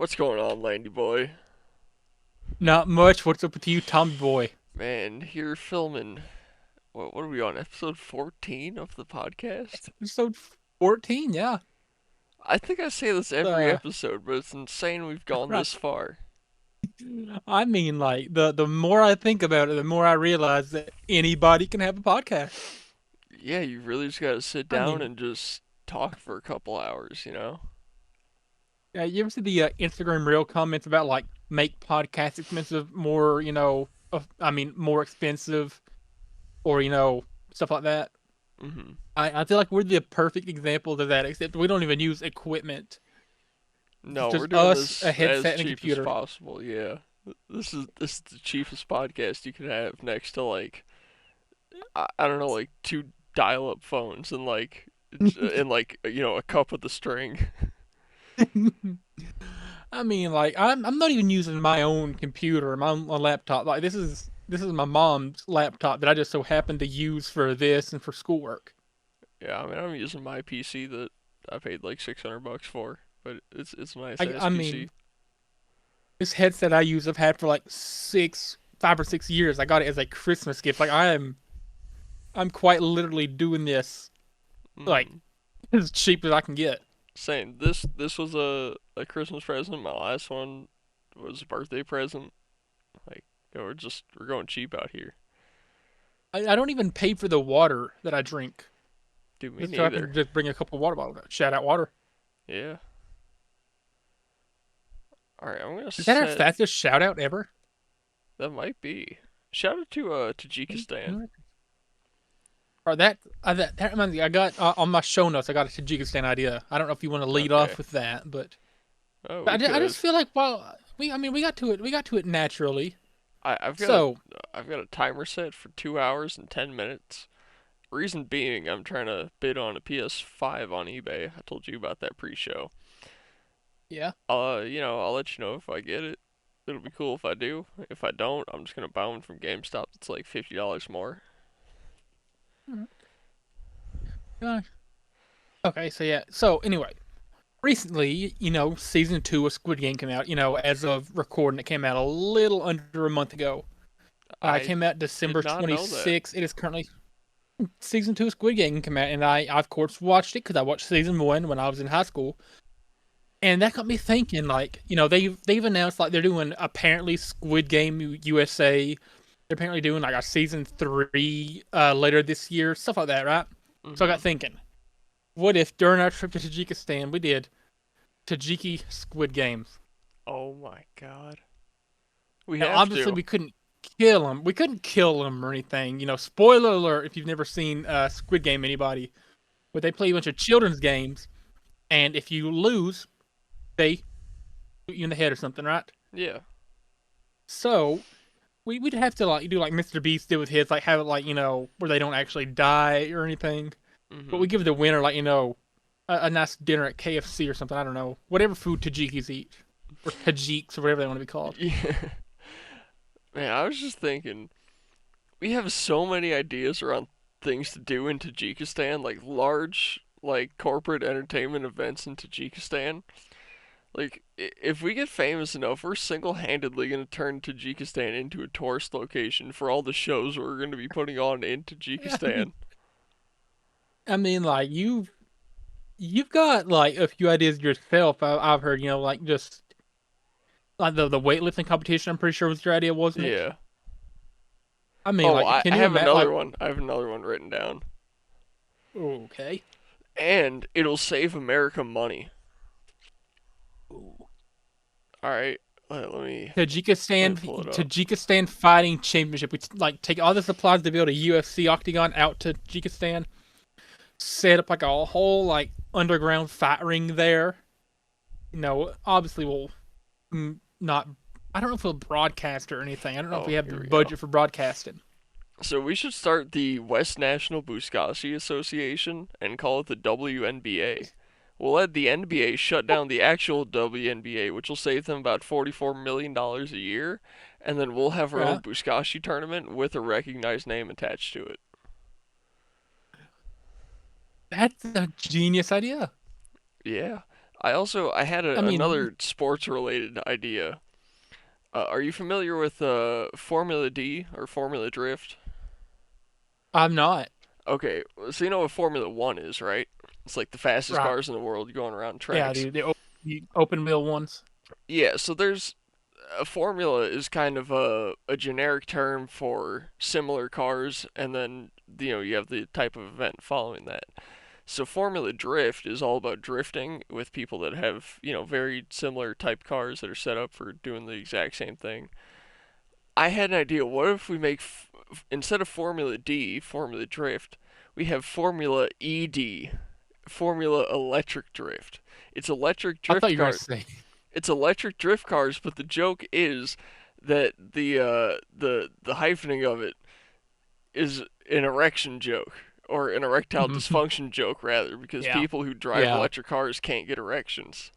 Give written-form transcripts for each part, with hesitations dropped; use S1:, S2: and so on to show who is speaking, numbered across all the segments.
S1: What's going on, Landy boy?
S2: Not much. What's up with you, Tommy boy?
S1: Man, here filming. What are we on? Episode 14 of the podcast?
S2: Episode 14, yeah.
S1: I think I say this every
S2: Uh,
S1: episode, but it's insane we've gone
S2: right.
S1: this far.
S2: I mean, like the more I think about it, the more I realize that anybody can have a podcast.
S1: Yeah, you really just gotta sit
S2: I
S1: down
S2: mean,
S1: and just talk for a couple hours, you know?
S2: you ever see the Instagram reel comments about like make podcasts expensive, more more expensive, or stuff like that.
S1: hmm
S2: I feel like we're the perfect examples of that, except we don't even use equipment. It's
S1: No, we're
S2: just
S1: doing
S2: us, a
S1: this as
S2: headset, and a
S1: cheap as
S2: computer.
S1: possible, yeah. This is the cheapest podcast you can have next to like I don't know, like two dial-up phones and a cup with a string.
S2: I mean, like I'm not even using my own computer, my own laptop. Like this is my mom's laptop that I just so happen to use for this and for schoolwork.
S1: Yeah, I mean, I'm using my PC that I paid like $600 for, but it's a nice
S2: I
S1: ass
S2: I
S1: PC.
S2: mean, this headset I use I've had for like 5 or 6 years. I got it as a Christmas gift. Like I'm quite literally doing this like
S1: hmm
S2: as cheap as I can get.
S1: Same. This was a Christmas present. My last one was a birthday present. Like, we're going cheap out here.
S2: I don't even pay for the water that I drink.
S1: Dude, me
S2: Just so I happen to
S1: neither.
S2: just bring a couple water bottles. Shout out water.
S1: Yeah. All right, I'm gonna
S2: Is that our
S1: set.
S2: fastest shout out ever?
S1: That might be. Shout out to Tajikistan.
S2: Or that reminds me. I got on my show notes. I got a Tajikistan idea. I don't know if you want to lead off
S1: Okay.
S2: with that, but
S1: Oh, we
S2: I
S1: could.
S2: just feel like we got to it. We got to it naturally.
S1: I've got a
S2: So
S1: I've got a timer set for 2 hours and 10 minutes. Reason being, I'm trying to bid on a PS5 on eBay. I told you about that pre-show.
S2: yeah.
S1: I'll let you know if I get it. It'll be cool if I do. If I don't, I'm just gonna buy one from GameStop. It's like $50 more.
S2: Uh, Okay. So yeah. So anyway, recently, season 2 of Squid Game came out. As of recording, it came out a little under a month ago. It
S1: I
S2: came out
S1: did
S2: December
S1: not know that.
S2: 26th. It is currently season 2 of Squid Game came out, and I of course watched it because I watched season 1 when I was in high school. And that got me thinking, like, they've announced like they're doing apparently Squid Game USA. They're apparently doing like a season 3 later this year, stuff like that, right? So I got
S1: Mhm.
S2: thinking, what if during our trip to Tajikistan we did Tajiki Squid Games?
S1: Oh my God. We
S2: Now,
S1: have
S2: obviously
S1: to.
S2: we couldn't kill them. We couldn't kill them or anything. Spoiler alert if you've never seen Squid Game, anybody. But they play a bunch of children's games, and if you lose, they shoot you in the head or something, right?
S1: Yeah.
S2: So we'd have to like do like Mr. Beast did with his, like have it like where they don't actually die or anything, but we
S1: Mhm.
S2: give the winner like a nice dinner at KFC or something. I don't know, whatever food Tajikis eat or Tajiks or whatever they want to be called.
S1: Yeah. Man, I was just thinking, we have so many ideas around things to do in Tajikistan, like large, like corporate entertainment events in Tajikistan. Like, if we get famous enough, we're single-handedly gonna turn Tajikistan into a tourist location for all the shows we're gonna be putting on in Tajikistan.
S2: I mean, like you've got like a few ideas yourself. I've heard like just like the weightlifting competition. I'm pretty sure was your idea, wasn't it?
S1: Yeah.
S2: I mean,
S1: Oh,
S2: like
S1: I
S2: can you
S1: have
S2: imagine
S1: another
S2: like
S1: one. I have another one written down.
S2: okay.
S1: And it'll save America money. All right. Let me pull it up.
S2: Tajikistan Fighting Championship. We like take all the supplies to build a UFC octagon out to Tajikistan. Set up like a whole like underground fight ring there. Obviously we'll not. I don't know if we'll broadcast or anything. I don't know if we
S1: Oh,
S2: have the
S1: here we go.
S2: budget for broadcasting.
S1: So we should start the West National Buzkashi Association and call it the WNBA. We'll let the NBA shut down the actual WNBA, which will save them about $44 million a year, and then we'll have our own
S2: Yeah,
S1: Buzkashi tournament with a recognized name attached to it.
S2: that's a genius idea.
S1: Yeah. I had
S2: I mean,
S1: another sports related idea. Are you familiar with Formula D or Formula Drift?
S2: I'm not.
S1: Okay, so you know what Formula One is, right? It's like the fastest
S2: Right.
S1: cars in the world going around
S2: Yeah,
S1: tracks.
S2: the open wheel ones.
S1: Yeah, so there's a formula is kind of a generic term for similar cars, and then you have the type of event following that. So Formula Drift is all about drifting with people that have very similar type cars that are set up for doing the exact same thing. I had an idea. What if we make instead of Formula D, Formula Drift, we have Formula ED, Formula Electric Drift. It's electric
S2: I thought
S1: drift
S2: you were going
S1: car.
S2: to say.
S1: It's electric drift cars, but the joke is that the hyphening of it is an erection joke or an erectile dysfunction joke rather, because
S2: Yeah.
S1: people who drive
S2: Yeah.
S1: electric cars can't get erections.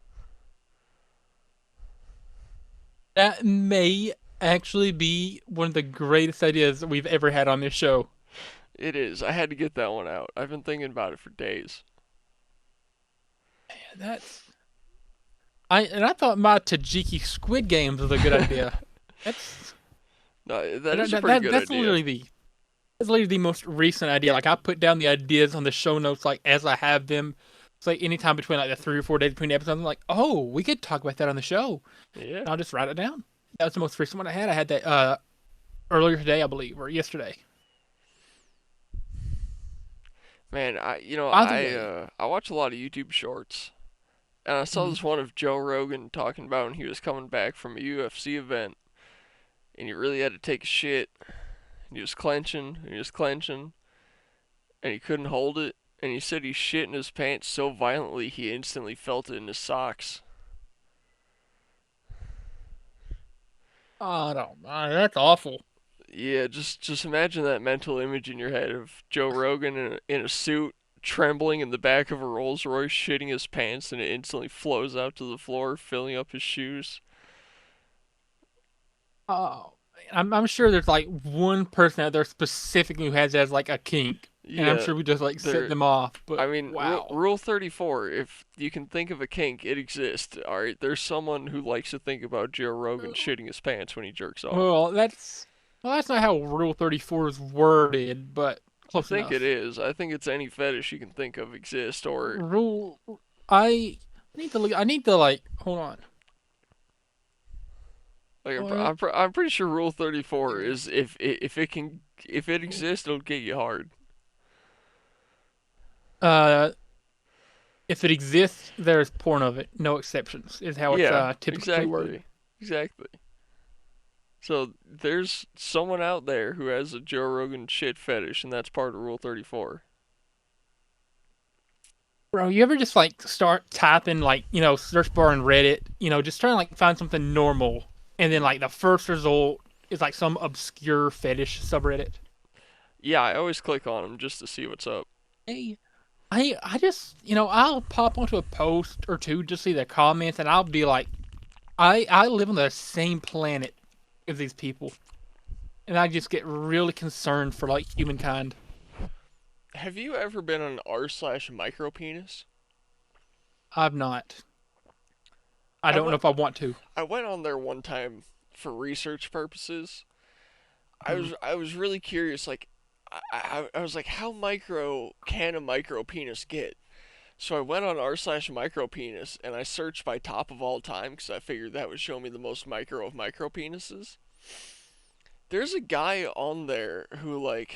S2: That may actually be one of the greatest ideas that we've ever had on this show.
S1: It is. I had to get that one out. I've been thinking about it for days.
S2: That's I thought my Tajiki Squid Games was a good idea. That's
S1: No, that is a pretty good
S2: that's
S1: idea.
S2: literally the most recent idea. Like I put down the ideas on the show notes like as I have them. It's like anytime between like the 3 or 4 days between episodes, I'm like, oh, we could talk about that on the show.
S1: Yeah.
S2: And I'll just write it down. That was the most recent one I had. I had that earlier today, I believe, or yesterday.
S1: Man,
S2: By the way,
S1: I watch a lot of YouTube shorts, and I saw
S2: mhm.
S1: this one of Joe Rogan talking about when he was coming back from a UFC event, and he really had to take a shit. And he was clenching, and he was clenching, and he couldn't hold it. And he said he shit in his pants so violently he instantly felt it in his socks.
S2: I don't know. That's awful.
S1: Yeah, just imagine that mental image in your head of Joe Rogan in a suit, trembling in the back of a Rolls Royce, shitting his pants, and it instantly flows out to the floor, filling up his shoes.
S2: Oh, I'm sure there's like one person out there specifically who has that as like a kink, and I'm
S1: Yeah,
S2: sure we just like set
S1: there.
S2: them off.
S1: I
S2: But
S1: mean,
S2: wow.
S1: Rule 34. If you can think of a kink, it exists. All right, there's someone who likes to think about Joe Rogan shitting his pants when he jerks off.
S2: Well, that's not how Rule 34 is worded, but
S1: I
S2: close
S1: think it
S2: enough.
S1: is. I think it's any fetish you can think of exists, or
S2: Rule. I need to look. I need to like. Hold on.
S1: like
S2: What?
S1: I'm pretty sure Rule 34 is if it exists, it'll get you hard.
S2: Uh, if it exists, there's porn of it. No exceptions is how it's
S1: Yeah,
S2: typically worded.
S1: exactly, exactly. So there's someone out there who has a Joe Rogan shit fetish, and that's part of Rule 34.
S2: Bro, you ever just like start typing like, search bar in Reddit, just trying to like find something normal and then like the first result is like some obscure fetish subreddit.
S1: Yeah, I always click on them just to see what's up.
S2: Hey, I just, I'll pop onto a post or two just see the comments and I'll be like, I live on the same planet as these people. And I just get really concerned for like humankind.
S1: Have you ever been on r/micro penis?
S2: I've not. I
S1: I
S2: don't know
S1: went
S2: if I want to.
S1: I went on there one time for research purposes.
S2: Mhm.
S1: I was really curious. Like, I was like, how micro can a micro penis get? So I went on r/micro penis and I searched by top of all time because I figured that would show me the most micro of micro penises. There's a guy on there who like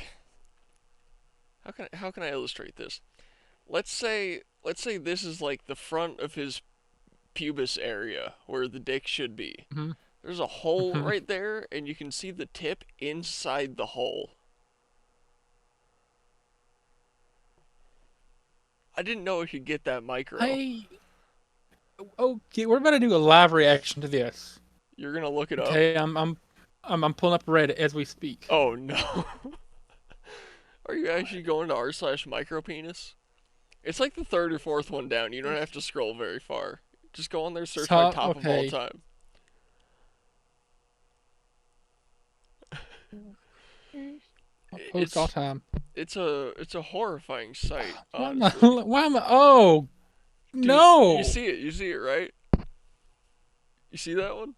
S1: how can I illustrate this? Let's say this is like the front of his pubis area where the dick should be.
S2: Mhm.
S1: There's a hole
S2: Mhm.
S1: right there, and you can see the tip inside the hole. I didn't know it could get that micro.
S2: I Okay, we're about to do a live reaction to this.
S1: You're gonna look it up?
S2: Okay, I'm pulling up Reddit as we speak.
S1: Oh no. Are you actually going to r/micro penis? It's like the third or fourth one down. You don't have to scroll very far. Just go on there, search by
S2: Top,
S1: top of all
S2: okay.
S1: time.
S2: Post all
S1: It's
S2: time.
S1: it's a horrifying sight,
S2: Why am I?
S1: honestly.
S2: Why am I? Oh,
S1: Dude, you
S2: No.
S1: see it. You see it, right? You see that one?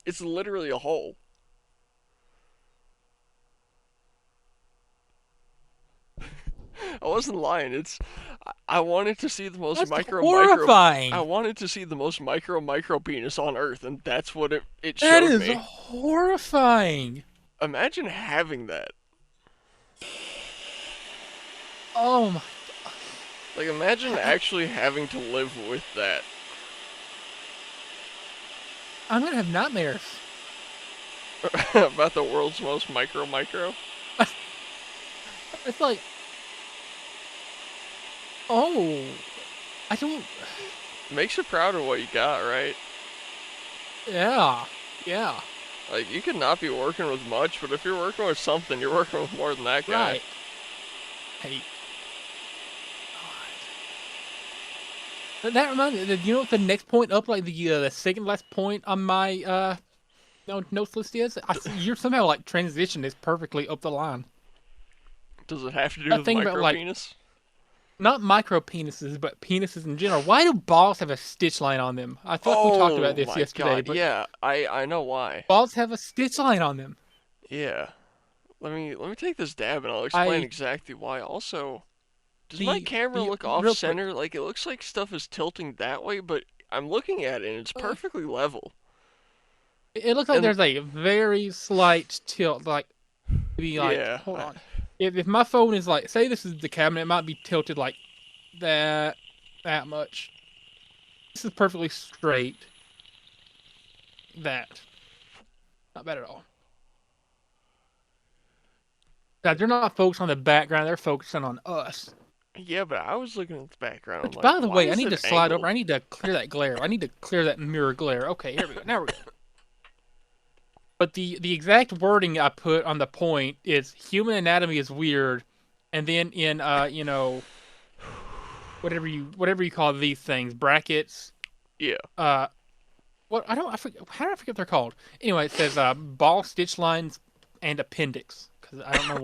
S1: It's literally a hole. I wasn't lying. I wanted to see the most
S2: That's
S1: micro. I
S2: horrifying.
S1: wanted to see the most micro penis on Earth, and that's what it
S2: That
S1: showed
S2: is
S1: me.
S2: horrifying.
S1: Imagine having that.
S2: Oh my.
S1: Like, imagine
S2: I,
S1: actually having to live with that.
S2: I'm gonna have nightmares.
S1: About the world's most micro.
S2: It's like, oh, I don't.
S1: Makes you proud of what you got, right?
S2: Yeah, yeah,
S1: Like, you could not be working with much, but if you're working with something, you're working with more than that guy.
S2: right. Hey, God. But that reminds me. You know what the next point up, like the second last point on my notes list is? You're somehow like transitioned this perfectly up the line.
S1: Does it have to do
S2: That
S1: with
S2: thing about
S1: micro
S2: like
S1: penis?
S2: not micro penises, but penises in general. Why do balls have a stitch line on them? I feel like we talked about
S1: Oh
S2: this
S1: my
S2: yesterday,
S1: god.
S2: but
S1: Yeah, I know why.
S2: balls have a stitch line on them.
S1: Yeah. Let me take this dab and I'll explain
S2: I
S1: exactly why. Also, does my
S2: the
S1: camera
S2: the
S1: look off
S2: real quick.
S1: center? Like it looks like stuff is tilting that way, but I'm looking at it and it's
S2: Uh,
S1: perfectly level.
S2: it looks like
S1: And
S2: there's a very slight tilt, like maybe like
S1: yeah,
S2: hold on. If my phone is like, say this is the cabinet, it might be tilted like that that much. This is perfectly straight. That not bad at all. Now, they're not focused on the background; they're focusing on us.
S1: yeah, but I was looking at the background. I'm
S2: Which,
S1: like,
S2: by the
S1: why
S2: way, I
S1: is
S2: need
S1: it
S2: to slide over.
S1: angled?
S2: I need to clear that glare. I need to clear that mirror glare. Okay, here we go. Now we're good. But the exact wording I put on the point is human anatomy is weird, and then in whatever you call these things brackets
S1: Yeah.
S2: uh what I forget how do I forget what they're called. Anyway, it says ball stitch lines and appendix because I don't know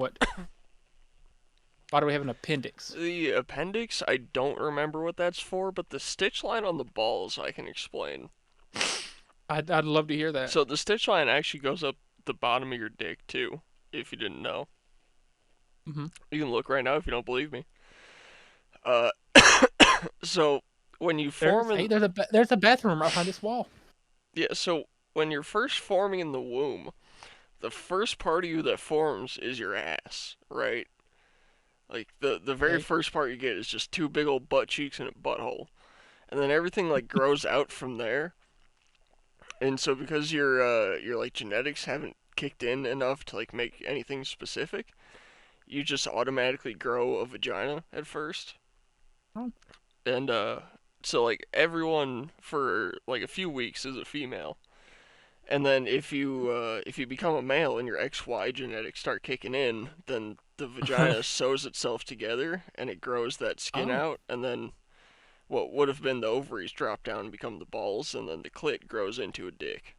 S2: why do we have an appendix?
S1: The appendix, I don't remember what that's for, but the stitch line on the balls I can explain.
S2: I'd love to hear that.
S1: So the stitch line actually goes up the bottom of your dick too, if you didn't know.
S2: Hmm.
S1: You can look right now if you don't believe me. Uh, so when you
S2: There's
S1: form
S2: hey
S1: in
S2: there's a bathroom right behind this wall.
S1: yeah, so when you're first forming in the womb, the first part of you that forms is your ass, right? Like the very
S2: Okay.
S1: first part you get is just two big old butt cheeks and a butthole, and then everything like grows out from there. And so because your like genetics haven't kicked in enough to like make anything specific, you just automatically grow a vagina at first.
S2: Oh,
S1: And so like everyone for like a few weeks is a female. And then if you become a male and your XY genetics start kicking in, then the vagina sews itself together and it grows that skin
S2: oh,
S1: out, and then what would have been the ovaries drop down and become the balls, and then the clit grows into a dick.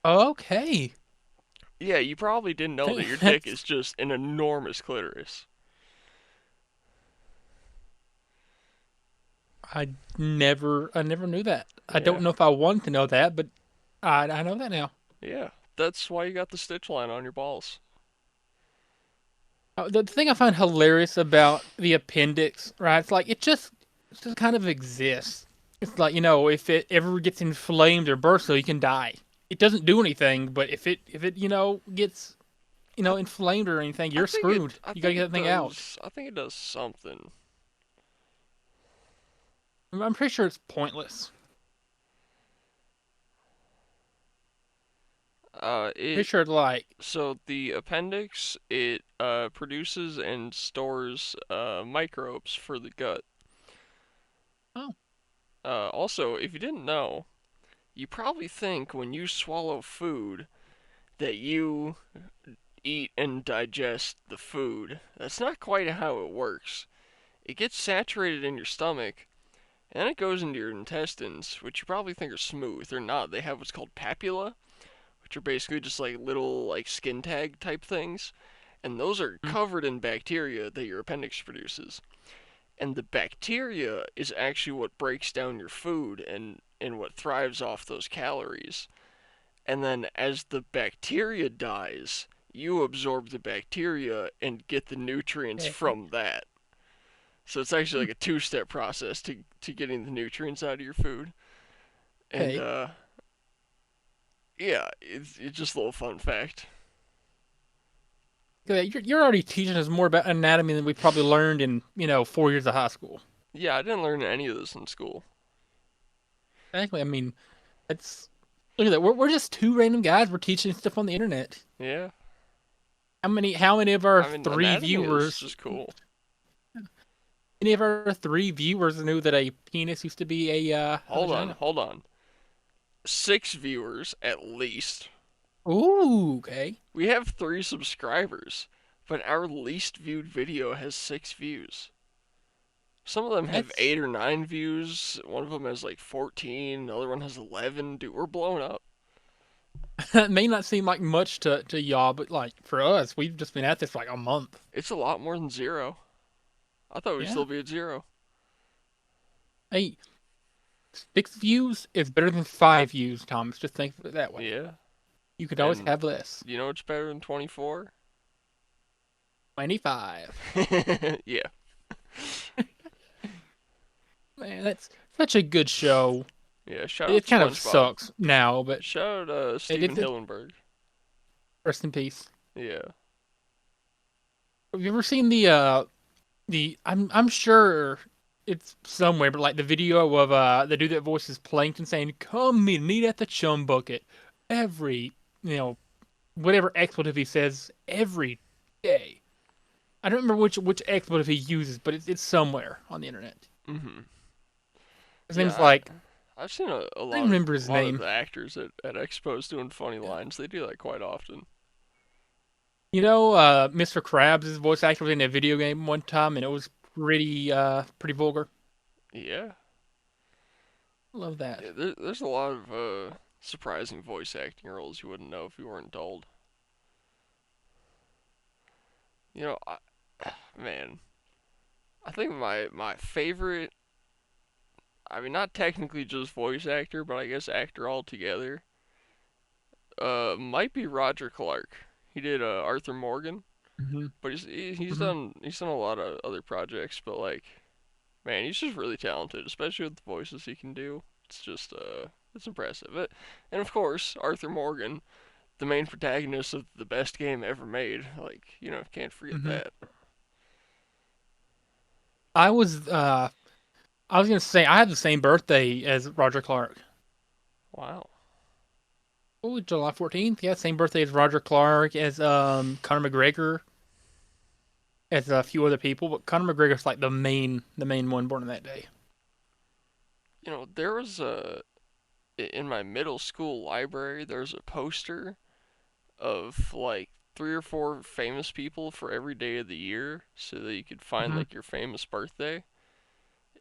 S2: okay.
S1: Yeah, you probably didn't know that your dick
S2: That's
S1: is just an enormous clitoris.
S2: I never knew that. I
S1: Yeah,
S2: don't know if I want to know that, but I know that now.
S1: yeah. That's why you got the stitch line on your balls.
S2: The thing I find hilarious about the appendix, right? It's like it just kind of exists. It's like, if it ever gets inflamed or bursts, so you can die. It doesn't do anything, but if it gets
S1: I,
S2: inflamed or anything, you're screwed.
S1: I
S2: You gotta
S1: think
S2: get
S1: it
S2: that thing out.
S1: does. I think it does something.
S2: I'm pretty sure it's pointless.
S1: It
S2: Pretty sure it's like,
S1: so the appendix it produces and stores microbes for the gut.
S2: oh,
S1: Also, if you didn't know, you probably think when you swallow food that you eat and digest the food. That's not quite how it works. It gets saturated in your stomach, and then it goes into your intestines, which you probably think are smooth. They're not. They have what's called papilla, which are basically just like little like skin tag type things. and those are
S2: Mm.
S1: covered in bacteria that your appendix produces. And the bacteria is actually what breaks down your food and what thrives off those calories. And then as the bacteria dies, you absorb the bacteria and get the nutrients
S2: Okay.
S1: from that. So it's actually like a two-step process to getting the nutrients out of your food. And
S2: Okay.
S1: yeah, it's just a little fun fact.
S2: Okay, you're already teaching us more about anatomy than we probably learned in 4 years of high school.
S1: Yeah, I didn't learn any of this in school.
S2: Exactly. I mean, it's look at that. We're just two random guys. We're teaching stuff on the internet.
S1: Yeah,
S2: How many of our
S1: I mean
S2: three
S1: anatomy is
S2: viewers
S1: just cool.
S2: any of our three viewers knew that a penis used to be a
S1: Hold on,
S2: vagina?
S1: hold on. 6 viewers at least.
S2: Ooh, okay.
S1: We have 3 subscribers, but our least viewed video has 6 views. Some of them have
S2: That's
S1: 8 or 9 views. One of them has like 14. Another one has 11. Dude, we're blowing up.
S2: It may not seem like much to y'all, but like for us, we've just been at this for like a month.
S1: It's a lot more than 0. I thought we'd
S2: Yeah.
S1: still be at 0.
S2: Hey, 6 views is better than 5 views, Thomas. Just think of it that way.
S1: Yeah.
S2: You could always
S1: And
S2: have less.
S1: you know what's better than 24?
S2: 25.
S1: Yeah.
S2: Man, that's such a good show.
S1: Yeah, shout out
S2: It kind of
S1: SpongeBob.
S2: sucks now, but
S1: Shout out
S2: it,
S1: Steven
S2: it's it,
S1: Hillenberg.
S2: rest in peace.
S1: Yeah.
S2: Have you ever seen the I'm sure it's somewhere, but like the video of the dude that voices Plankton saying, "Come and meet at the chum bucket every you know whatever expletive he says every day." I don't remember which expletive he uses, but it's somewhere on the internet.
S1: Mhm.
S2: His name's
S1: Yeah,
S2: like
S1: I've seen a
S2: I don't
S1: lot of
S2: remember his name.
S1: the actors at expos doing funny lines. They do that quite often.
S2: Mr. Krabs' voice actor was in a video game one time, and it was pretty vulgar.
S1: Yeah.
S2: Love that.
S1: Yeah, there's a lot of surprising voice acting roles you wouldn't know if you weren't told. You know, man, I think my favorite. I mean, not technically just voice actor, but I guess actor altogether. Might be Roger Clark. He did Arthur Morgan,
S2: Hmm.
S1: but
S2: Hmm.
S1: he's done a lot of other projects. But like, man, he's just really talented, especially with the voices he can do. It's just it's impressive. And of course, Arthur Morgan, the main protagonist of the best game ever made. Like, can't forget
S2: Hmm.
S1: that.
S2: I was uh I was gonna say I had the same birthday as Roger Clark.
S1: Wow.
S2: Oh, July 14th. Yeah, same birthday as Roger Clark, as Conor McGregor, as a few other people, but Conor McGregor's like the main one born on that day.
S1: There was a in my middle school library. There's a poster of like 3 or 4 famous people for every day of the year, so that you could find
S2: Hmm.
S1: like your famous birthday.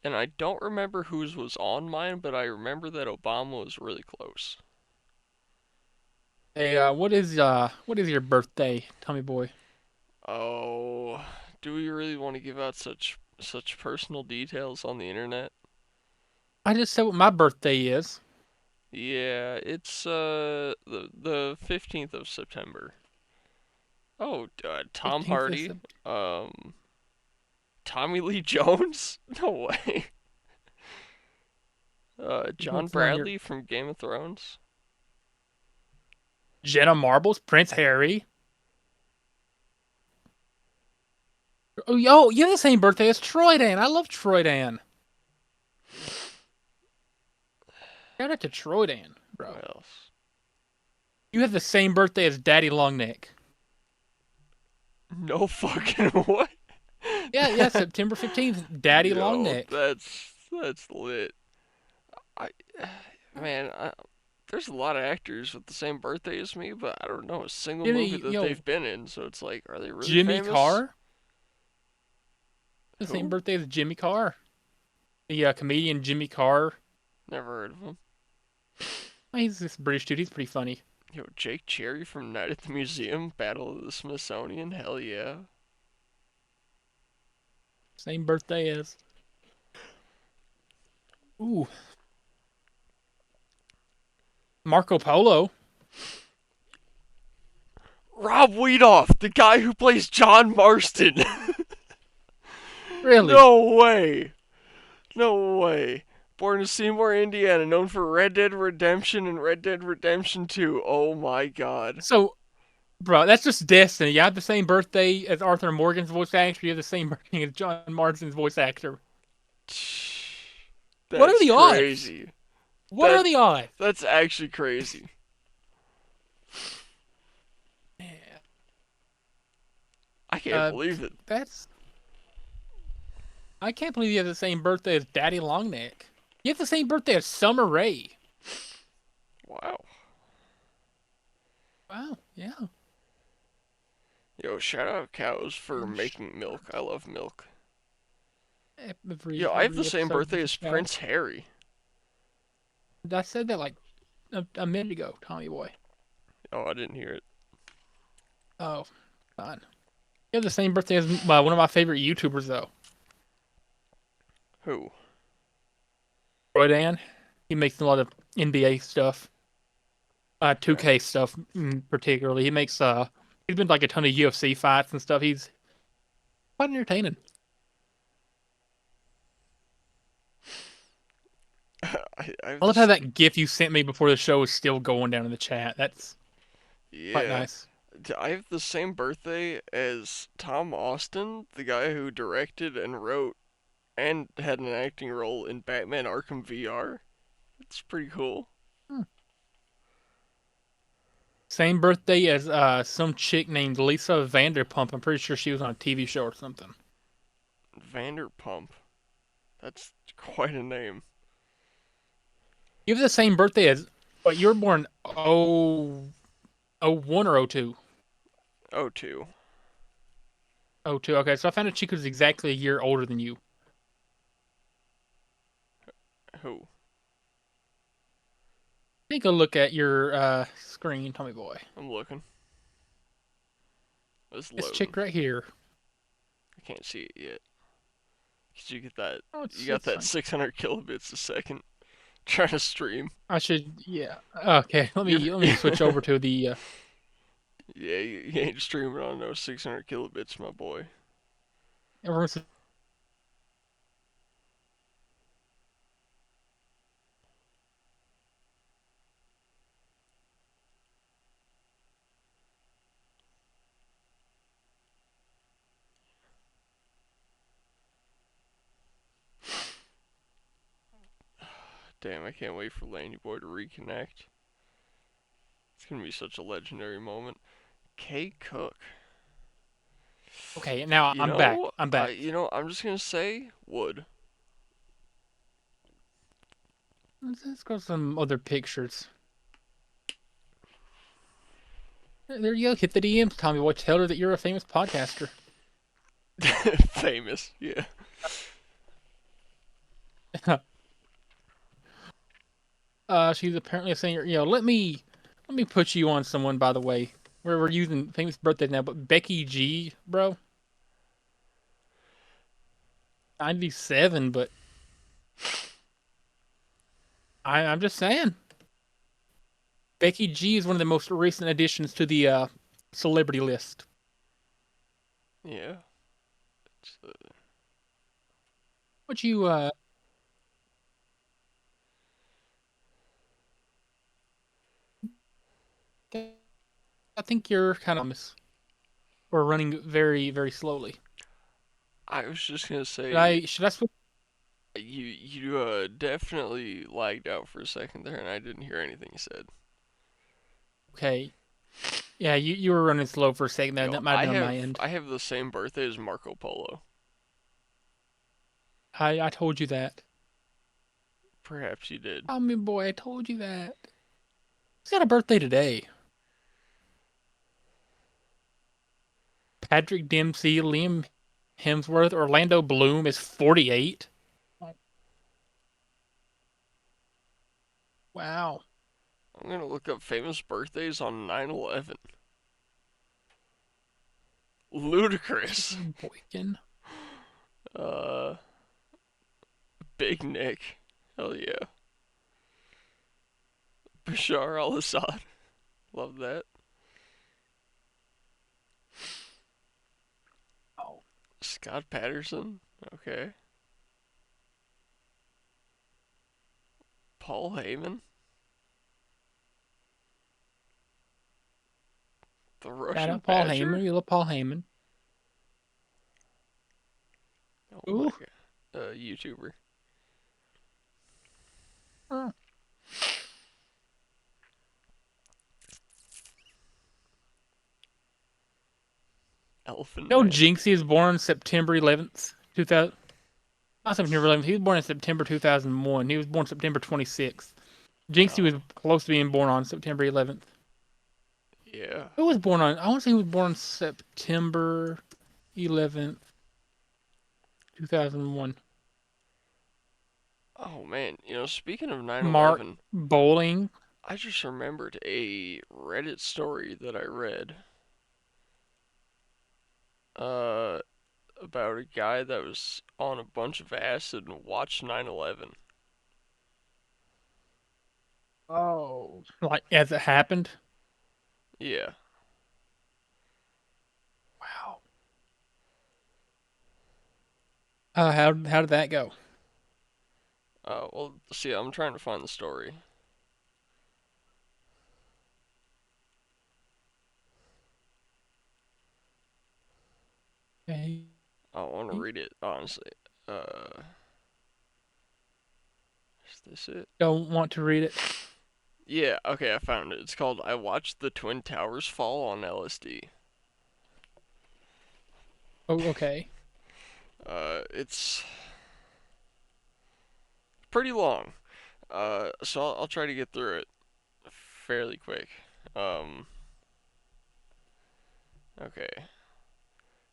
S1: And I don't remember whose was on mine, but I remember that Obama was really close.
S2: Hey, what is your birthday, Tommy boy?
S1: Oh, do we really want to give out such personal details on the internet?
S2: I just said what my birthday is.
S1: Yeah, it's the 15th of September. Oh, Tom
S2: 15th of
S1: Hardy,
S2: September.
S1: um, Tommy Lee Jones? No way. John
S2: What's on your
S1: Bradley from Game of Thrones.
S2: Jenna Marbles, Prince Harry? Oh, yo, you have the same birthday as Troy Dan. I love Troy Dan. Shout out to Troy Dan,
S1: Who
S2: bro.
S1: else?
S2: You have the same birthday as Daddy Longneck.
S1: No fucking what?
S2: Yeah, yeah, September 15th, Daddy
S1: Yo,
S2: Longneck.
S1: that's lit. I man, there's a lot of actors with the same birthday as me, but I don't know a single movie
S2: Jimmy,
S1: that they've been in. So it's like, are they really
S2: Jimmy
S1: famous?
S2: Carr, the same
S1: Who?
S2: birthday as Jimmy Carr. The comedian Jimmy Carr.
S1: Never heard of him.
S2: He's this British dude. He's pretty funny.
S1: Yo, Jake Cherry from Night at the Museum, Battle of the Smithsonian. Hell yeah.
S2: Same birthday as. Ooh, Marco Polo.
S1: Rob Weedoff, the guy who plays John Marston.
S2: Really?
S1: No way. No way. Born in Seymour, Indiana, known for Red Dead Redemption and Red Dead Redemption 2. Oh my god.
S2: So, bro, that's just destiny. You have the same birthday as Arthur Morgan's voice actor. You have the same birthday as John Marston's voice actor. What are
S1: That's
S2: the odds?
S1: crazy.
S2: What
S1: That
S2: are the odds?
S1: that's actually crazy.
S2: Yeah.
S1: I can't
S2: Uh,
S1: believe it.
S2: that's. I can't believe you have the same birthday as Daddy Longneck. You have the same birthday as Summer Rae.
S1: Wow.
S2: Wow. Yeah.
S1: Yo, shout out cows for making milk. I love milk.
S2: Every
S1: Yo, I have the
S2: every
S1: same
S2: episode
S1: birthday
S2: is a
S1: as
S2: shout.
S1: Prince Harry.
S2: I said that like a minute ago, Tommy boy.
S1: Oh, I didn't hear it.
S2: Oh, fine. You have the same birthday as one of my favorite YouTubers though,
S1: Who?
S2: Roy Dan. He makes a lot of NBA stuff,
S1: Okay.
S2: 2K stuff particularly. He makes he's been like a ton of UFC fights and stuff. He's quite entertaining.
S1: I have
S2: I love how
S1: this.
S2: that GIF you sent me before the show is still going down in the chat. That's quite
S1: Yeah.
S2: nice.
S1: I have the same birthday as Tom Austin, the guy who directed and wrote and had an acting role in Batman Arkham VR. It's pretty cool.
S2: Hmm. Same birthday as some chick named Lisa Vanderpump. I'm pretty sure she was on a TV show or something.
S1: Vanderpump. That's quite a name.
S2: You have the same birthday as, but you were born oh 01 or oh 02?
S1: Oh, two.
S2: Oh 02. Okay, so I found a chick who's exactly a year older than you.
S1: Who?
S2: Take a look at your screen, Tommy boy.
S1: I'm looking. It's
S2: This
S1: loading.
S2: chick right here.
S1: I can't see it yet. Cause you get that.
S2: Oh,
S1: You got
S2: it's
S1: that
S2: fine.
S1: 600 kilobits a second. Trying to stream.
S2: I should, yeah. Okay, let
S1: You're.
S2: me switch over to the.
S1: Yeah, you ain't streaming on no 600 kilobits, my boy.
S2: Everyone's
S1: Damn, I can't wait for Laney Boy to reconnect. It's gonna be such a legendary moment. K Cook.
S2: okay. Now
S1: You
S2: I'm back.
S1: know,
S2: I'm back.
S1: I'm just gonna say wood.
S2: Let's go some other pictures. There you go. Hit the DMs, Tommy boy. Tell her that you're a famous podcaster.
S1: Famous, yeah.
S2: She's apparently a singer. Let me put you on someone. By the way, we're using famous birthday now, but Becky G, bro, 97. But I'm just saying, Becky G is one of the most recent additions to the celebrity list.
S1: Yeah. It's,
S2: What you I think you're kind of or running very very slowly.
S1: I was just gonna
S2: Should
S1: say
S2: I switch?
S1: you definitely lagged out for a second there, and I didn't hear anything you said.
S2: Okay. Yeah, you were running slow for a second there.
S1: Yo,
S2: That might have been on my end.
S1: I have the same birthday as Marco Polo.
S2: I told you that.
S1: Perhaps you did.
S2: I mean, boy, I told you that. He's got a birthday today. Patrick Dempsey, Liam Hemsworth, Orlando Bloom is 48. Wow.
S1: I'm gonna look up famous birthdays on 9/11. Ludicrous.
S2: Boykin.
S1: Uh, Big Nick. Hell yeah. Bashar al-Assad. Love that.
S2: Oh,
S1: Scott Patterson. Okay. Paul Heyman. The
S2: shout
S1: Russian
S2: out Paul Heyman.
S1: Badger.
S2: You love Paul Heyman.
S1: Oh my
S2: Ooh.
S1: god. YouTuber.
S2: Oh.
S1: Elephant
S2: No,
S1: Man.
S2: Jinxie was born September 11th, 2000. Not September 11th. He was born in September 2001. He was born September 26th. Jinxie
S1: Oh,
S2: was close to being born on September 11th.
S1: yeah.
S2: Who was born on? I want to say he was born September 11th, 2001.
S1: Oh man, speaking of
S2: Mark
S1: 9/11,
S2: Bowling.
S1: I just remembered a Reddit story that I read uh about a guy that was on a bunch of acid and watched 9/11.
S2: Oh. Like, as it happened.
S1: Yeah.
S2: Wow. How did that go?
S1: Well, see, I'm trying to find the story.
S2: Okay.
S1: I want to read it honestly. Uh, is this it?
S2: Don't want to read it.
S1: Yeah, okay, I found it. It's called "I Watched the Twin Towers Fall on LSD."
S2: Oh, okay.
S1: It's pretty long. So I'll try to get through it fairly quick. Um, okay.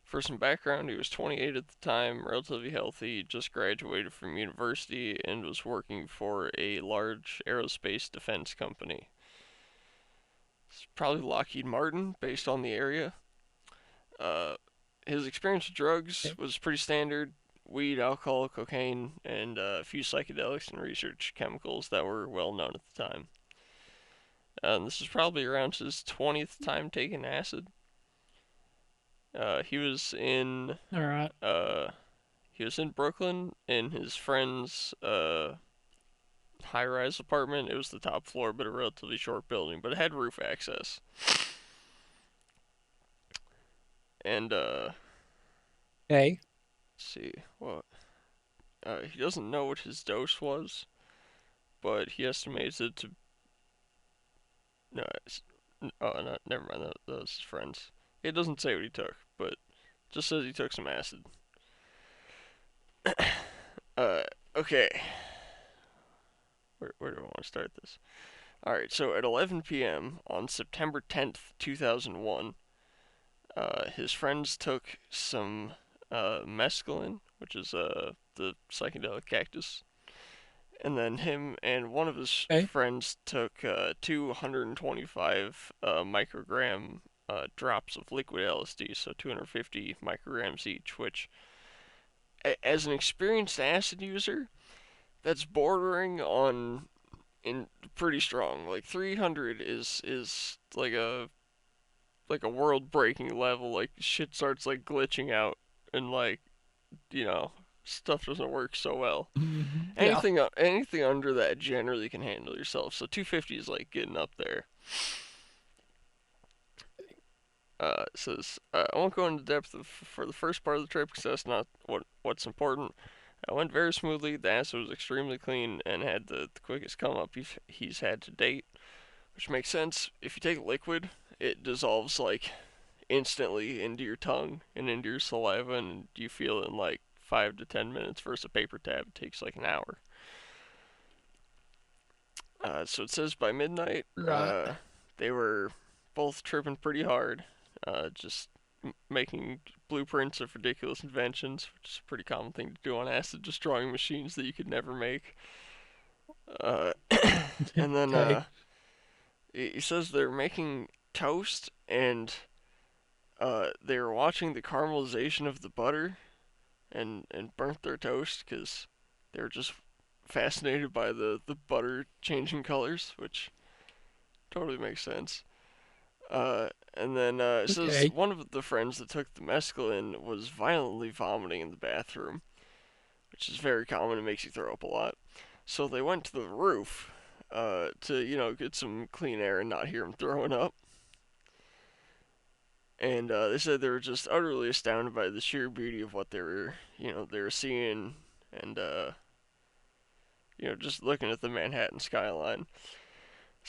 S1: For some background, he was 28 at the time, relatively healthy, just graduated from university, and was working for a large aerospace defense company. It's probably Lockheed Martin, based on the area. Uh, his experience with drugs
S2: Okay.
S1: was pretty standard: weed, alcohol, cocaine, and a few psychedelics and research chemicals that were well known at the time. And this is probably around his 20th time taking acid. He was in
S2: All right.
S1: uh, he was in Brooklyn in his friend's high-rise apartment. It was the top floor, but a relatively short building, but it had roof access. And
S2: Okay.
S1: let's see what he doesn't know what his dose was, but he estimates it to no. Oh, no, never mind. That was his friends. It doesn't say what he took, but just says he took some acid. Uh, okay. Where do I want to start this? Alright, so at 11 p.m. on September 10th, 2001, his friends took some mescaline, which is the psychedelic cactus, and then him and one of his
S2: Okay.
S1: friends took 225 microgram drops of liquid LSD, so 250 micrograms each, which, as an experienced acid user, that's bordering on in pretty strong. Like 300 is like a world breaking level. Like shit starts like glitching out and like you know stuff doesn't work so well.
S2: Yeah.
S1: Anything under that generally can handle yourself. So 250 is like getting up there. It says I won't go into depth for the first part of the trip because that's not what's important. I went very smoothly. The acid was extremely clean and had the quickest come up he's had to date, which makes sense. If you take liquid, it dissolves like instantly into your tongue and into your saliva, and you feel it in like 5 to 10 minutes. Versus a paper tab, it takes like an hour. So it says by midnight,
S2: Right.
S1: they were both tripping pretty hard, just making blueprints of ridiculous inventions, which is a pretty common thing to do on acid, just drawing machines that you could never make. Uh, and then
S2: Okay.
S1: he says they're making toast and they were watching the caramelization of the butter and burnt their toast because they were just fascinated by the butter changing colors, which totally makes sense. And then it says
S2: Okay.
S1: one of the friends that took the mescaline was violently vomiting in the bathroom, which is very common. It makes you throw up a lot. So they went to the roof to, get some clean air and not hear him throwing up. And they said they were just utterly astounded by the sheer beauty of what they were seeing, and just looking at the Manhattan skyline. It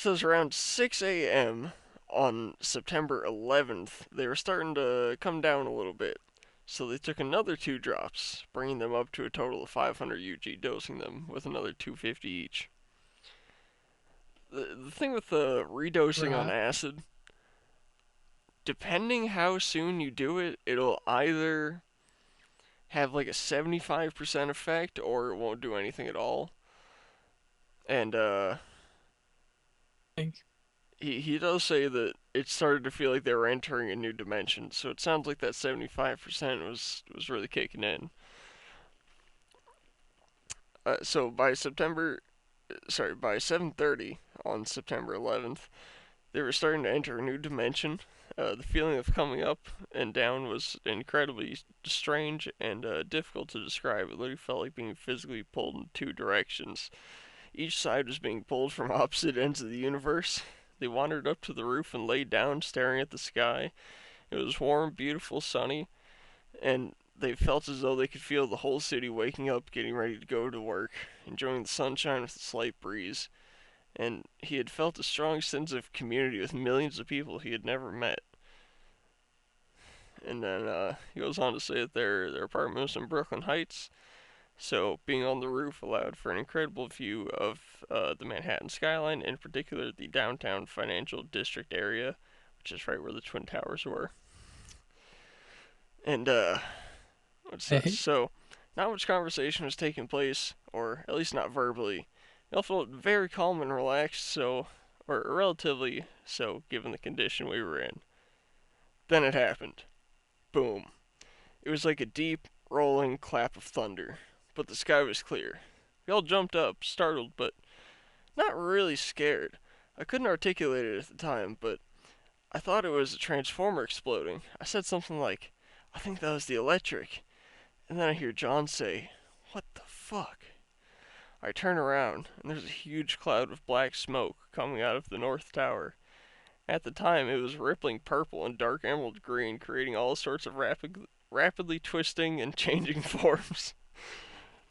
S1: says around 6 a.m. on September 11th, they were starting to come down a little bit. So they took another 2 drops, bringing them up to a total of 500 UG, dosing them with another 250 each. The thing with the redosing on
S2: Right.
S1: acid, depending how soon you do it, it'll either have like a 75% effect or it won't do anything at all. And
S2: Think.
S1: he does say that it started to feel like they were entering a new dimension. So it sounds like that 75% was really kicking in. So by 7:30 on September 11th, they were starting to enter a new dimension. The feeling of coming up and down was incredibly strange and difficult to describe. It literally felt like being physically pulled in 2 directions. Each side was being pulled from opposite ends of the universe. They wandered up to the roof and laid down, staring at the sky. It was warm, beautiful, sunny, and they felt as though they could feel the whole city waking up, getting ready to go to work, enjoying the sunshine with a slight breeze. And he had felt a strong sense of community with millions of people he had never met. And then he goes on to say that their apartment was in Brooklyn Heights, so being on the roof allowed for an incredible view of the Manhattan skyline, in particular the downtown financial district area, which is right where the Twin Towers were. And what's this?
S2: Hey.
S1: So, not much conversation was taking place, or at least not verbally. We all felt very calm and relaxed, or relatively so, given the condition we were in. Then it happened. Boom. It was like a deep, rolling clap of thunder, but the sky was clear. We all jumped up, startled, but not really scared. I couldn't articulate it at the time, but I thought it was a transformer exploding. I said something like, I think that was the electric. And then I hear John say, What the fuck? I turn around, and there's a huge cloud of black smoke coming out of the North Tower. At the time, it was rippling purple and dark emerald green, creating all sorts of rapidly twisting and changing forms.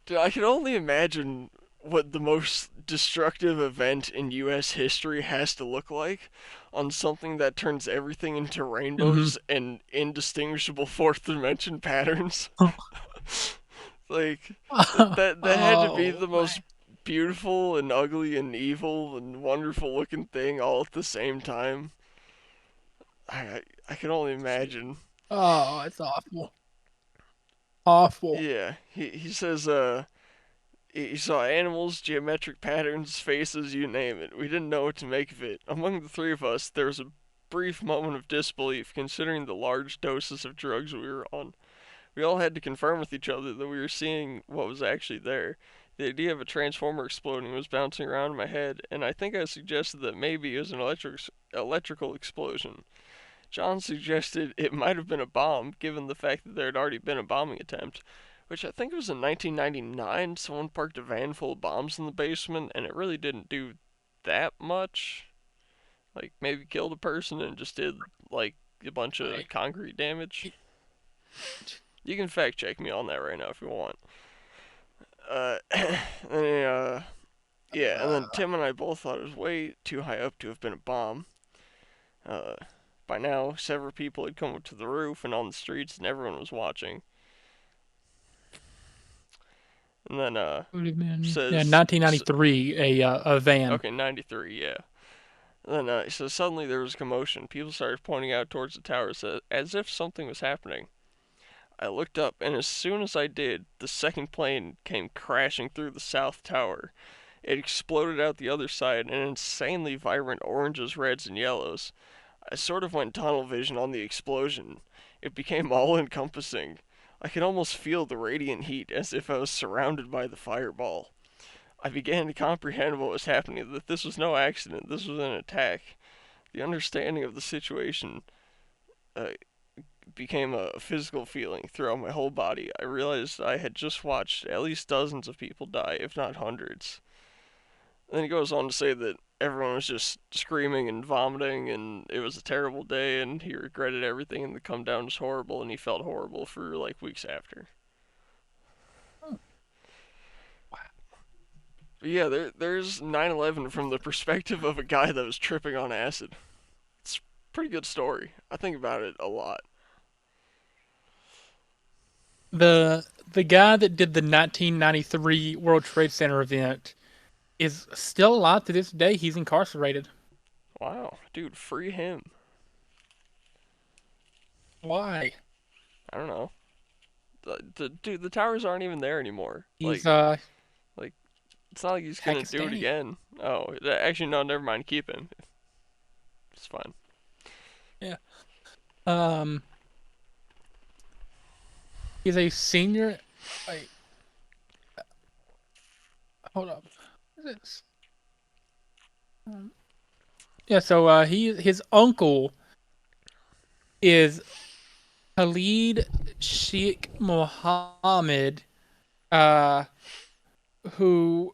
S1: Dude, I can only imagine what the most destructive event in US history has to look like on something that turns everything into
S2: Mm-hmm.
S1: rainbows and indistinguishable fourth dimension patterns. Like that had to be
S2: Oh
S1: the
S2: man.
S1: most beautiful and ugly and evil and wonderful looking thing all at the same time. I can only imagine.
S2: Oh, it's awful. Awful.
S1: Yeah, he says he saw animals, geometric patterns, faces, you name it. We didn't know what to make of it. Among the three of us, there was a brief moment of disbelief considering the large doses of drugs we were on. We all had to confirm with each other that we were seeing what was actually there. The idea of a transformer exploding was bouncing around in my head, and I think I suggested that maybe it was an electrical explosion. John suggested it might have been a bomb, given the fact that there had already been a bombing attempt, which I think it was in 1999. Someone parked a van full of bombs in the basement, and it really didn't do that much. Like, maybe killed a person and just did, like, a bunch of
S2: Right.
S1: concrete damage. You can fact check me on that right now if you want. And, yeah, and then
S2: Uh,
S1: Tim and I both thought it was way too high up to have been a bomb. Uh, by now, several people had come up to the roof and on the streets, and everyone was watching. And then
S2: would have been yeah,
S1: says,
S2: 1993. A van.
S1: okay, 93, yeah. And then he says suddenly there was a commotion. People started pointing out towards the towers as if something was happening. I looked up, and as soon as I did, the second plane came crashing through the south tower. It exploded out the other side in insanely vibrant oranges, reds, and yellows. I sort of went tunnel vision on the explosion. It became all encompassing. I could almost feel the radiant heat as if I was surrounded by the fireball. I began to comprehend what was happening, that this was no accident, this was an attack. The understanding of the situation uh, became a physical feeling throughout my whole body. I realized I had just watched at least dozens of people die, if not hundreds. And then he goes on to say that everyone was just screaming and vomiting, and it was a terrible day, and he regretted everything, and the come down was horrible, and he felt horrible for like weeks after.
S2: Oh, wow.
S1: But yeah, there's 9/11 from the perspective of a guy that was tripping on acid. It's a pretty good story. I think about it a lot.
S2: The guy that did the 1993 World Trade Center event is still alive to this day. He's incarcerated.
S1: Wow, dude, free him.
S2: Why?
S1: I don't know. Dude, the towers aren't even there anymore.
S2: He's
S1: Like it's not like he's gonna do it
S2: Pakistani.
S1: again. Oh, actually, no, never mind. Keep him. It's fine.
S2: Yeah. Um, he's a senior. Wait, hold up. What is this? Um, yeah. So his uncle is Khalid Sheikh Mohammed, uh, who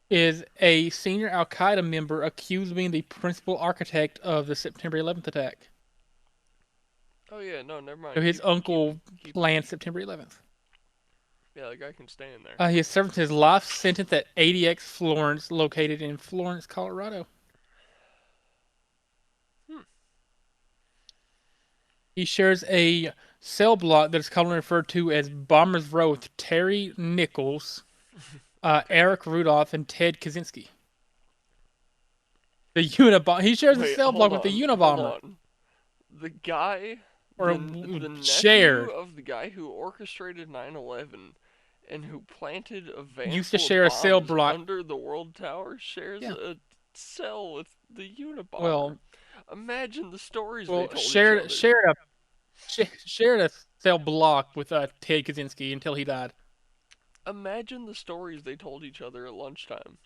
S2: is a senior Al Qaeda member accused of being the principal architect of the September 11th attack.
S1: Oh yeah, no, never
S2: So
S1: mind.
S2: his uncle
S1: Keep him.
S2: planned September 11th.
S1: Yeah, the guy can stay in there.
S2: He is serving his life sentence at ADX Florence, located in Florence, Colorado.
S1: Hmm.
S2: He shares a cell block that is commonly referred to as Bombers Row with Terry Nichols, Eric Rudolph, and Ted Kaczynski. The Unabomber. He shares a
S1: Wait,
S2: cell block with the
S1: hold
S2: Unabomber,
S1: on. The guy,
S2: or
S1: the nephew
S2: shared.
S1: of the guy who orchestrated 9/11 and who planted a van
S2: Used to
S1: full of
S2: share a cell
S1: bombs
S2: block.
S1: under the world tower shares
S2: Yeah.
S1: a cell with the Unabomber.
S2: Well,
S1: Imagine the stories they
S2: well,
S1: told each other.
S2: shared a cell block with Ted Kaczynski until he died.
S1: Imagine the stories they told each other at lunchtime.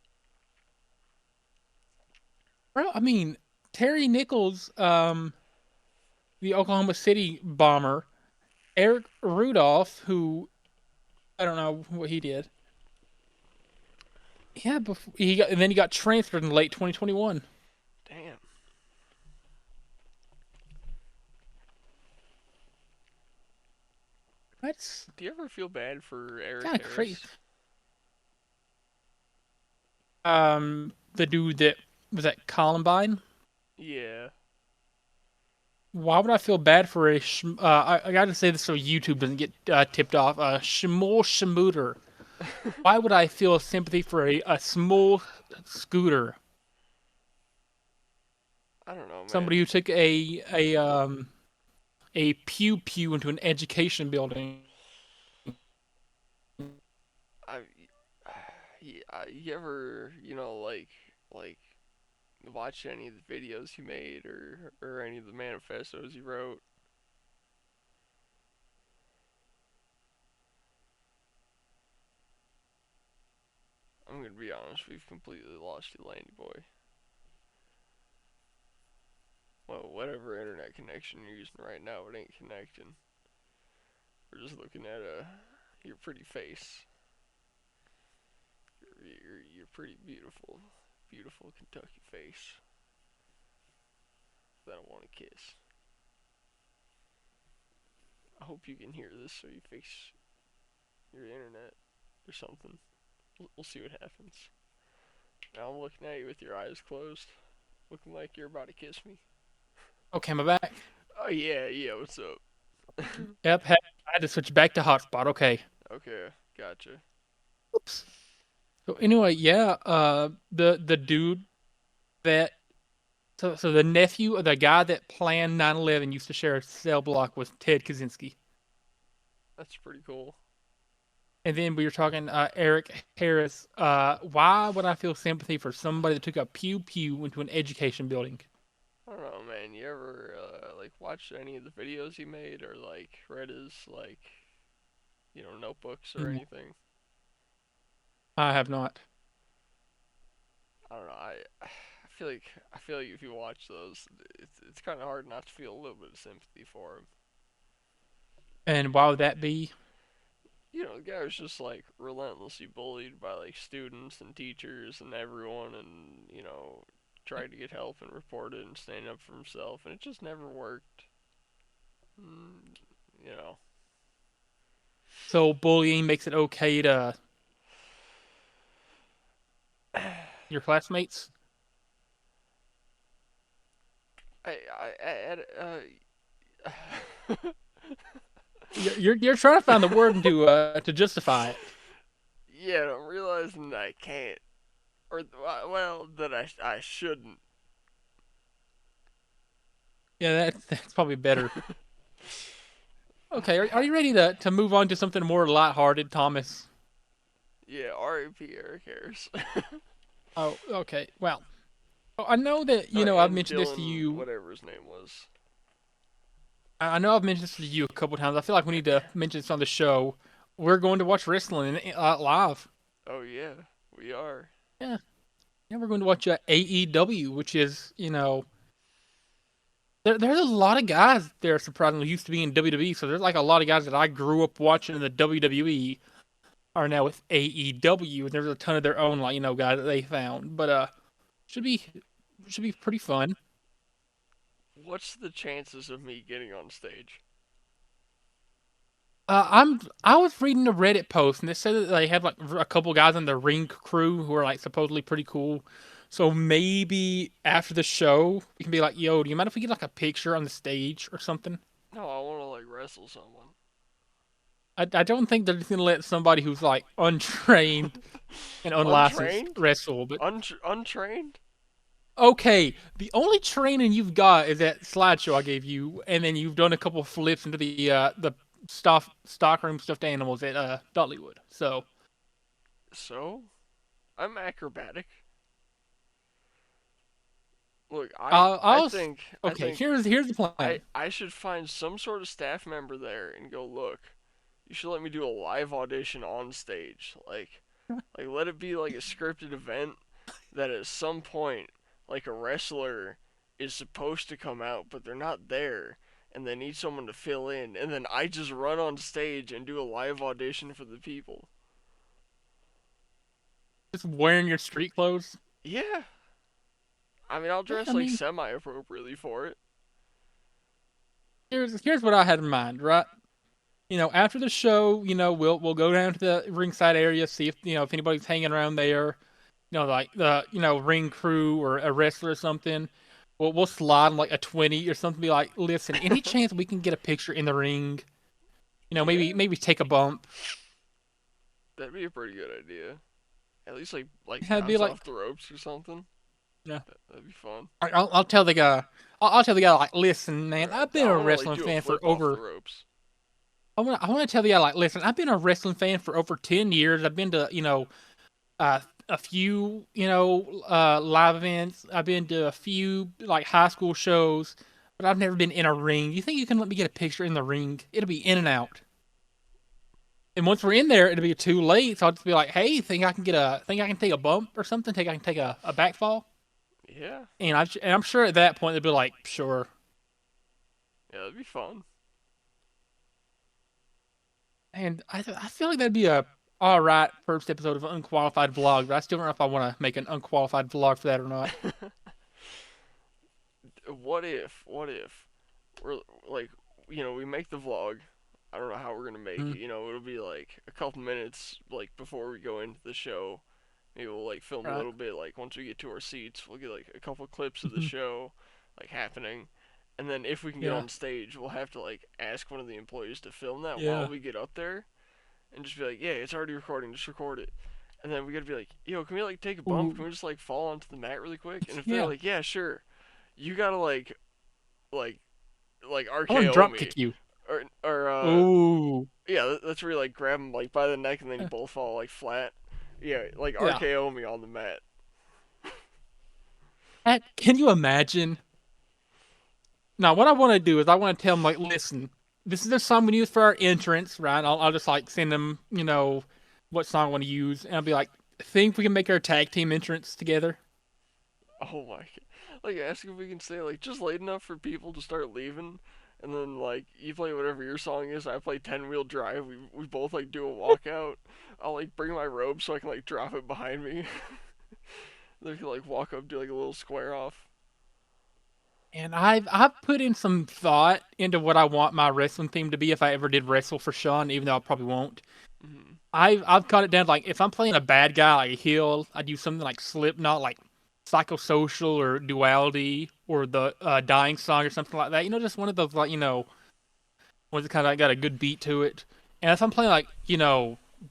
S2: Well, I mean, Terry Nichols, the Oklahoma City bomber, Eric Rudolph, who I don't know what he did. Yeah, before and then he got transferred in late 2021.
S1: Damn.
S2: That's
S1: Do you ever feel bad for Eric
S2: kind of crazy.
S1: Harris?
S2: The dude that was at Columbine.
S1: Yeah.
S2: Why would I feel bad for I got to say this so YouTube doesn't get tipped off. Shmuel Shmooter. Why would I feel sympathy for a small scooter?
S1: I don't know,
S2: Somebody
S1: man.
S2: who took a pew pew into an education building.
S1: I, you ever, like watch any of the videos he made or any of the manifestos he wrote? I'm gonna be honest, we've completely lost you, Landy boy. Well, whatever internet connection you're using right now, it ain't connecting. We're just looking at your pretty face. Your pretty beautiful, beautiful Kentucky face that I want to kiss. I hope you can hear this so you fix your internet or something. We'll see what happens. Now I'm looking at you with your eyes closed, looking like you're about to kiss me.
S2: Okay, am I back?
S1: Oh yeah, yeah. What's up?
S2: Yep, I had to switch back to hotspot. Okay.
S1: Okay, gotcha.
S2: Oops. So anyway, yeah, the dude that so the nephew of the guy that planned 9/11 used to share a cell block with Ted Kaczynski.
S1: That's pretty cool.
S2: And then we were talking Eric Harris. Why would I feel sympathy for somebody that took a pew pew into an education building?
S1: I don't know, man. You ever like watched any of the videos he made or like read his like notebooks or
S2: Mm,
S1: anything?
S2: I have not.
S1: I don't know. I feel like if you watch those, it's kind of hard not to feel a little bit of sympathy for him.
S2: And why would that be?
S1: The guy was just like relentlessly bullied by like students and teachers and everyone, and tried to get help and report it and stand up for himself, and it just never worked. Mm, you know,
S2: So bullying makes it okay to your classmates?
S1: I
S2: You're trying to find the word to justify it.
S1: yeah, I'm realizing that I can't, or well, that I shouldn't.
S2: Yeah, that's probably better. Okay, are you ready to move on to something more lighthearted, Thomas?
S1: Yeah, R.I.P. Eric Harris.
S2: Oh, okay. Well, I know that I've
S1: And
S2: mentioned this to
S1: Dylan,
S2: you.
S1: whatever his name was.
S2: I know I've mentioned this to you a couple times. I feel like we need to mention this on the show. We're going to watch wrestling live.
S1: Oh yeah, we are.
S2: Yeah, yeah, we're going to watch AEW, which is there's a lot of guys there surprisingly used to be in WWE. So there's like a lot of guys that I grew up watching in the WWE are now with AEW, and there's a ton of their own like guys that they found. But should be should be pretty fun.
S1: What's the chances of me getting on stage?
S2: I was reading a Reddit post and they said that they have like a couple guys in the ring crew who are like supposedly pretty cool. So maybe after the show, we can be like, "Yo, do you mind if we get like a picture on the stage or something?"
S1: No, I want to like wrestle someone.
S2: I don't think they're just gonna let somebody who's like untrained and unlicensed
S1: Untrained?
S2: wrestle. But
S1: Untrained?
S2: okay, the only training you've got is that slideshow I gave you, and then you've done a couple of flips into the stockroom stuffed animals at Dollywood. So
S1: So I'm acrobatic. Look, I
S2: I'll,
S1: I
S2: I'll
S1: think I
S2: okay.
S1: think
S2: Here's the
S1: I
S2: plan.
S1: I should find some sort of staff member there and go look. You should let me do a live audition on stage. Like let it be like a scripted event that at some point like a wrestler is supposed to come out but they're not there and they need someone to fill in and then I just run on stage and do a live audition for the people.
S2: Just wearing your street clothes.
S1: Yeah. I mean, I'll
S2: Yeah,
S1: dress
S2: I
S1: like
S2: mean,
S1: semi appropriately for it.
S2: here's what I had in mind. Right. After the show, we'll go down to the ringside area, see if anybody's hanging around there. Like the ring crew or a wrestler or something. We'll slide them like a 20 or something. Be like, listen, any chance we can get a picture in the ring? Maybe
S1: Yeah,
S2: take a bump.
S1: that'd be a pretty good idea. At least like
S2: I'd be
S1: bounce
S2: like,
S1: off the ropes or something.
S2: yeah.
S1: That'd be fun.
S2: I'll tell the guy. I'll tell the guy like, listen, man,
S1: Or
S2: I've been
S1: I
S2: a
S1: want to like
S2: wrestling
S1: do a
S2: fan for
S1: flip off the
S2: over.
S1: ropes.
S2: I want to tell the guy like, listen, I've been a wrestling fan for over 10 years. I've been to a few live events. I've been to a few like high school shows, but I've never been in a ring. You think you can let me get a picture in the ring? It'll be in and out. And once we're in there, it'll be too late. So I'll just be like, "Hey, think I can take a bump or something? Think I can take a back fall?"
S1: Yeah,
S2: And I'm sure at that point they'll be like, "Sure."
S1: yeah, that'd be fun.
S2: And I feel like that'd be a all right first episode of Unqualified Vlog, but I still don't know if I want to make an unqualified vlog for that or not.
S1: What if we're like, we make the vlog. I don't know how we're gonna make
S2: Mm,
S1: it. It'll be like a couple minutes like before we go into the show. Maybe we'll like film a
S2: right.
S1: little bit. Like once we get to our seats, we'll get like a couple clips of the
S2: Mhm.
S1: show, like happening. And then if we can get
S2: Yeah.
S1: on stage, we'll have to like ask one of the employees to film that while
S2: Yeah.
S1: we get up there, and just be like, yeah, it's already recording. Just record it. And then we gotta be like, yo, can we like take a bump?
S2: Ooh.
S1: Can we just like fall onto the mat really quick? And if they're
S2: Yeah.
S1: like, yeah, sure, you gotta like like
S2: I want to
S1: RKO
S2: drop
S1: me.
S2: kick you.
S1: or
S2: Ooh,
S1: yeah, that's where you like grab them like by the neck and then you
S2: uh,
S1: both fall like flat. Yeah, like
S2: yeah.
S1: RKO me on the mat.
S2: Can you imagine? Now, what I want to do is I want to tell them like, listen, this is the song we use for our entrance, right? I'll just like send them, what song I want to use, and I'll be like, think we can make our tag team entrance together?
S1: Oh my god. Like ask if we can stay like just late enough for people to start leaving. And then like you play whatever your song is, I play 10 wheel drive. We both like do a walkout. I'll like bring my robe so I can like drop it behind me. Then we can like walk up, do like a little square off.
S2: And I've put in some thought into what I want my wrestling theme to be if I ever did wrestle for Sean, even though I probably won't.
S1: Hmm.
S2: I've cut it down to, like, if I'm playing a bad guy like a heel, I do something like Slipknot, like Psychosocial or Duality or the Dying Song or something like that. Just one of those, like, ones that kind of got a good beat to it. And if I'm playing like,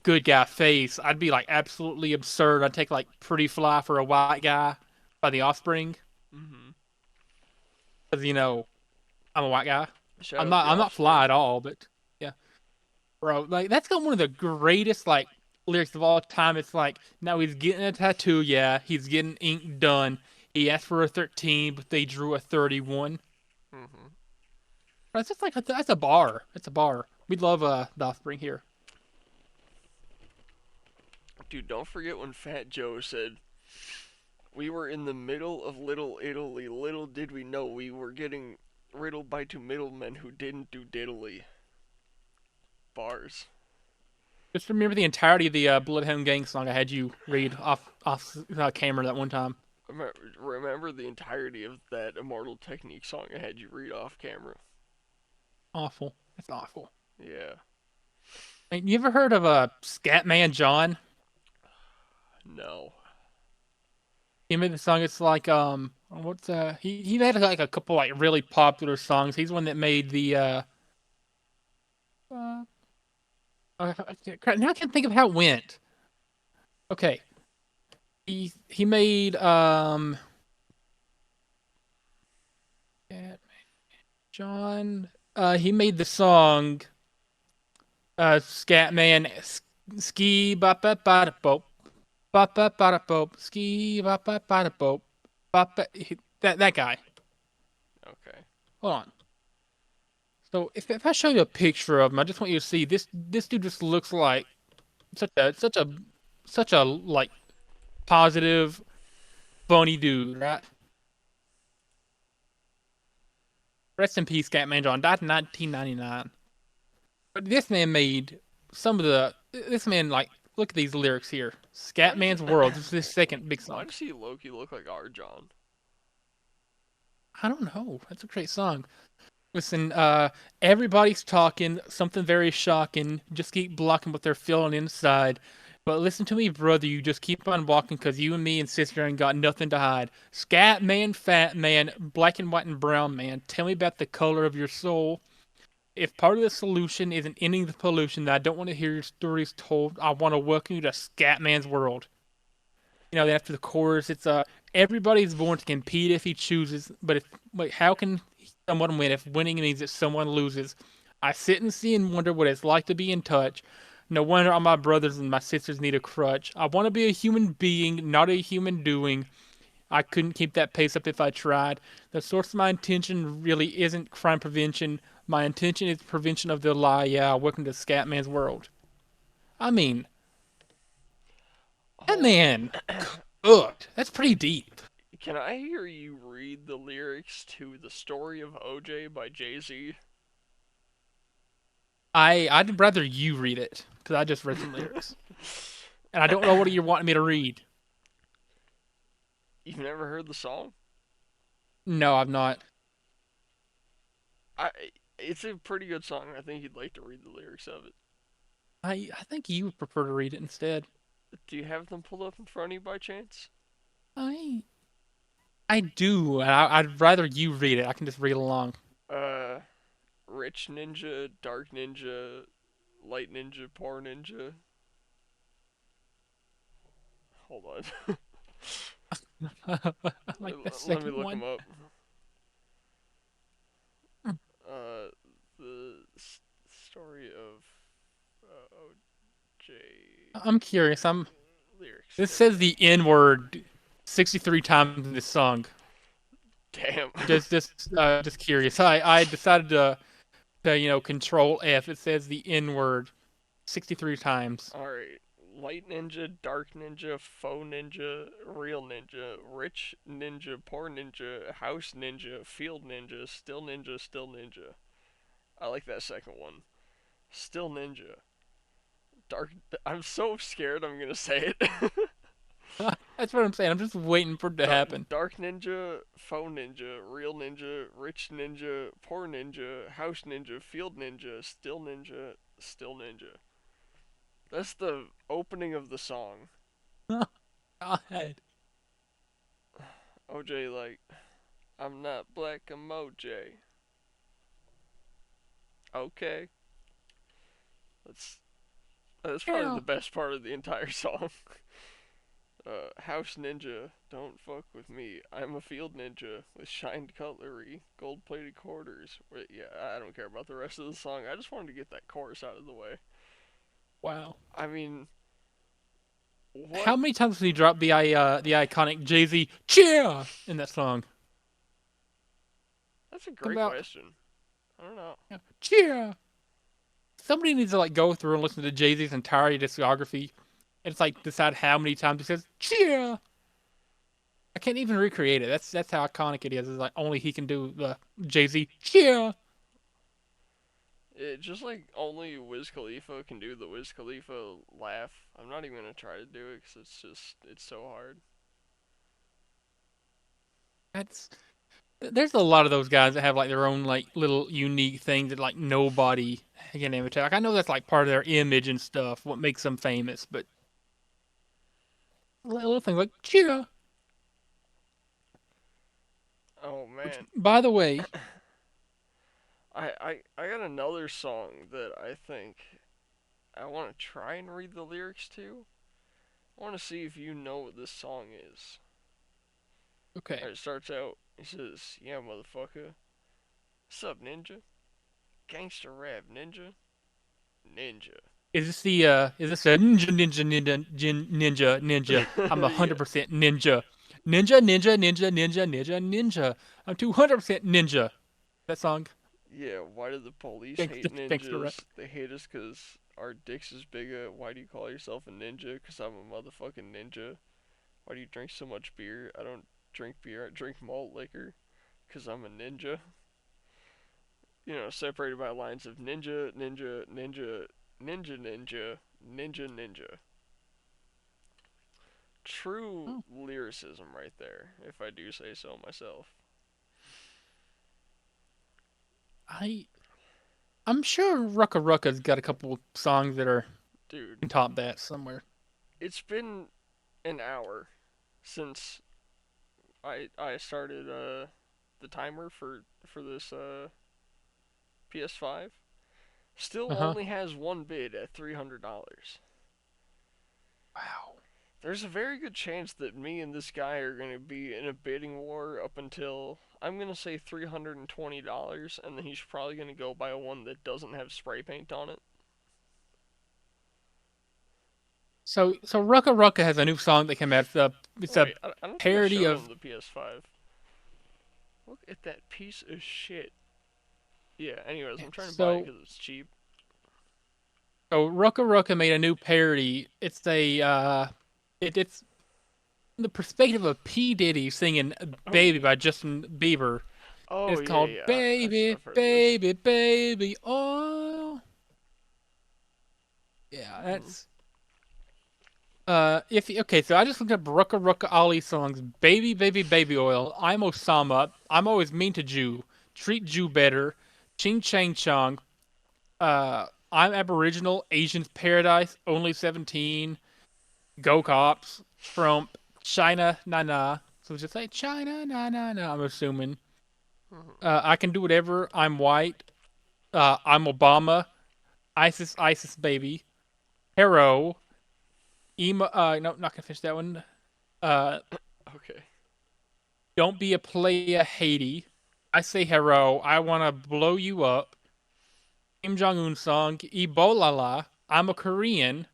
S2: good guy face, I'd be like absolutely absurd. I'd take like Pretty Fly for a White Guy by The Offspring,
S1: Hmm.
S2: because I'm a white guy.
S1: Shout
S2: I'm
S1: out
S2: not
S1: the
S2: I'm not fly
S1: offspring.
S2: at all, but yeah. Bro, like that's got one of the greatest like lyrics of all time. It's like, now he's getting a tattoo, yeah, he's getting ink done. He asked for a 13, but they drew a 31.
S1: Hmm.
S2: That's just like that's a bar. That's a bar. We love the Offspring here.
S1: Dude, don't forget when Fat Joe said, "We were in the middle of Little Italy. Little did we know we were getting riddled by two middlemen who didn't do diddly." Bars.
S2: Just remember the entirety of the Bloodhound Gang song I had you read off camera that one time.
S1: Remember the entirety of that Immortal Technique song I had you read off camera.
S2: Awful. That's awful.
S1: Yeah.
S2: You ever heard of Scatman John?
S1: No.
S2: He made the song. It's like what's he made like a couple like really popular songs. He's one that made the uh now I can't think of how it went. Okay, he made Scatman John. He made the song Scatman Ski ba ba ba da boop ba ba ba da boop ski ba ba ba da boop ba ba. That guy.
S1: Okay.
S2: Hold on. So if I show you a picture of him, I just want you to see this dude just looks like such a like positive, funny dude, right? Rest in peace, Catman John. Died in 1999. But this man made some of the. This man, like, look at these lyrics here.
S1: Why does
S2: Scatman's World. This is his second big
S1: why
S2: song.
S1: does he Loki look like our John?
S2: I don't know. That's a great song. Listen, everybody's talking something very shocking. Just keep blocking what they're feeling inside. But listen to me, brother. You just keep on walking, 'cause you and me and sister ain't got nothing to hide. Scat man, fat man, black and white and brown man. Tell me about the color of your soul. If part of the solution isn't ending the pollution, then I don't want to hear your stories told. I want to welcome you to Scatman's world. After the chorus, it's everybody's born to compete if he chooses, but how can someone win if winning means that someone loses? I sit and see and wonder what it's like to be in touch. No wonder all my brothers and my sisters need a crutch. I want to be a human being, not a human doing. I couldn't keep that pace up if I tried. The source of my intention really isn't crime prevention. My intention is prevention of the lie. Yeah, welcome to Scatman's world. I mean, that
S1: Hold
S2: man cooked. That's pretty deep.
S1: Can I hear you read the lyrics to The Story of OJ by Jay-Z?
S2: I'd rather you read it because I just read some lyrics and I don't know what you're wanting me to read.
S1: You've never heard the song?
S2: No, I've not.
S1: I it's a pretty good song. I think you'd like to read the lyrics of it.
S2: I think you would prefer to read it instead.
S1: Do you have them pulled up in front of you by chance?
S2: I I do, and I'd rather you read it. I can just read along.
S1: Uh, Rich Ninja, Dark Ninja, Light Ninja, Poor Ninja. Hold on.
S2: I like the
S1: Let me
S2: second
S1: look
S2: one.
S1: them up. Uh, the
S2: I'm curious.
S1: Lyrics.
S2: This
S1: Go
S2: says
S1: ahead.
S2: the N word 63 times in this song.
S1: Damn.
S2: Just curious. I decided to control F. It says the N word 63 times.
S1: Alright. Light ninja, dark ninja, faux ninja, real ninja, rich ninja, poor ninja, house ninja, field ninja, still ninja, still ninja. I like that second one. Still ninja. Dark. I'm so scared I'm gonna say it.
S2: That's what I'm saying. I'm just waiting for it to happen.
S1: Dark ninja, faux ninja, real ninja, rich ninja, poor ninja, house ninja, field ninja, still ninja. That's the opening of the song.
S2: God.
S1: OJ like, I'm not black, I'm OJ. Okay, that's that's probably
S2: Yeah.
S1: the best part of the entire song. House ninja, don't fuck with me. I'm a field ninja with shined cutlery, gold-plated quarters. Wait, yeah, I don't care about the rest of the song. I just wanted to get that chorus out of the way.
S2: Wow.
S1: I mean, what?
S2: How many times did he drop the iconic Jay-Z cheer in that song?
S1: That's a
S2: Come
S1: great
S2: out.
S1: question. I don't know.
S2: Yeah, cheer. Somebody needs to like go through and listen to Jay-Z's entire discography and it's like decide how many times he says cheer. I can't even recreate it. That's how iconic it is. It's like only he can do the Jay-Z cheer.
S1: It just like only Wiz Khalifa can do the Wiz Khalifa laugh. I'm not even gonna try to do it because it's so hard.
S2: That's there's a lot of those guys that have like their own like little unique thing that like nobody can imitate. Like I know that's like part of their image and stuff, what makes them famous, but little things like cheer.
S1: Oh
S2: Which,
S1: man,
S2: by the way,
S1: I got another song that I think I want to try and read the lyrics to. I want to see if you know what this song is.
S2: okay,
S1: Alright, it starts out. It says, "Yeah, motherfucker. What's up, ninja? Gangster rap, ninja, ninja."
S2: is this a ninja? I'm a
S1: Yeah,
S2: 100% ninja. Ninja. I'm 200% ninja. That song,
S1: yeah. Why do the police hate
S2: gangster rap.
S1: ninjas? They hate us 'cause our dicks is bigger. Why do you call yourself a ninja? 'Cause I'm a motherfucking ninja. Why do you drink so much beer? I don't drink beer. I drink malt liquor. 'Cause I'm a ninja. Separated by lines of ninja, ninja, ninja, ninja, ninja, ninja, ninja. True
S2: Oh,
S1: lyricism right there, if I do say so myself.
S2: I I'm sure Rucka Rucka's got a couple songs that are
S1: Dude,
S2: can top that somewhere.
S1: it's been an hour since I started the timer for this PS5. Still
S2: Uh huh.
S1: only has one bid at $300.
S2: Wow.
S1: There's a very good chance that me and this guy are going to be in a bidding war up until I'm going to say $320, and then he's probably going to go buy one that doesn't have spray paint on it.
S2: So Rucka Rucka has a new song that came out. It's
S1: Oh,
S2: a
S1: wait, I don't think I
S2: parody
S1: showed
S2: of
S1: him the PS5. Look at that piece of shit. Yeah, anyways, I'm trying to buy it
S2: so
S1: because it's cheap.
S2: so Rucka Rucka made a new parody. It's the perspective of P Diddy singing
S1: Oh,
S2: "Baby" by Justin Bieber.
S1: oh
S2: It's
S1: yeah,
S2: called
S1: yeah,
S2: "Baby,
S1: I've heard this.
S2: Baby, Baby." Oh, yeah,
S1: Hmm.
S2: that's if okay. So I just looked up Rucka Rucka Ali songs: "Baby, Baby, Baby Oil," "I'm Osama," "I'm Always Mean to Jew," "Treat Jew Better," "Ching Chang Chong," "I'm Aboriginal," "Asian's Paradise," "Only 17," "Go Cops," "Trump," "China Na Na." So just say China Na Na Na. I'm assuming.
S1: Hmm.
S2: I can do whatever. I'm white. I'm Obama. ISIS baby. Hero. Emo. No, not gonna finish that one. Uh,
S1: Okay.
S2: don't be a playa Haiti. I say hero. I wanna blow you up. Kim Jong Un song. Ebola la. I'm a Korean.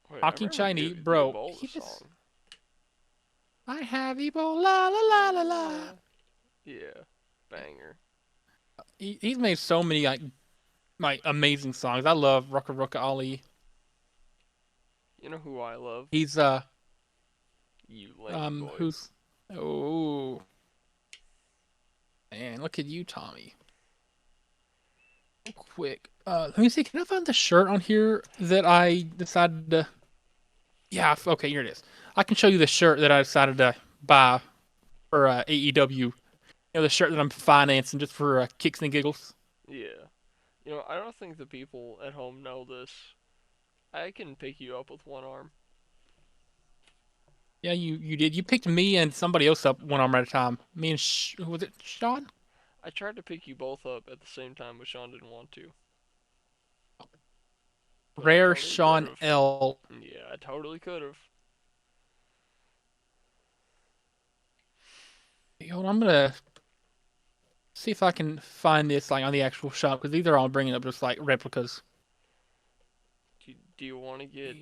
S1: Wait, I
S2: Talking
S1: remember
S2: Chinese,
S1: the
S2: bro.
S1: Ebola
S2: He just,
S1: song.
S2: I have Ebola, la la la la.
S1: Yeah, banger.
S2: He's made so many like amazing songs. I love Rucka Rucka Ali.
S1: You know who I love?
S2: He's
S1: You lame boy.
S2: who's oh man, look at you, Tommy. Quick. Let me see. Can I find the shirt on here that I decided to? Yeah. Okay, here it is. I can show you the shirt that I decided to buy for AEW. You know, the shirt that I'm financing just for kicks and giggles.
S1: Yeah. You know, I don't think the people at home know this. I can pick you up with one arm.
S2: Yeah, you did. You picked me and somebody else up one arm at a time. Me and who was it? Sean?
S1: I tried to pick you both up at the same time, but Sean didn't want to. But I
S2: Rare
S1: totally could
S2: Sean
S1: have.
S2: L.
S1: Yeah, I totally could have.
S2: Hey, hold on, I'm gonna see if I can find this like on the actual shop because these are all bringing up just like replicas.
S1: Do you want to get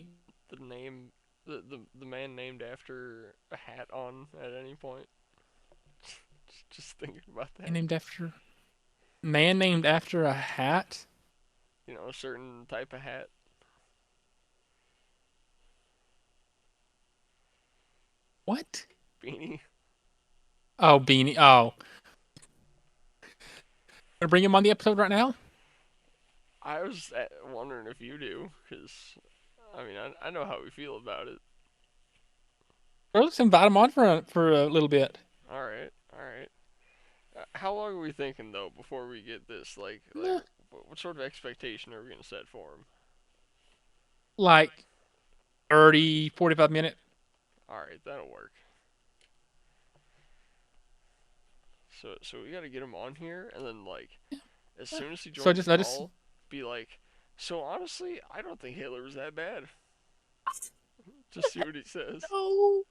S1: the name, the man named after a hat on at any point? Just thinking about
S2: Man
S1: that.
S2: named after man named after a hat.
S1: You know, a certain type of hat,
S2: What?
S1: beanie.
S2: Oh, beanie. Oh, gonna bring him on the episode right now.
S1: I was wondering if you do, because I mean, I know how we feel about it.
S2: Bro, let's invite him on for a little bit.
S1: All right, all right. How long are we thinking though before we get this?
S2: Eh,
S1: What sort of expectation are we gonna set for him?
S2: like 30, 45 minutes.
S1: All right, that'll work. So we gotta get him on here, and then like as soon as he
S2: So
S1: joins the
S2: just I just
S1: call, be like, so honestly, I don't think Hitler was that bad. Just see what he says.
S2: no.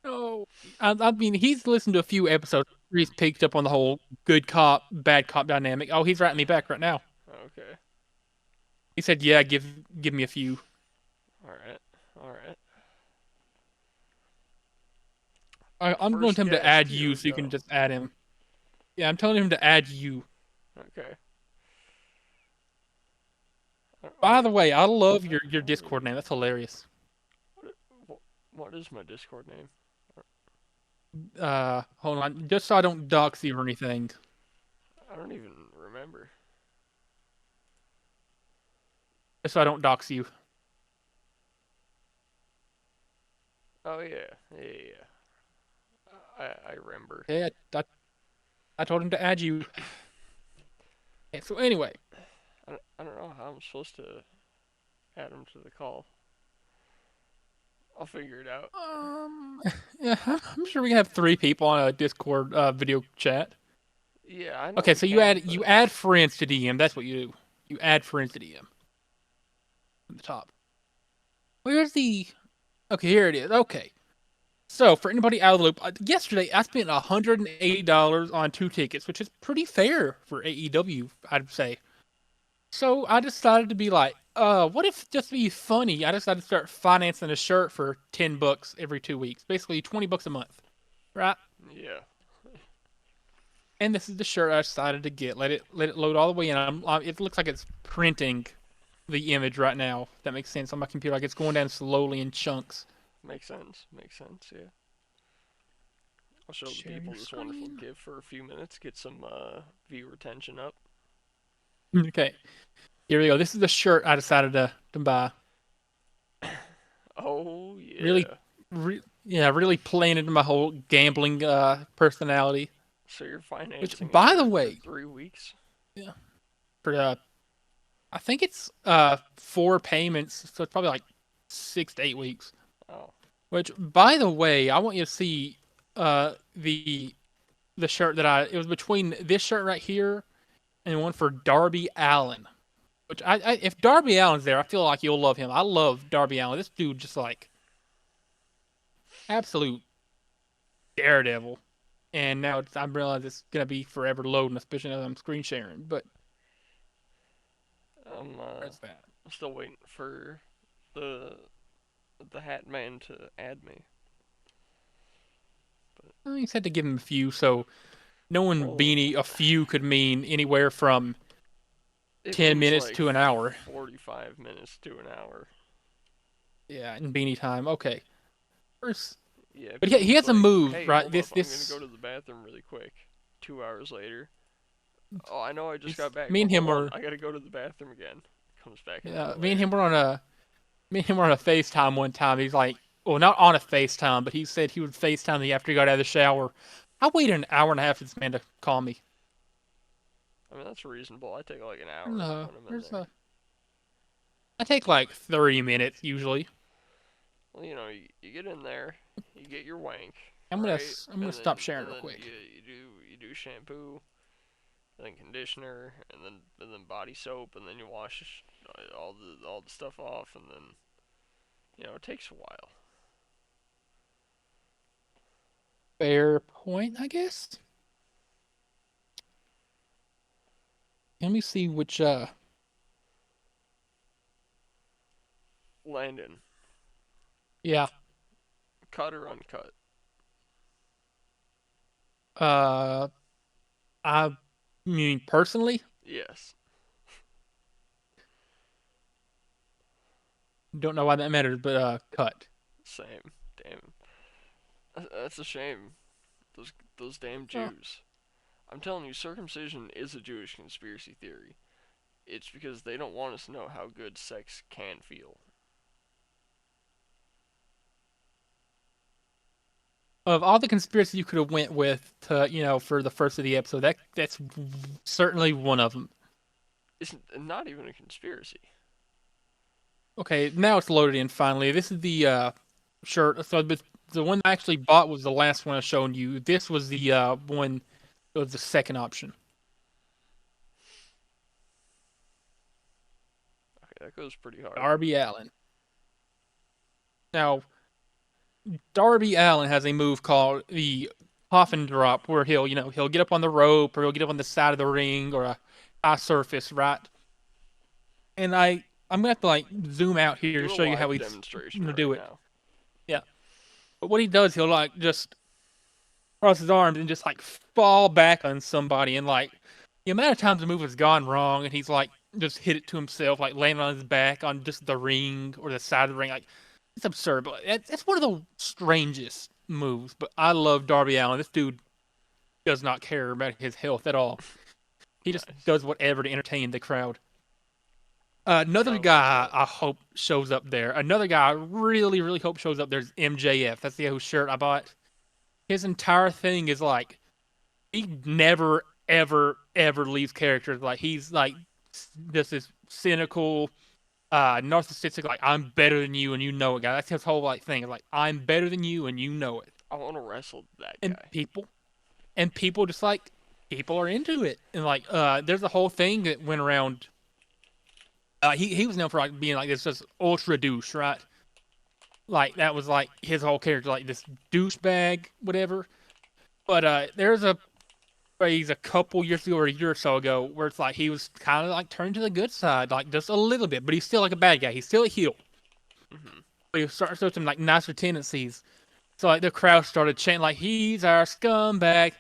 S2: No. I mean, he's listened to a few episodes. He's picked up on the whole good cop, bad cop dynamic. Oh, he's writing me back right now.
S1: Okay.
S2: He said, "Yeah, give me a few."
S1: All right. All right.
S2: I'm going to
S1: First
S2: him to
S1: guest.
S2: add
S1: Here
S2: you,
S1: we
S2: so you can
S1: go.
S2: just add him. Yeah, I'm telling him to add you.
S1: Okay.
S2: By
S1: Wait.
S2: the way, I love your
S1: What is,
S2: Discord name. That's hilarious.
S1: what is my Discord name?
S2: Hold on, just so I don't dox you or anything.
S1: I don't even remember.
S2: Just so I don't dox you.
S1: Oh yeah. Yeah. Yeah. I remember.
S2: Yeah, I told him to add you. Okay, so anyway,
S1: I don't know how I'm supposed to add him to the call. I'll figure it out.
S2: yeah, I'm sure we can have three people on a Discord video chat.
S1: Yeah, I know
S2: Okay,
S1: we
S2: so
S1: can,
S2: you
S1: but
S2: add friends to DM. That's what you do. You add friends to DM at the top. Where's the? Okay, here it is. Okay, so for anybody out of the loop, yesterday I spent $180 on two tickets, which is pretty fair for AEW, I'd say. So I decided to be like, what if just to be funny? I decided to start financing a shirt for $10 every 2 weeks, basically $20 a month, right?
S1: yeah,
S2: And this is the shirt I decided to get. Let it load all the way in. It looks like it's printing the image right now. If that makes sense on my computer. Like it's going down slowly in chunks.
S1: makes sense. Makes sense. Yeah. I'll show the
S2: Share
S1: people
S2: your
S1: this wonderful
S2: screen.
S1: gift for a few minutes, get some view retention up.
S2: Okay, here we go. This is the shirt I decided to buy.
S1: Oh
S2: Really,
S1: yeah.
S2: yeah, really playing into my whole gambling personality.
S1: So you're
S2: Which,
S1: financing a
S2: by the
S1: shirt for
S2: way,
S1: 3 weeks?
S2: yeah, for I think it's four payments, so it's probably like 6 to 8 weeks.
S1: Oh,
S2: Which, by the way, I want you to see the shirt that it was between this shirt right here and one for Darby Allen. Which if Darby Allen's there, I feel like you'll love him. I love Darby Allen. This dude just like absolute daredevil. And now I'm realizing it's gonna be forever loading, especially as I'm screen sharing. But
S1: I'm
S2: where's that?
S1: still waiting for the Hat Man to add me. But
S2: Well, you said to give him a few, so knowing
S1: well,
S2: Beanie, a few could mean anywhere from
S1: it
S2: 10
S1: means
S2: minutes
S1: like
S2: to an hour.
S1: 45 minutes to an hour.
S2: Yeah, in Beanie time. Okay. First,
S1: Yeah, if
S2: but
S1: he
S2: he
S1: means
S2: has a
S1: like,
S2: move,
S1: hey,
S2: right?
S1: hold up,
S2: This
S1: I'm gonna
S2: this
S1: go to the bathroom really quick. 2 hours later. Oh, I know I just
S2: it's
S1: got back,
S2: me
S1: but
S2: and him
S1: hold on,
S2: were
S1: I gotta go to the bathroom again. Comes back an
S2: yeah,
S1: hour later.
S2: me and him were on a FaceTime one time. He's like, well, not on a FaceTime, but he said he would FaceTime me after he got out of the shower. I waited an hour and a half for this man to call me.
S1: I mean, that's reasonable. I take like an
S2: There's
S1: hour
S2: a,
S1: when I'm in
S2: there's
S1: there.
S2: a, I take like 30 minutes usually.
S1: Well, you get in there, you get your wank,
S2: I'm gonna
S1: right?
S2: I'm gonna
S1: And
S2: stop
S1: then
S2: sharing
S1: and
S2: real
S1: then
S2: quick.
S1: you do shampoo, and then conditioner, and then body soap, and then you wash all the stuff off, and then it takes a while.
S2: Fair point, I guess. Let me see which
S1: Landon,
S2: yeah.
S1: cut or uncut?
S2: Uh I mean personally,
S1: Yes,
S2: don't know why that matters, but cut.
S1: same. Damn, that's a shame. Those damn
S2: Uh,
S1: Jews. I'm telling you, circumcision is a Jewish conspiracy theory. It's because they don't want us to know how good sex can feel.
S2: of all the conspiracies you could have went with to, for the first of the episode, that's certainly one of them.
S1: It's not even a conspiracy.
S2: Okay, now it's loaded in finally. This is the shirt. So the one I actually bought was the last one I showed you. This was the one that was the second option.
S1: Okay, that goes pretty hard.
S2: Darby Allen. Now, Darby Allen has a move called the coffin drop where he'll get up on the rope or he'll get up on the side of the ring or a high surface, right? And I'm gonna have to like zoom out here to
S1: Do a
S2: show you how
S1: live
S2: he's
S1: demonstration
S2: gonna
S1: right
S2: do it.
S1: now.
S2: Yeah. But what he does, he'll like just cross his arms and just like fall back on somebody and like the amount of times the move has gone wrong and he's like just hit it to himself, like laying on his back on just the ring or the side of the ring, like it's absurd. But that's one of the strangest moves. But I love Darby Allin. This dude does not care about his health at all. He just
S1: Nice.
S2: does whatever to entertain the crowd. Another
S1: Gotta love
S2: guy
S1: that.
S2: I hope shows up there. Another guy I really, really hope shows up there is MJF. That's the guy whose shirt I bought. His entire thing is like he never, ever, ever leaves character. Like he's like just this cynical, narcissistic. Like I'm better than you and you know it, guy. That's his whole like thing. Like I'm better than you and you know it.
S1: I want to wrestle that
S2: And
S1: guy.
S2: people just like people are into it. And like there's a whole thing that went around. He was known for like being like this just ultra douche, right? Like that was like his whole character, like this douchebag, whatever. But there's a phrase a couple years ago or a year or so ago where it's like he was kind of like turned to the good side, like just a little bit, but he's still like a bad guy. He's still a heel.
S1: Hmm.
S2: But he starts with some like nicer tendencies. So like the crowd started chanting like he's our scumbag,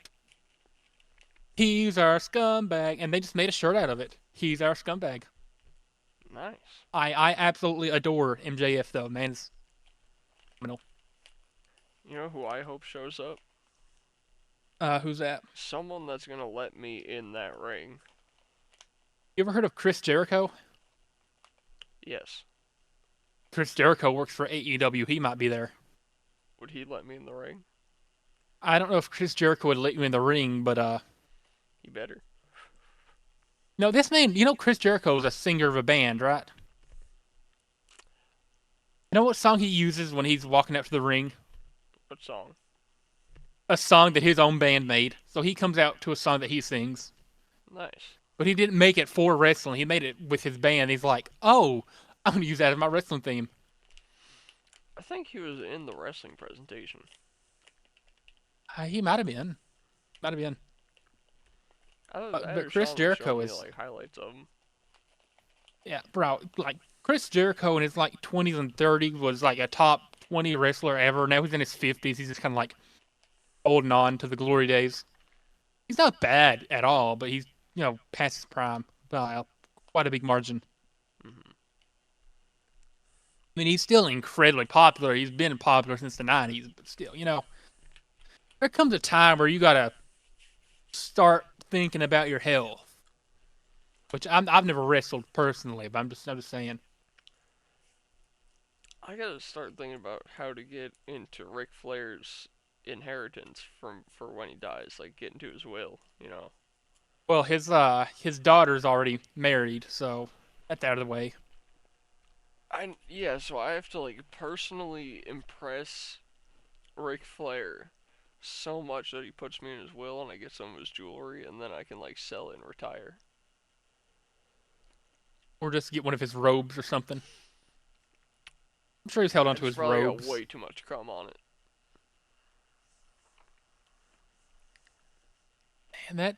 S2: he's our scumbag, and they just made a shirt out of it. He's our scumbag.
S1: Nice.
S2: I absolutely adore MJF though, man. It's phenomenal.
S1: You know who I hope shows up?
S2: Who's that?
S1: Someone that's gonna let me in that ring.
S2: You ever heard of Chris Jericho?
S1: Yes.
S2: Chris Jericho works for AEW. He might be there.
S1: Would he let me in the ring?
S2: I don't know if Chris Jericho would let you in the ring, but
S1: He better.
S2: no, this man, Chris Jericho is a singer of a band, right? You know what song he uses when he's walking up to the ring?
S1: What song?
S2: A song that his own band made. So he comes out to a song that he sings.
S1: Nice.
S2: But he didn't make it for wrestling. He made it with his band. He's like, oh, I'm going to use that as my wrestling theme.
S1: I think he was in the wrestling presentation.
S2: He might have been. Might have been.
S1: I
S2: But
S1: had
S2: Chris
S1: Sean was showing
S2: Jericho
S1: me
S2: is,
S1: like highlights of him.
S2: yeah, bro, like Chris Jericho in his like 20s and 30s was like a top 20 wrestler ever. Now he's in his 50s. He's just kind of like holding on to the glory days. He's not bad at all, but he's past his prime by quite a big margin.
S1: Hmm.
S2: I mean, he's still incredibly popular. He's been popular since the 90s, but still, there comes a time where you gotta start thinking about your health. Which I've never wrestled personally, but I'm just saying.
S1: I gotta start thinking about how to get into Ric Flair's inheritance from for when he dies, like get into his will, you know.
S2: Well, his daughter's already married, so that's out of the way.
S1: So I have to like personally impress Ric Flair so much that he puts me in his will and I get some of his jewelry and then I can like sell it and retire.
S2: Or just get one of his robes or something. I'm sure he's held onto
S1: It's
S2: his
S1: probably got
S2: robes.
S1: way too much crumb on it.
S2: And that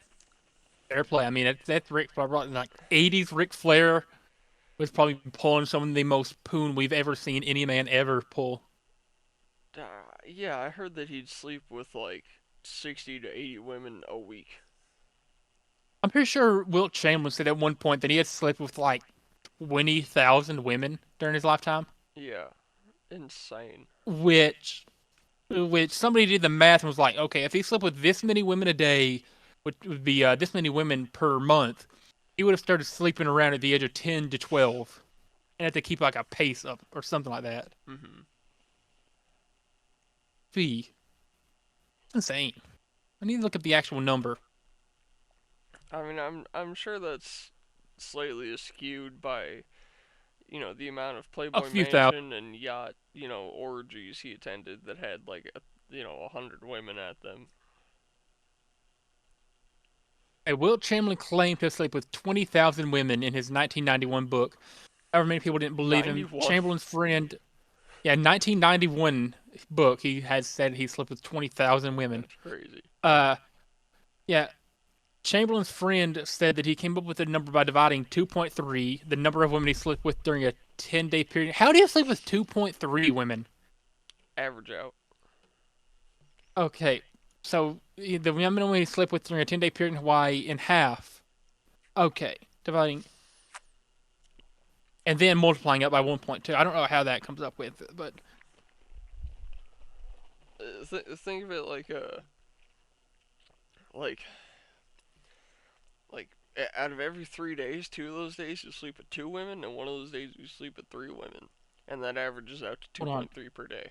S2: fair play. I mean, that's Ric Flair. Like 80s Ric Flair was probably pulling some of the most poon we've ever seen any man ever pull.
S1: Yeah, I heard that he'd sleep with like 60 to 80 women a week.
S2: I'm pretty sure Wilt Chamberlain said at one point that he had slept with like 20,000 women during his lifetime,
S1: Yeah, insane.
S2: which which somebody did the math and was like, okay, if he slept with this many women a day, which would be this many women per month, he would have started sleeping around at the age of 10 to 12 and had to keep like a pace up or something like that.
S1: Mhm.
S2: Fee, insane. I need to look up the actual number.
S1: I mean, I'm sure that's slightly skewed by the amount of
S2: A
S1: Playboy
S2: few thousand.
S1: Mansion and yacht orgies he attended that had like 100 women at them.
S2: Hey, Wilt Chamberlain claimed to have slept with 20,000 women in his 1991 book. However, many people didn't believe him.
S1: 91.
S2: Chamberlain's friend, yeah, 1991 book, he has said he slept with 20,000 women.
S1: That's crazy.
S2: Uh, yeah, Chamberlain's friend said that he came up with the number by dividing 2.3, the number of women he slept with during a 10-day period. How do you sleep with 2.3 women?
S1: Average out.
S2: Okay, so the women he slept with during a 10-day period in Hawaii in half. Okay, dividing and then multiplying it by 1.2. I don't know how that comes up with, but
S1: Think of it like like like out of every 3 days, 2 of those days you sleep with 2 women, and one of those days you sleep with 3 women, and that averages out to
S2: hold on.
S1: 2.3 per day.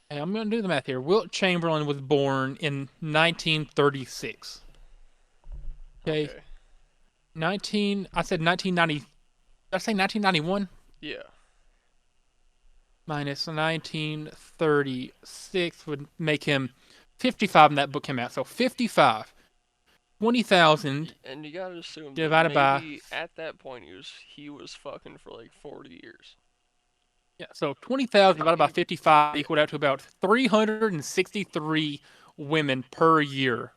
S2: Hey, I'm going to do the math here. Wilt Chamberlain was born in 1936. Okay,
S1: Okay.
S2: I said 1990. Did I say 1991?
S1: Yeah.
S2: Minus 1936 would make him 55 when that book came out. So 55. 20,000
S1: And you gotta assume that
S2: divided by,
S1: maybe at that point he was fucking for like 40 years.
S2: yeah, so 20,000 divided by
S1: Maybe.
S2: 55 equaled out to about 363 women per year.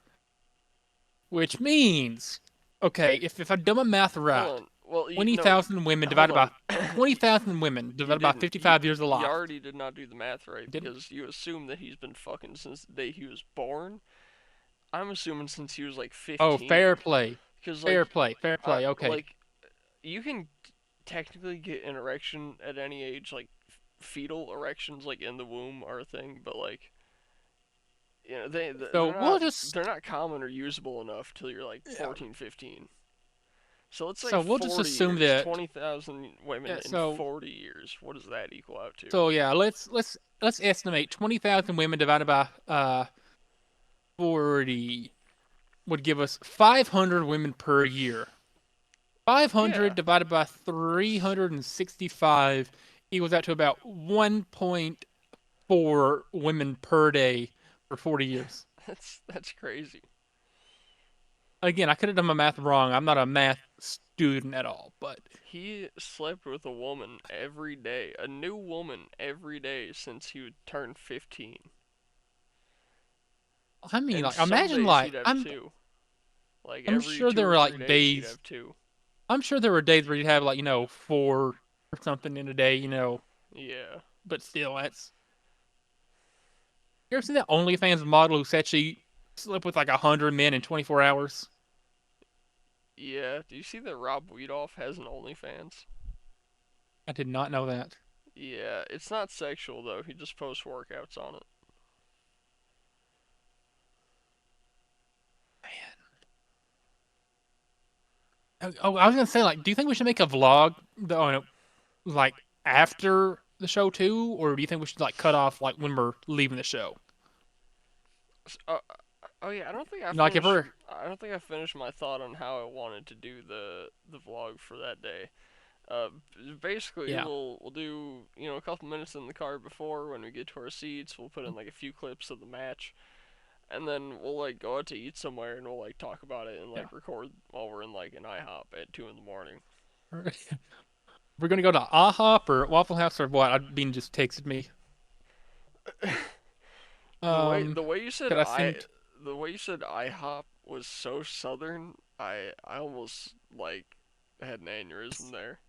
S2: Which means, okay, if I've done my math right,
S1: Hold on. Well, no,
S2: 20,000 women
S1: hold
S2: divided by
S1: on.
S2: 20,000 women
S1: You
S2: divided by
S1: didn't. You
S2: 55 years of
S1: you
S2: life.
S1: already did not do the math right
S2: Didn't?
S1: because you assume that he's been fucking since the day he was born. I'm assuming since he was like
S2: Oh,
S1: 15.
S2: fair play.
S1: Because
S2: Fair play. Fair play. Okay.
S1: like you can technically get an erection at any age. Like fetal erections, like in the womb, are a thing. But like they're
S2: So we'll
S1: not
S2: just
S1: they're not common or usable enough till you're like
S2: yeah.
S1: 14, 15. So let's say
S2: So we'll just
S1: 40
S2: assume
S1: years,
S2: that
S1: 20,000 women
S2: yeah,
S1: in
S2: so
S1: 40 years. What does that equal out to?
S2: so yeah, let's estimate 20,000 women divided by 40 would give us 500 women per year. 500
S1: Yeah,
S2: divided by 365 equals out to about 1.4 women per day for 40 years.
S1: that's crazy.
S2: Again, I could have done my math wrong. I'm not a math student at all, but
S1: He slept with a woman every day, a new woman every day since he would turn 15.
S2: I mean,
S1: And
S2: like,
S1: some
S2: imagine
S1: days he'd
S2: like
S1: have two. Like
S2: I'm
S1: every
S2: sure
S1: two
S2: there
S1: or
S2: were
S1: three
S2: like
S1: days he'd
S2: days.
S1: have two.
S2: I'm sure there were days where you'd have like, 4 or something in a day,
S1: Yeah.
S2: but still, that's. You ever seen that OnlyFans model who said she slept with like 100 men in 24 hours?
S1: Yeah. Do you see that Rob Weedoff has an OnlyFans?
S2: I did not know that.
S1: Yeah, it's not sexual though. He just posts workouts on it.
S2: Oh, I was gonna say, like, do you think we should make a vlog, like after the show too, or do you think we should like cut off like when we're leaving the show?
S1: Oh yeah, I don't think I
S2: Like if
S1: finished.
S2: we're
S1: I don't think I finished my thought on how I wanted to do the vlog for that day. Uh, Basically,
S2: yeah.
S1: we'll do a couple minutes in the car before when we get to our seats. We'll put in like a few clips of the match, and then we'll like go out to eat somewhere and we'll like talk about it and
S2: Yeah.
S1: like record while we're in like an IHOP at 2 in the morning.
S2: We're gonna go to IHOP or Waffle House or what? Bean just texted me.
S1: The way
S2: Um,
S1: the way you said
S2: could I send?
S1: the way you said IHOP was so southern. I almost like had an aneurysm there.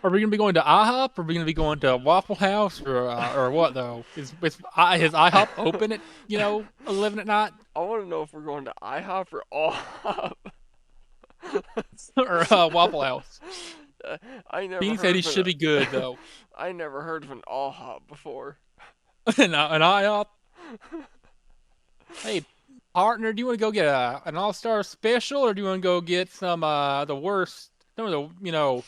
S2: Are we gonna be going to IHOP? Or are we gonna be going to Waffle House or what though? Is IHOP open at 11 at night?
S1: I want to know if we're going to IHOP or AllHop.
S2: Or Waffle House?
S1: I never
S2: Beanie said
S1: heard
S2: he
S1: of
S2: should be good though.
S1: I never heard of an AllHop before.
S2: An IHOP. Hey, partner, do you want to go get an all-star special, or do you want to go get some of the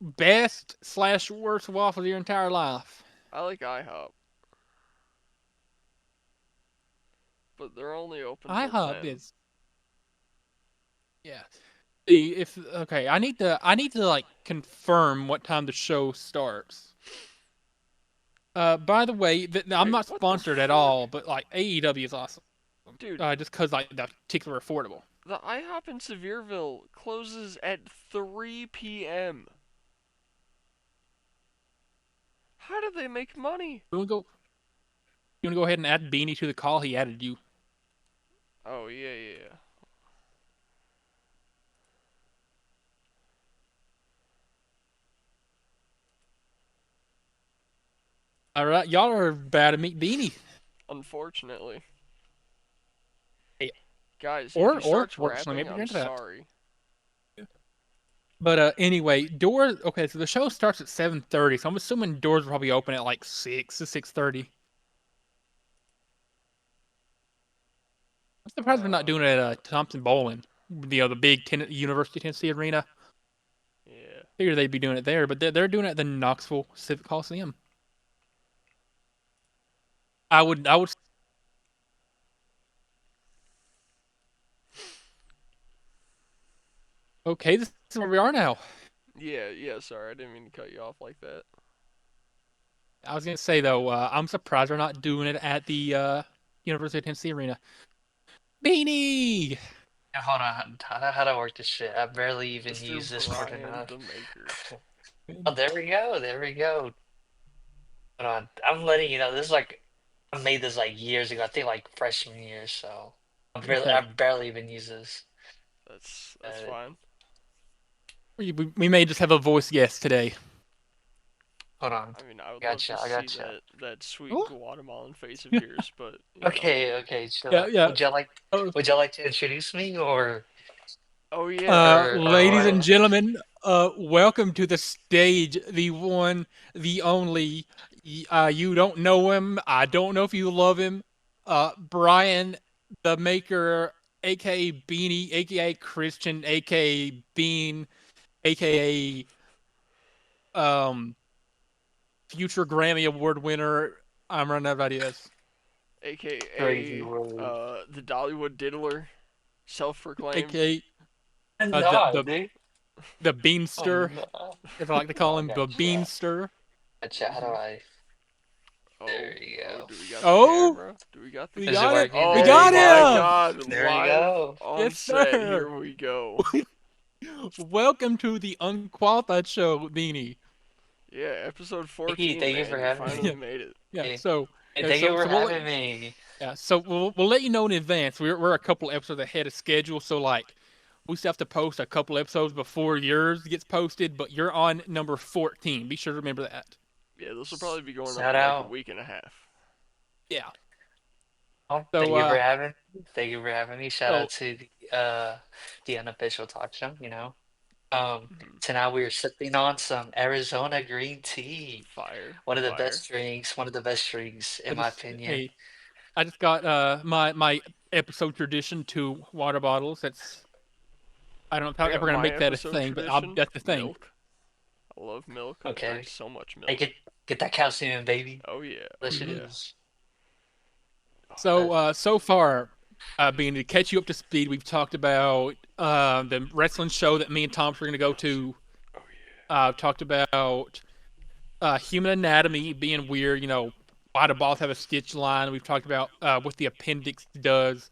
S2: best slash worst waffles of your entire life?
S1: I like IHOP, but they're only open till
S2: IHOP
S1: 10.
S2: is yeah. See, if okay, I need to like confirm what time the show starts. By the way, I'm
S1: Wait,
S2: not
S1: what the
S2: sponsored at
S1: fuck?
S2: all, but like AEW is awesome.
S1: Dude,
S2: Just because like the tickets are affordable.
S1: the IHOP in Sevierville closes at 3 p.m. How do they make money?
S2: You want to go? You want to go ahead and add Beanie to the call? He added you.
S1: Oh, yeah, yeah, yeah.
S2: All right, y'all are about to meet Beanie.
S1: Unfortunately.
S2: Hey,
S1: Guys, if he
S2: or
S1: starts
S2: fortunately,
S1: rapping,
S2: maybe you're
S1: I'm
S2: into that.
S1: sorry.
S2: But anyway, doors. Okay, so the show starts at 7:30, so I'm assuming doors will probably open at like 6 to 6:30. I'm surprised we're not
S1: Uh,
S2: doing it at Thompson Bowling, the big University of Tennessee arena.
S1: yeah.
S2: Figure they'd be doing it there, but they're doing it at the Knoxville Civic Coliseum. I would. Okay, this is where we are now.
S1: Yeah, yeah, sorry, I didn't mean to cut you off like that.
S2: I was gonna say though, I'm surprised we're not doing it at the University of Tennessee arena. Beanie.
S3: Yeah, hold on. How do I work this shit? I barely even
S1: Mr.
S3: use Discord
S1: Brian
S3: enough.
S1: the Maker.
S3: Oh, there we go. There we go. Hold on. I'm letting you know. This is like I made this like years ago. I think like freshman year. So I
S2: Okay,
S3: barely even use this.
S1: That's
S3: Uh,
S1: fine.
S2: we may just have a voice guest today.
S3: Hold on.
S1: I mean, I would love to
S3: Gotcha. I
S1: see
S3: gotcha.
S1: that sweet
S2: Oh,
S1: Guatemalan face of yours, but
S3: Okay. Okay. Chill
S2: yeah,
S3: out.
S2: yeah.
S3: Would you like?
S2: Uh,
S3: Would you like to introduce me
S1: Oh yeah.
S3: or
S2: Ladies and
S3: what?
S2: gentlemen, welcome to the stage, the one, the only. You don't know him. I don't know if you love him. Brian, the Maker, aka Beanie, aka Christian, aka Bean, aka um future Grammy Award winner. I'm running out of ideas.
S3: Crazy
S1: AKA
S3: word.
S1: the Dollywood Diddler, self-proclaimed.
S2: AKA uh, the
S3: No,
S2: the
S3: dude.
S2: the
S3: Oh
S2: Beanster,
S3: no.
S2: if I like to call
S3: Oh,
S2: him the
S3: gotcha.
S2: Beanster.
S3: Gotcha. How do
S1: Mhm.
S3: I?
S1: Oh,
S3: There you
S1: oh,
S3: go.
S1: do we got the
S2: Oh,
S1: camera? Do we got the
S2: we
S3: Is it
S2: got
S1: camera?
S2: it.
S3: working?
S2: We
S3: There
S1: Oh
S3: you
S2: got
S1: my
S3: go.
S2: him.
S1: God!
S3: There you
S1: Live
S3: go.
S1: on
S2: Yes,
S1: set.
S2: sir.
S1: Here we go.
S2: Welcome to the Unqualified Show, Beanie.
S1: Yeah, episode
S3: Hey,
S1: 14,
S3: thank you for
S1: man. You
S3: having
S1: finally
S2: Yeah,
S3: me.
S1: made it.
S2: yeah.
S3: Hey,
S2: So,
S3: hey,
S2: yeah,
S3: thank you
S2: so,
S3: for
S2: so we'll let,
S3: having me.
S2: yeah, so we'll let you know in advance. We're a couple episodes ahead of schedule. So like, We still have to post a couple episodes before yours gets posted, but you're on number 14. Be sure to remember that.
S1: Yeah, this will probably be going up
S3: Shout
S1: in like a
S3: out.
S1: week and a half.
S2: Yeah.
S3: Oh,
S2: So,
S3: thank you for having me. Thank you for having me. Shout out
S2: so
S3: to the unofficial talk show, you know.
S1: Hmm.
S3: Tonight we are sipping on some Arizona green tea.
S1: Fire,
S3: One of the
S1: fire.
S3: best drinks, one of the best drinks
S2: I
S3: in my
S2: just
S3: opinion.
S2: hey, I just got my episode tradition 2 water bottles. I don't know if I'm
S1: I
S2: ever
S1: got
S2: gonna
S1: my
S2: make that a
S1: episode
S2: thing, but
S1: tradition:
S2: that's the thing.
S1: milk. I love milk. I
S3: Okay.
S1: drink so much
S3: Hey,
S1: milk.
S3: get that calcium, baby.
S1: Oh yeah, oh
S3: Yes, it
S2: Mhm.
S1: yeah.
S3: is.
S1: Oh,
S2: So
S3: Uh,
S2: so far, being to catch you up to speed, we've talked about the wrestling show that me and Tom are gonna go to.
S1: oh yeah.
S2: Talked about human anatomy being weird. Why do balls have a stitch line? We've talked about what the appendix does.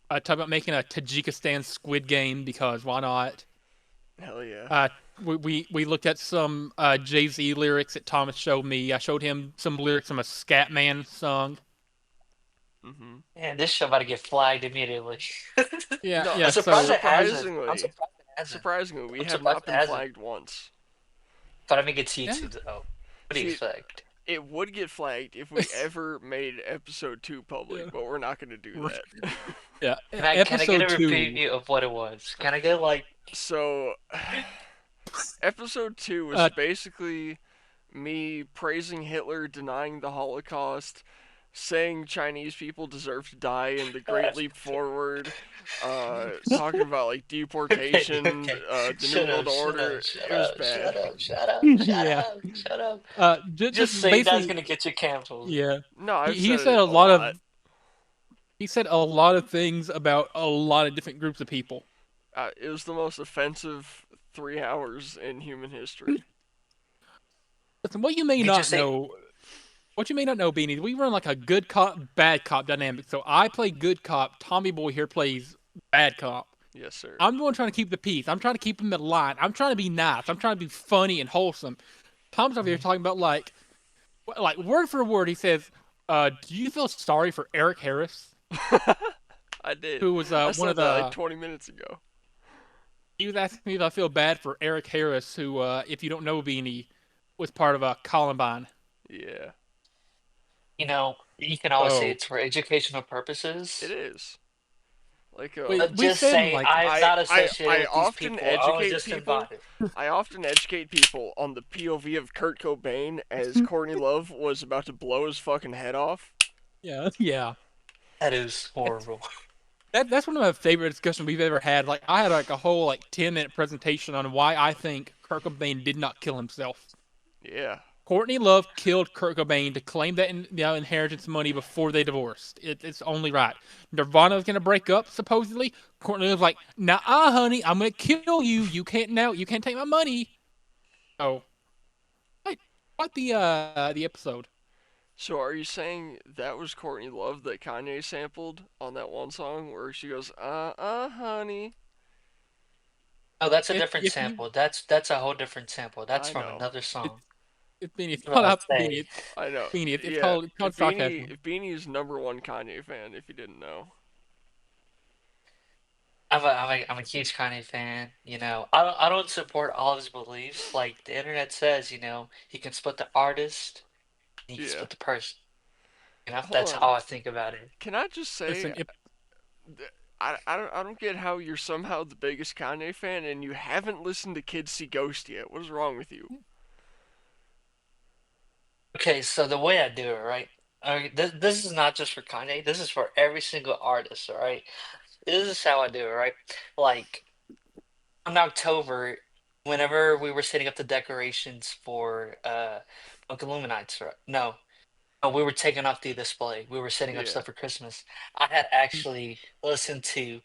S2: Talked about making a Tajikistan Squid Game because why not?
S1: Hell yeah.
S2: Uh, we looked at some Jay Z lyrics that Thomas showed me. I showed him some lyrics from a Scatman song.
S1: Mhm.
S3: Man, this show about to get flagged immediately.
S2: Yeah,
S1: No,
S3: I'm
S2: yeah.
S3: surprised
S2: So
S3: it hasn't. I'm
S1: surprisingly,
S3: surprised it hasn't.
S1: surprisingly, we
S3: I'm
S1: have
S3: surprised
S1: not
S3: it
S1: been
S3: hasn't.
S1: flagged once.
S3: But I mean, it's
S2: yeah,
S3: YouTube though. What do you
S1: See,
S3: expect?
S1: it would get flagged if we ever made episode 2
S2: yeah,
S1: public, but we're not going to do that.
S2: yeah.
S3: Can I get a
S2: Episode 2.
S3: preview of what it was? Can I get like
S1: So, episode 2 was
S2: Uh,
S1: basically me praising Hitler, denying the Holocaust, saying Chinese people deserve to die in the Great Leap Forward, talking about like
S3: okay,
S1: deportation,
S3: okay.
S1: the New
S3: Shut
S1: World
S3: up, shut
S1: Order.
S3: up, shut
S1: It was
S3: up,
S1: bad.
S3: shut up, shut up, shut
S2: yeah.
S3: up, shut up.
S2: Just
S3: Just saying that's
S2: basically,
S3: gonna get you canceled.
S2: yeah.
S1: No,
S2: He
S1: I've
S2: he
S1: said
S2: said
S1: it
S2: a
S1: a
S2: lot of
S1: lot.
S2: he said a lot of things about a lot of different groups of people.
S1: It was the most offensive 3 hours in human history.
S2: Listen,
S3: You just say
S2: what you may not know, Beanie, we run like a good cop, bad cop dynamic. So I play good cop. Tommy Boy here plays bad cop.
S1: Yes, sir.
S2: I'm the one trying to keep the peace. I'm trying to keep him in line. I'm trying to be nice. I'm trying to be funny and wholesome. Tom's over here talking about like word for word. He says, "Do you feel sorry for Eric Harris,
S1: I did.
S2: who was
S1: I
S2: one of
S1: said that like
S2: the?"
S1: 20 minutes ago.
S2: He was asking me if I feel bad for Eric Harris, who, if you don't know, Beanie, was part of Columbine.
S1: Yeah,
S3: you can always say
S2: Oh,
S3: it's for educational
S1: it
S3: purposes.
S1: is. Like
S3: But
S2: we've
S3: just
S2: said
S3: say
S2: like
S3: I'm not associated
S1: I
S3: with these
S1: often
S3: people. I was
S1: educate
S3: just
S1: people.
S3: invited.
S1: I often educate people on the POV of Kurt Cobain as Courtney Love was about to blow his fucking head off.
S2: yeah, yeah.
S3: That is
S2: That's
S3: horrible.
S2: that's one of my favorite discussions we've ever had. Like I had like a whole like 10-minute presentation on why I think Kurt Cobain did not kill himself.
S1: Yeah.
S2: Courtney Love killed Kurt Cobain to claim that inheritance money before they divorced. It's only right. Nirvana was gonna break up supposedly. Courtney was like, "Nah, honey, I'm gonna kill you. You can't now. You can't take my money." Oh, wait, what the episode?
S1: So are you saying that was Courtney Love that Kanye sampled on that one song where she goes, honey?
S3: Oh, that's a different
S2: If you
S3: sample. That's a whole different sample. That's
S1: I
S3: from
S1: know.
S3: another
S2: it's
S3: song.
S2: it's Beanie, it's
S3: That's what
S2: called
S3: I
S2: out
S3: say.
S1: I know.
S2: Beanie. It's
S1: Yeah.
S2: called sarcasm.
S1: If Beanie's number one Kanye fan, if you didn't know.
S3: I'm a huge Kanye fan. I don't support all of his beliefs. Like the internet says, you can split the artist and you can
S1: Yeah.
S3: split the person.
S1: Hold
S3: That's how
S1: on.
S3: I think about it.
S1: Can I just say,
S2: Listen, if
S1: I don't get how you're somehow the biggest Kanye fan and you haven't listened to Kids See Ghost yet. What is wrong with you?
S3: Okay, so the way I do it, right? This is not just for Kanye. This is for every single artist, all right? This is how I do it, right? Like in October, whenever we were setting up the decorations for Book Illuminates, right? No, oh, we were taking off the display. We were setting up
S1: Yeah.
S3: stuff for Christmas. I had actually listened to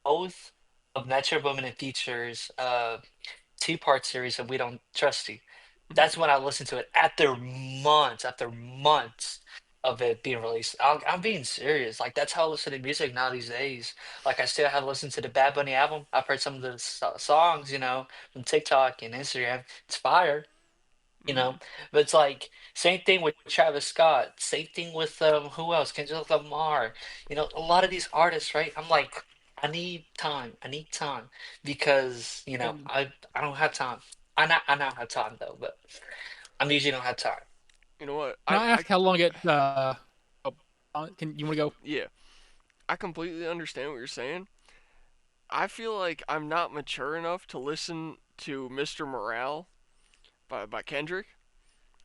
S3: both of Metro Boomin and Features two-part series of We Don't Trust You.
S1: Mhm.
S3: That's when I listened to it after months of it being released. I'm being serious. Like that's how I listen to music now these days. Like I still have listened to the Bad Bunny album. I've heard some of the songs, from TikTok and Instagram. It's fire, you know.
S1: Mhm.
S3: But it's like same thing with Travis Scott. Same thing with who else? Kendrick Lamar. A lot of these artists, right? I'm like. I need time. I need time because
S2: And
S3: I don't have time. I now have time though, but I'm usually don't have time.
S1: You know what?
S2: can I ask how long it? Oh, can you want to go?
S1: Yeah, I completely understand what you're saying. I feel like I'm not mature enough to listen to Mr. Morale by Kendrick,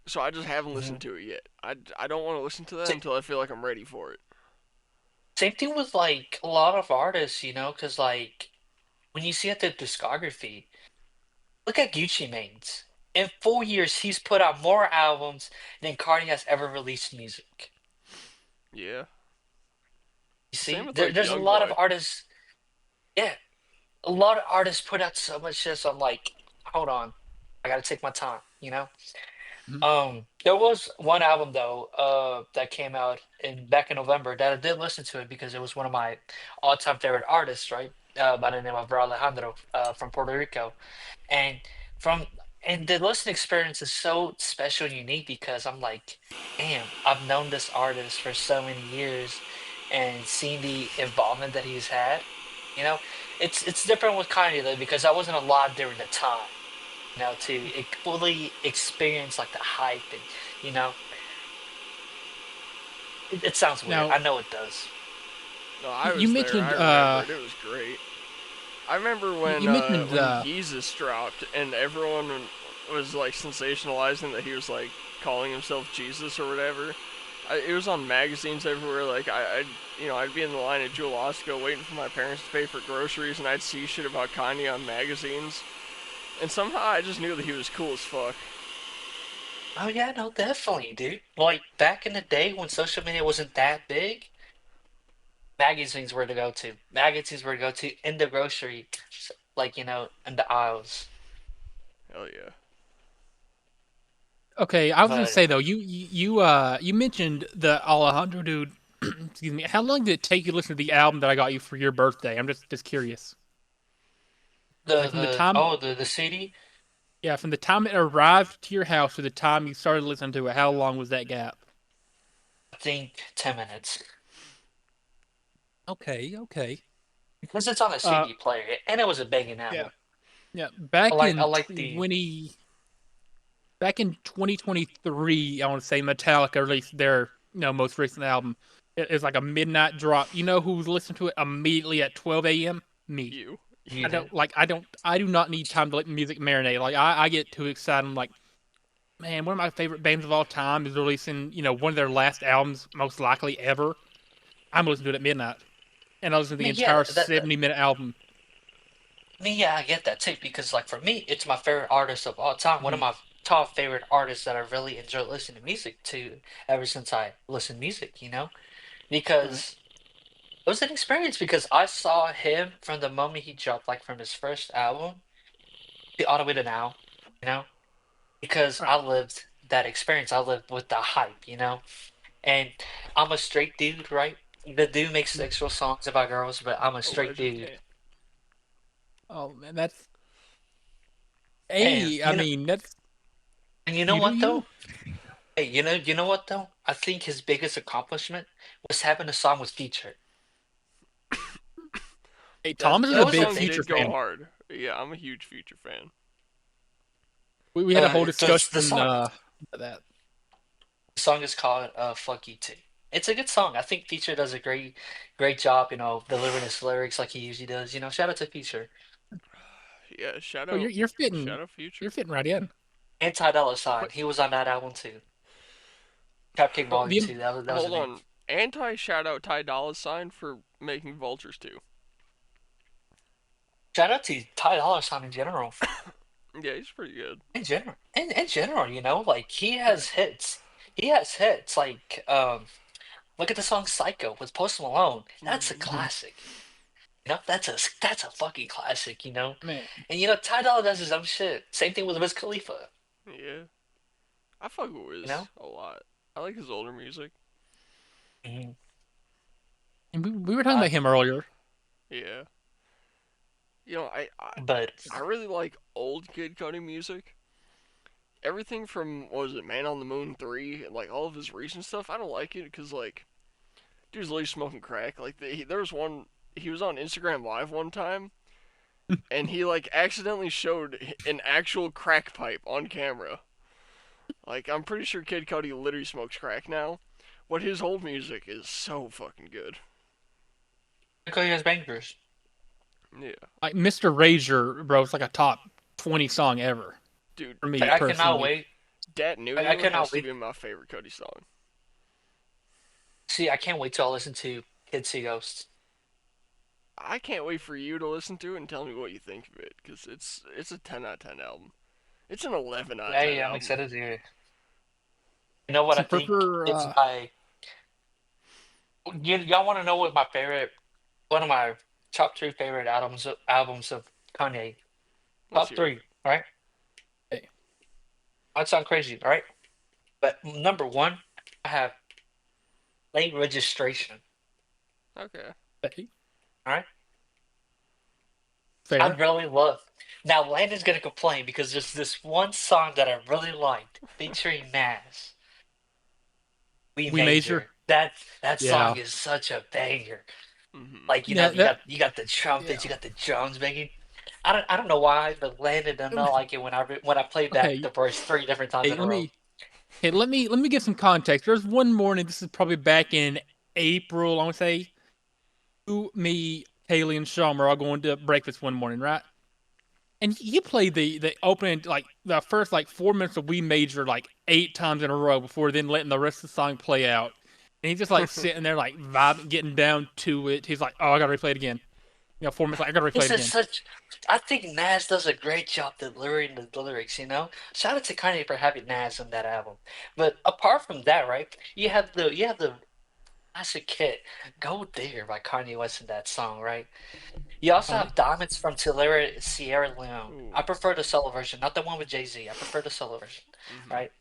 S1: so I just haven't
S3: Mhm.
S1: listened to it yet. I don't want to listen to that
S3: Sa-
S1: until I feel like I'm ready for it.
S3: Same thing with like a lot of artists, because like when you see at the discography, look at Gucci Mane's. In 4 years, he's put out more albums than Cardi has ever released music.
S1: Yeah.
S3: You
S1: Same
S3: see,
S1: with like
S3: there's a
S1: Young
S3: lot of
S1: Boy.
S3: artists. Yeah, a lot of artists put out so much shit. So I'm like, hold on, I gotta take my time.
S2: Mhm.
S3: There was one album though, that came out in back in November that I did listen to it because it was one of my all-time favorite artists, right? By the name of Alejandro, from Puerto Rico, and from and the listening experience is so special and unique because I'm like, damn, I've known this artist for so many years, and seen the involvement that he's had. You know, it's different with Kanye though because I wasn't alive during the time to fully experience like the hype and you know, it sounds weird.
S2: Now
S3: I know it does.
S1: No, I
S2: you
S1: was there. I
S2: mentioned
S1: remember it. It was great. I remember
S2: you mentioned
S1: when Yeezus dropped and everyone was like sensationalizing that he was like calling himself Jesus or whatever. It was on magazines everywhere. Like I'd be in the line at Jewel Osco waiting for my parents to pay for groceries, and I'd see shit about Kanye on magazines. And somehow I just knew that he was cool as fuck.
S3: Oh yeah, no, definitely, dude. Like back in the day when social media wasn't that big, magazines were to go to. Magazines were to go to in the grocery, like in the aisles.
S1: Hell yeah.
S2: okay. I was gonna
S3: But
S2: say though, you mentioned the Alejandro dude. Excuse me. How long did it take you to listen to the album that I got you for your birthday? I'm just curious.
S3: the
S2: Like from the
S3: the
S2: time,
S3: oh the CD,
S2: yeah, from the time it arrived to your house to the time you started listening to it, how long was that gap?
S3: I think 10 minutes
S2: Okay, okay.
S3: because it's on a
S2: Uh,
S3: CD player and it was a banging
S2: yeah,
S3: album.
S2: yeah.
S3: I like the.
S2: Back in 2023, I want to say Metallica released their most recent album. It's like a midnight drop. You know who's listening to it immediately at 12 a.m.? Me.
S1: You.
S3: You did.
S2: I do not need time to let music marinate. Like I get too excited. I'm like, man, one of my favorite bands of all time is releasing, one of their last albums, most likely ever. I'm listening to it at midnight, and I listen to
S3: I
S2: the
S3: mean, yeah,
S2: entire 70-minute album.
S3: I mean, yeah, I get that too because, like, for me, it's my favorite artist of all time. One of
S2: Mhm.
S3: my top favorite artists that I really enjoy listening to music to ever since I listen to music.
S2: Right.
S3: Because it was an experience because I saw him from the moment he dropped, like, from his first album to all the way to now. You know, because
S2: Right.
S3: I lived that experience. I lived with the hype. And I'm a straight dude, right? The dude makes
S2: Mhm.
S3: sexual songs about girls, but I'm a straight dude.
S1: Allegedly.
S2: Oh man, that's
S3: And
S2: hey. I mean, that's
S3: you know
S2: you do
S3: what
S2: you.
S3: though? Hey, you know what though? I think his biggest accomplishment was having a song with Future.
S2: Hey,
S1: That
S2: Thomas is a
S3: That
S1: that
S3: was a
S2: big
S1: song
S3: big.
S2: Future
S1: did go
S2: fan.
S1: hard. Yeah, I'm a huge Future fan.
S2: We had a whole
S3: The
S2: discussion
S3: song
S2: about that.
S3: the song is called "Fuck You Too." It's a good song. I think Future does a great job. Delivering his lyrics like he usually does. Shout out to Future
S1: Yeah,
S2: Oh,
S1: shout out Future.
S2: you're fitting right in.
S3: and Ty Dolla Sign.
S1: Wait,
S3: He was on that album too. Cupcake
S2: Oh,
S3: Volume
S2: the
S3: 2. That was
S1: hold
S3: amazing.
S1: on. Anti shout out Ty Dolla Sign for making Vultures too.
S3: Shout out to Ty Dolla Sign in general.
S1: Yeah, he's pretty good.
S3: In general, like he
S2: right.
S3: has hits. He has hits like look at the song Psycho with Post Malone. That's a
S1: Hmm.
S2: Mhm.
S3: classic. That's a fucking classic.
S2: Man,
S3: And Ty Dolla does his own shit. Same thing with Wiz Khalifa,
S1: Yeah, I fuck with
S3: you know?
S1: Wiz a lot. I like his older music.
S3: Mhm.
S2: and we were talking
S3: Uh,
S2: about him earlier.
S1: Yeah, you know,
S3: but
S1: I really like old Kid Cudi music. Everything from what was it, Man on the Moon 3, and like all of his recent stuff. I don't like it because like dude's literally smoking crack. Like there was one. he was on Instagram Live one time, and he like accidentally showed an actual crack pipe on camera. Like I'm pretty sure Kid Cudi literally smokes crack now. But his whole music is so fucking good.
S3: Because he has bangers.
S1: Yeah,
S2: Like Mr. Rager, bro, it's like a top 20 song ever
S1: dude,
S2: for me
S3: Like, I cannot
S2: personally.
S3: wait.
S1: Dat Knew
S3: I
S1: You
S3: cannot
S1: has to
S3: wait.
S1: be my favorite Cudi song.
S3: See, I can't wait till I listen to Kids See Ghosts.
S1: I can't wait for you to listen to it and tell me what you think of it, cause it's a 10 out of 10 album. It's an 11 out of
S3: Yeah,
S1: 10
S3: yeah, I'm
S1: album.
S3: excited to hear it. You know what I
S2: So
S3: think
S2: for
S3: is my. Y'all want to know what my favorite, one of my top three favorite albums of Kanye?
S1: Let's
S3: Top
S1: hear it.
S3: three, right?
S2: okay,
S3: Might sound crazy, right? But number one, I have Late Registration.
S1: Okay.
S2: okay,
S3: All right, I
S2: fair.
S3: really love. Now Landon's gonna complain because there's this one song that I really liked featuring Nas. We
S2: We Major.
S3: Major. That
S2: Yeah.
S3: song is such a banger.
S1: Mhm.
S3: Like,
S2: Yeah,
S3: you got the
S2: yeah.
S3: trumpets, you got the drums banging. I don't know why, but Landon did not like it when I played back
S2: Okay,
S3: the verse three different times
S2: hey,
S3: in a row.
S2: let me give some context. There's one morning, this is probably back in April, I want to say, you, me, Haley, and Sean were all going to breakfast one morning, right? And he played the opening, like the first like 4 minutes of We Major like 8 times in a row before then letting the rest of the song play out. And he's just like sitting there like vibing, getting down to it. He's like, "Oh, I gotta replay it again." 4 minutes like I gotta replay
S3: This
S2: it
S3: is
S2: again.
S3: such. I think Nas does a great job delivering the lyrics. Shout out to Kanye for having Nas on that album. But apart from that, right? You have the classic hit "Go There" by Kanye West in that song, right? You also
S2: Iconic.
S3: have Diamonds from Sierra Leone. I
S1: Ooh.
S3: prefer the solo version, not the one with Jay-Z. I prefer the solo version,
S1: Mhm.
S3: right?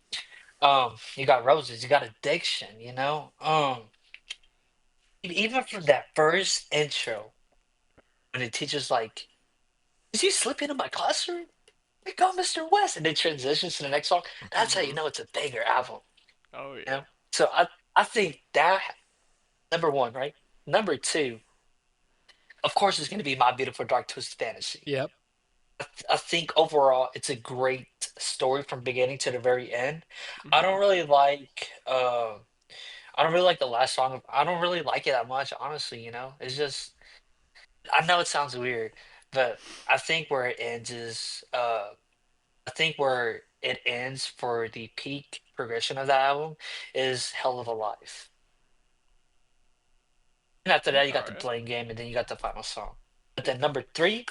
S3: You got Roses, you got Addiction, you know? Even from that first intro, when it teaches like, is he slipping in my classroom? Here come Mr. West, and it transitions to the next song. That's how you
S1: Mhm.
S3: know it's a banger album,
S1: Oh
S3: you
S1: yeah.
S3: know? So I think that number one, right? Number two, of course, is going to be My Beautiful Dark Twisted Fantasy.
S2: Yep.
S3: I think overall it's a great story from beginning to the very end. I don't
S1: Mhm.
S3: really like I don't really like the last song. I don't really like it that much, honestly, It's just I know it sounds weird, but I think where it ends is I think where it ends for the peak progression of the album is Hell of a Life. And after that you
S1: All
S3: got the
S1: right.
S3: playing game and then you got the final song. But then number three,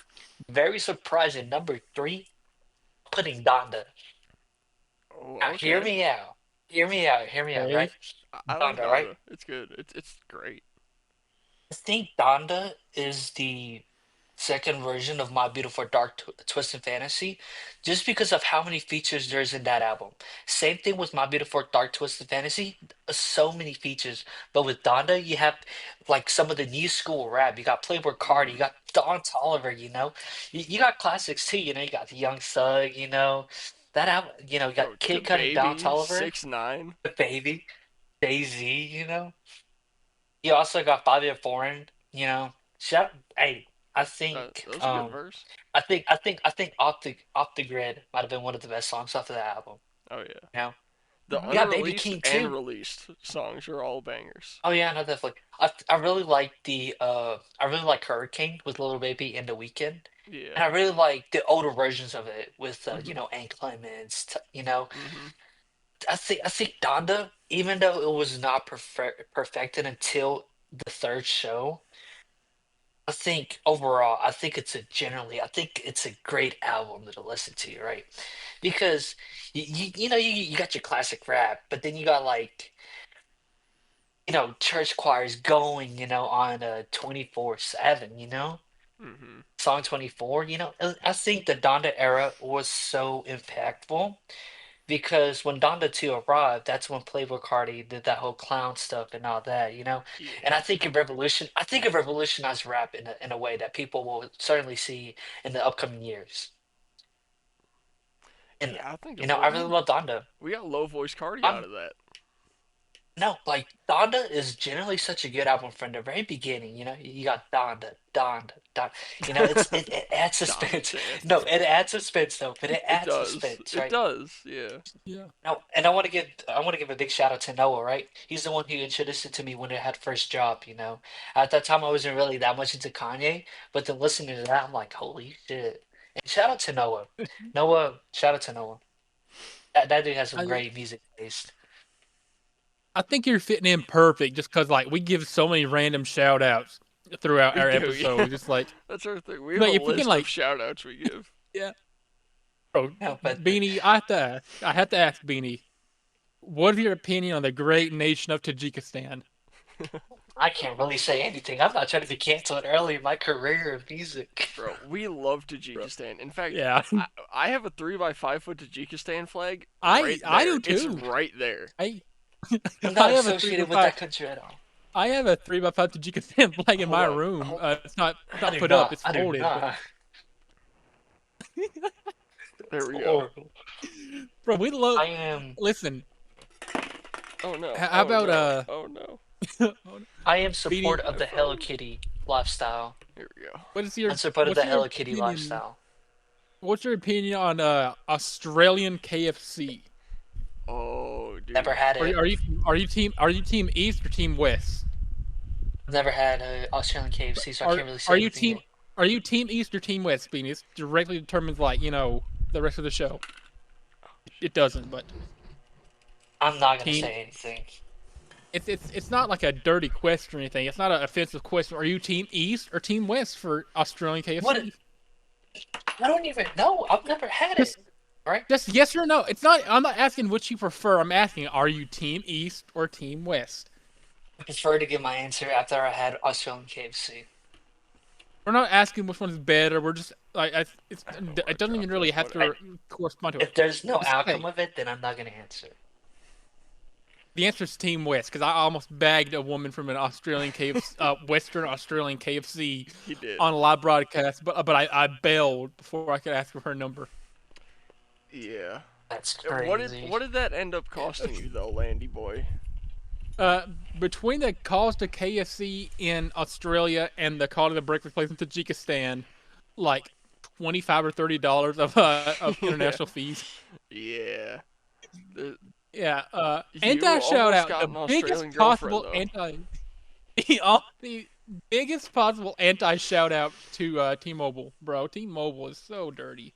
S3: very surprising, number three, putting Donda. Now,
S1: Oh,
S3: hear
S1: okay.
S3: me out. Hear me out. Hear me out, right?
S2: Okay.
S1: I like
S3: Donda, right?
S1: Donda. It's good. It's great.
S3: I think Donda is the second version of My Beautiful Dark Twisted Fantasy, just because of how many features there's in that album. Same thing with My Beautiful Dark Twisted Fantasy, so many features. But with Donda, you have like some of the new school rap. You got Playboy Cardi, you
S1: Mhm.
S3: got Don Toliver, you got classics too. You got the Young Thug, that album. You
S1: Bro,
S3: got Kid
S1: the
S3: Cudi and Don
S1: baby
S3: Toliver,
S1: 6ix9ine.
S3: the Baby, Jay Z. You also got Bobby Foreign, Shout hey, I think
S1: That was a good verse.
S3: I think Off the Grid might have been one of the best songs off of that album.
S1: Oh yeah.
S3: You know?
S1: The
S3: You
S2: Mhm.
S3: got Baby
S1: unreleased
S3: King
S1: and
S3: too.
S1: released songs are all bangers.
S3: Oh yeah, no, definitely. I really like I really like Hurricane with Little Baby and The Weeknd.
S1: Yeah.
S3: And I really like the older versions of it with
S1: Mhm.
S3: Ann Clements,
S1: Mhm.
S3: I think Donda, even though it was not perfected until the third show, I think overall, I think it's a great album to listen to, right? Because you got your classic rap, but then you got like, church choirs going, on 24/7,
S1: Mhm.
S3: Song 24, I think the Donda era was so impactful because when Donda 2 arrived, that's when Playboi Carti did that whole clown stuff and all that, And
S1: Yeah.
S3: I think it revolutionized rap in a way that people will certainly see in the upcoming years. And
S1: Yeah, I think it would.
S3: I really love Donda.
S1: We got low voice Cardi out
S3: I'm
S1: of that.
S3: No, like Donda is generally such a good album from the very beginning. You know, you got Donda, Donda, Donda. You know, it adds
S1: Donda
S3: suspense.
S1: Chance.
S3: No, it adds suspense though, but it
S1: It
S3: adds
S1: does.
S3: suspense,
S1: It
S3: right?
S1: does. Yeah.
S2: Yeah.
S3: No, and I want to give a big shout out to Noah, right? He's the one who introduced it to me when it had first dropped. You know, at that time I wasn't really that much into Kanye, but then listening to that, I'm like, holy shit! And shout out to Noah. Noah, shout out to Noah. That dude has some
S2: I
S3: great music taste.
S2: I think you're fitting in perfect just because like we give so many random shout outs throughout
S1: We
S2: our
S1: do, yeah.
S2: episodes. It's like,
S1: That's our thing. We have a
S2: like if you can
S1: list of
S2: like,
S1: shout outs we give.
S2: yeah, bro,
S3: No, but
S2: Beanie, I have to ask Beanie, what is your opinion on the great nation of Tajikistan?
S3: I can't really say anything. I'm not trying to be canceled early in my career of music.
S1: Bro, we love
S2: Bro.
S1: Tajikistan. In fact,
S2: Yeah,
S1: I have a 3 by 5 foot Tajikistan flag right
S2: I
S1: there.
S2: do
S1: It's
S2: too.
S1: right there.
S2: I
S3: I'm
S2: I
S3: not
S2: have a three by
S3: associated with
S2: five.
S3: that country at all.
S2: I have a 3x5 Tajikistan flag in
S1: Hold
S2: my
S1: on.
S2: room.
S1: Hold,
S2: It's
S3: I
S2: not
S3: do
S2: put up.
S3: not.
S2: It's
S3: I do
S2: folded. But
S3: not.
S1: there
S3: It's
S1: we go.
S3: horrible.
S2: bro, we love.
S3: I am
S2: Listen,
S1: Oh no.
S2: how
S1: Oh
S2: about
S1: no. Oh no.
S3: I am
S2: Beanie?
S3: support of
S1: I
S3: the Hello
S1: froze.
S3: Kitty lifestyle.
S1: Here we go.
S3: I'm support of the
S2: What's your
S3: Hello Kitty
S2: opinion?
S3: lifestyle.
S2: What's your opinion on Australian KFC?
S1: Oh,
S3: Never
S1: dude.
S3: had
S2: Are you
S3: it.
S2: are you are you team East or team West?
S3: I've never had a Australian KFC, so I
S2: Are
S3: can't really say
S2: are you
S3: anything
S2: team
S3: yet.
S2: are you team East or team West, Beanie? It directly determines like the rest of the show. It doesn't, but
S3: I'm not gonna
S2: team.
S3: say anything.
S2: It's not like a dirty question or anything. It's not an offensive question. Are you team East or team West for Australian
S3: What?
S2: KFC?
S3: I don't even know. I've never had it.
S2: Just
S3: Right?
S2: just yes or no. It's not. I'm not asking which you prefer. I'm asking, are you team East or team West?
S3: I prefer to give my answer after I had Australian KFC.
S2: We're not asking which one is better. We're just like
S1: I don't know why I
S2: it doesn't even
S1: dropped
S2: really
S1: that.
S2: have
S1: Whatever.
S3: I,
S2: to correspond to it.
S3: if there's no
S2: Just
S3: outcome
S2: hey,
S3: of it, then I'm not gonna answer.
S2: the answer is Team West because I almost bagged a woman from an Australian KFC, Western Australian KFC
S1: He did.
S2: on a live broadcast, but I bailed before I could ask for her number.
S1: Yeah.
S3: That's
S1: What
S3: crazy.
S1: did that end up costing you though, Landy boy?
S2: Uh, Between the calls to KFC in Australia and the call to the breakfast place in Tajikistan, like $25 or $30 of
S1: Yeah.
S2: international fees.
S1: Yeah. The,
S2: Yeah,
S1: you
S2: anti shout
S1: almost
S2: out,
S1: got
S2: the
S1: an
S2: biggest
S1: Australian girlfriend
S2: possible
S1: though.
S2: anti, the biggest possible anti shout out to T-Mobile, bro. T-Mobile is so dirty.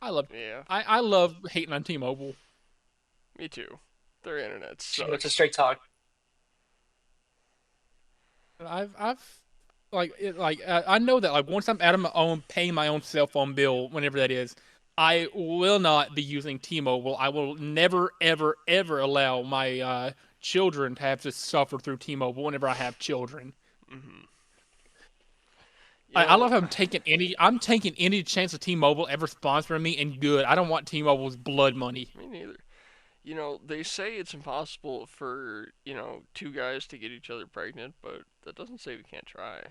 S2: I love,
S1: Yeah.
S2: I love hating on T-Mobile.
S1: Me too. Their internet
S3: It's a
S1: sucks.
S3: straight talk.
S2: I've I know that like once I'm out of my own paying my own cell phone bill, whenever that is, I will not be using T-Mobile. I will never ever ever allow my children to have to suffer through T-Mobile whenever I have children.
S1: Mhm. You
S2: I
S1: know,
S2: love how I'm taking any chance of T-Mobile ever sponsoring me, and good. I don't want T-Mobile's blood money.
S1: me neither. You know, they say it's impossible for, two guys to get each other pregnant, but that doesn't say we can't try.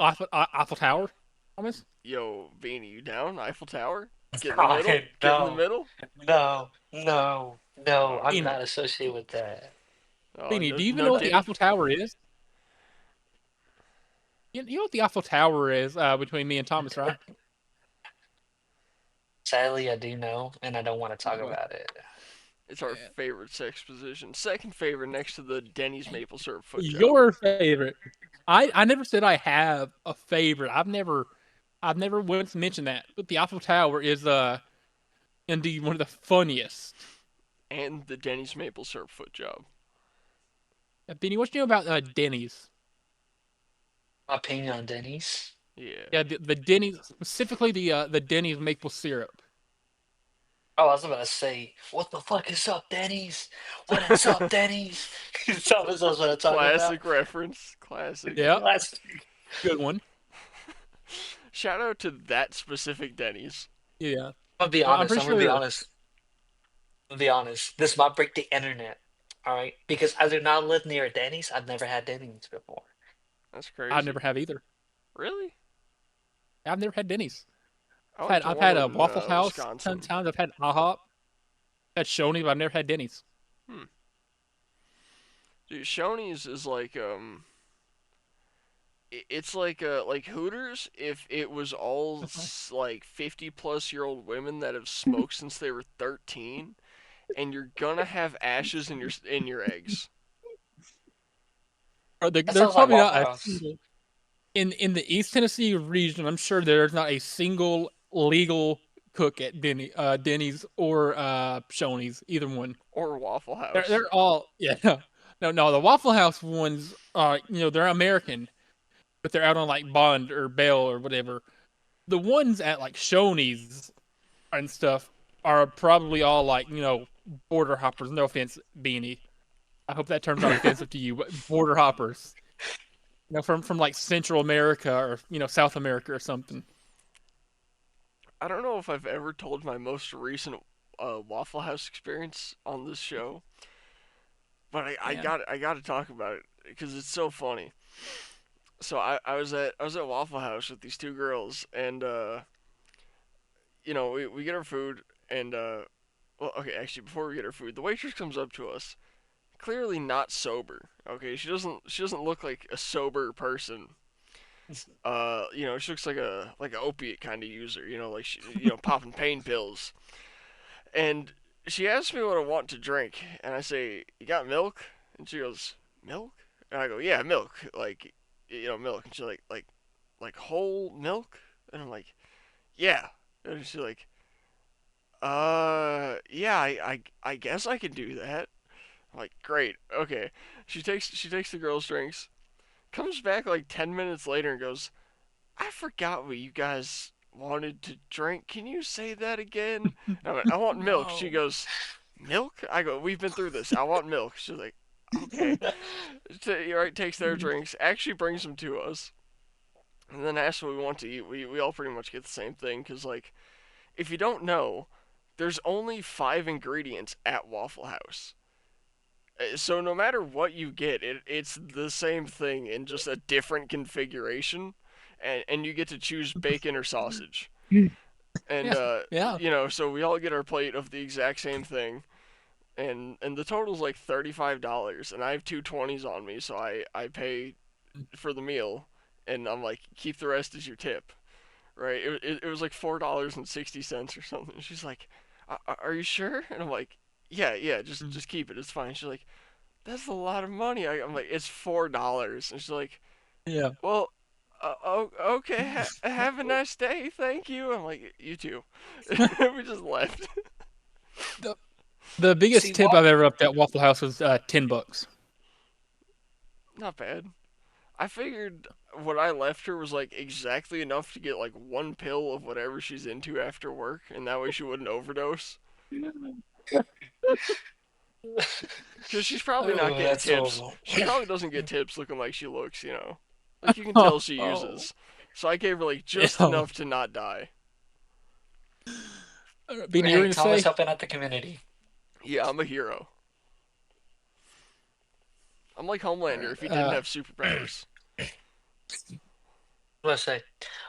S2: Eiffel Tower, Thomas.
S1: Yo, Beanie, you down? Eiffel Tower? Get in the middle?
S3: God,
S1: Get in the
S3: no,
S1: middle?
S3: no, no, no.
S1: Oh,
S3: I'm
S2: Beanie,
S3: not associated with that.
S1: oh
S2: Beanie,
S1: no,
S2: do you even
S1: no
S2: know what the
S1: Diddy?
S2: Eiffel Tower is? You know what the Eiffel Tower is between me and Thomas, right?
S3: Sadly, I do know, and I don't want to talk
S2: Well,
S3: about it.
S1: It's our favorite sex position. Second favorite next to the Denny's maple syrup foot job.
S2: your favorite. I never said I have a favorite. I've never once mentioned that. But the Eiffel Tower is indeed one of the funniest.
S1: And the Denny's maple syrup foot job.
S2: Benny, what you know about Denny's?
S3: My opinion on Denny's.
S1: Yeah.
S2: Yeah, the Denny's, specifically the Denny's maple syrup.
S3: Oh, I was about to say, what the fuck is up, Denny's? What is up, Denny's? Thomas knows what I'm talking about.
S1: Classic reference. Classic.
S2: Yeah,
S3: Last,
S2: good one.
S1: Shout out to that specific Denny's.
S2: Yeah,
S3: I'm gonna be
S2: I'm
S3: honest.
S2: pretty
S3: I'm gonna be
S2: sure.
S3: honest. I'm gonna be honest. This might break the internet. All right, because I do not live near a Denny's. I've never had Denny's before.
S1: That's
S2: I never
S1: crazy.
S2: have either.
S1: Really?
S2: I've never had Denny's.
S1: I went to
S2: I've
S1: one
S2: had a
S1: in
S2: Waffle House 10
S1: Wisconsin.
S2: times. I've had IHOP. That's Shoney, but I've never had Denny's.
S1: Hmm. Dude, Shoney's is like it's like Hooters if it was all like 50-plus-year-old women that have smoked since they were 13, and you're gonna have ashes in your eggs.
S2: Or
S3: That
S2: there's
S3: sounds like
S2: probably
S3: Waffle
S2: not a
S3: House.
S2: single in the East Tennessee region. I'm sure there's not a single legal cook at Denny's or Shoney's, either one.
S1: Or Waffle
S2: They're
S1: House.
S2: they're all yeah. No. The Waffle House ones are they're American, but they're out on like Bond or Bell or whatever. The ones at like Shoney's and stuff are probably all like border hoppers. No offense, Beanie. I hope that term's not offensive to you, but border hoppers. From like Central America or South America or something.
S1: I don't know if I've ever told my most recent Waffle House experience on this show, but
S2: Yeah.
S1: I got to talk about it because it's so funny. So I was at Waffle House with these two girls, and we get our food, and well, okay, actually, before we get our food, the waitress comes up to us, clearly not sober. Okay, she doesn't look like a sober person. She looks like a opiate kind of user. Like popping pain pills. And she asked me what I want to drink, and I say, "You got milk?" And she goes, "Milk?" And I go, "Yeah, milk. Like, milk." And she's like whole milk? And I'm like, "Yeah." And she's like, yeah, I guess I can do that." I'm like, "Great, okay." She takes the girls' drinks, comes back like 10 minutes later and goes, "I forgot what you guys wanted to drink. Can you say that again?" And I went, "I want milk." She
S2: No.
S1: goes, "Milk?" I go, "We've been through this. I want milk." She's like, "Okay." Right, takes their drinks, actually brings them to us, and then asks what we want to eat. We all pretty much get the same thing, because, like, if you don't know, there's only 5 ingredients at Waffle House. So no matter what you get, it's the same thing in just a different configuration, and you get to choose bacon or sausage. And
S2: Yeah. Yeah.
S1: so we all get our plate of the exact same thing, and the total's like $35, and I have two 20s on me, so I pay for the meal, and I'm like, keep the rest as your tip, right? It was like $4.60 or something. She's like, Are you sure?" And I'm like, "Yeah, just keep it. It's fine." She's like, "That's a lot of money." I'm like, "It's $4." And she's like,
S2: Yeah.
S1: "Well, okay. Have a nice day. Thank you." I'm like, "You too." We just left.
S2: The the biggest
S3: See,
S2: tip I've ever upped at Waffle House was $10.
S1: Not bad. I figured what I left her was like exactly enough to get like one pill of whatever she's into after work, and that way she wouldn't overdose. Because she's probably not
S3: oh,
S1: getting
S3: that's
S1: tips.
S3: horrible.
S1: She probably doesn't get tips looking like she looks. Like you can tell she
S2: Oh.
S1: uses. So I gave her like just
S2: Yeah.
S1: enough to not die.
S2: Bean, you were
S3: Hey,
S2: gonna
S3: Thomas
S2: say?
S3: helping out the community.
S1: Yeah, I'm a hero. I'm like
S3: All
S1: Homelander
S3: right.
S1: if he didn't have superpowers.
S3: Let's say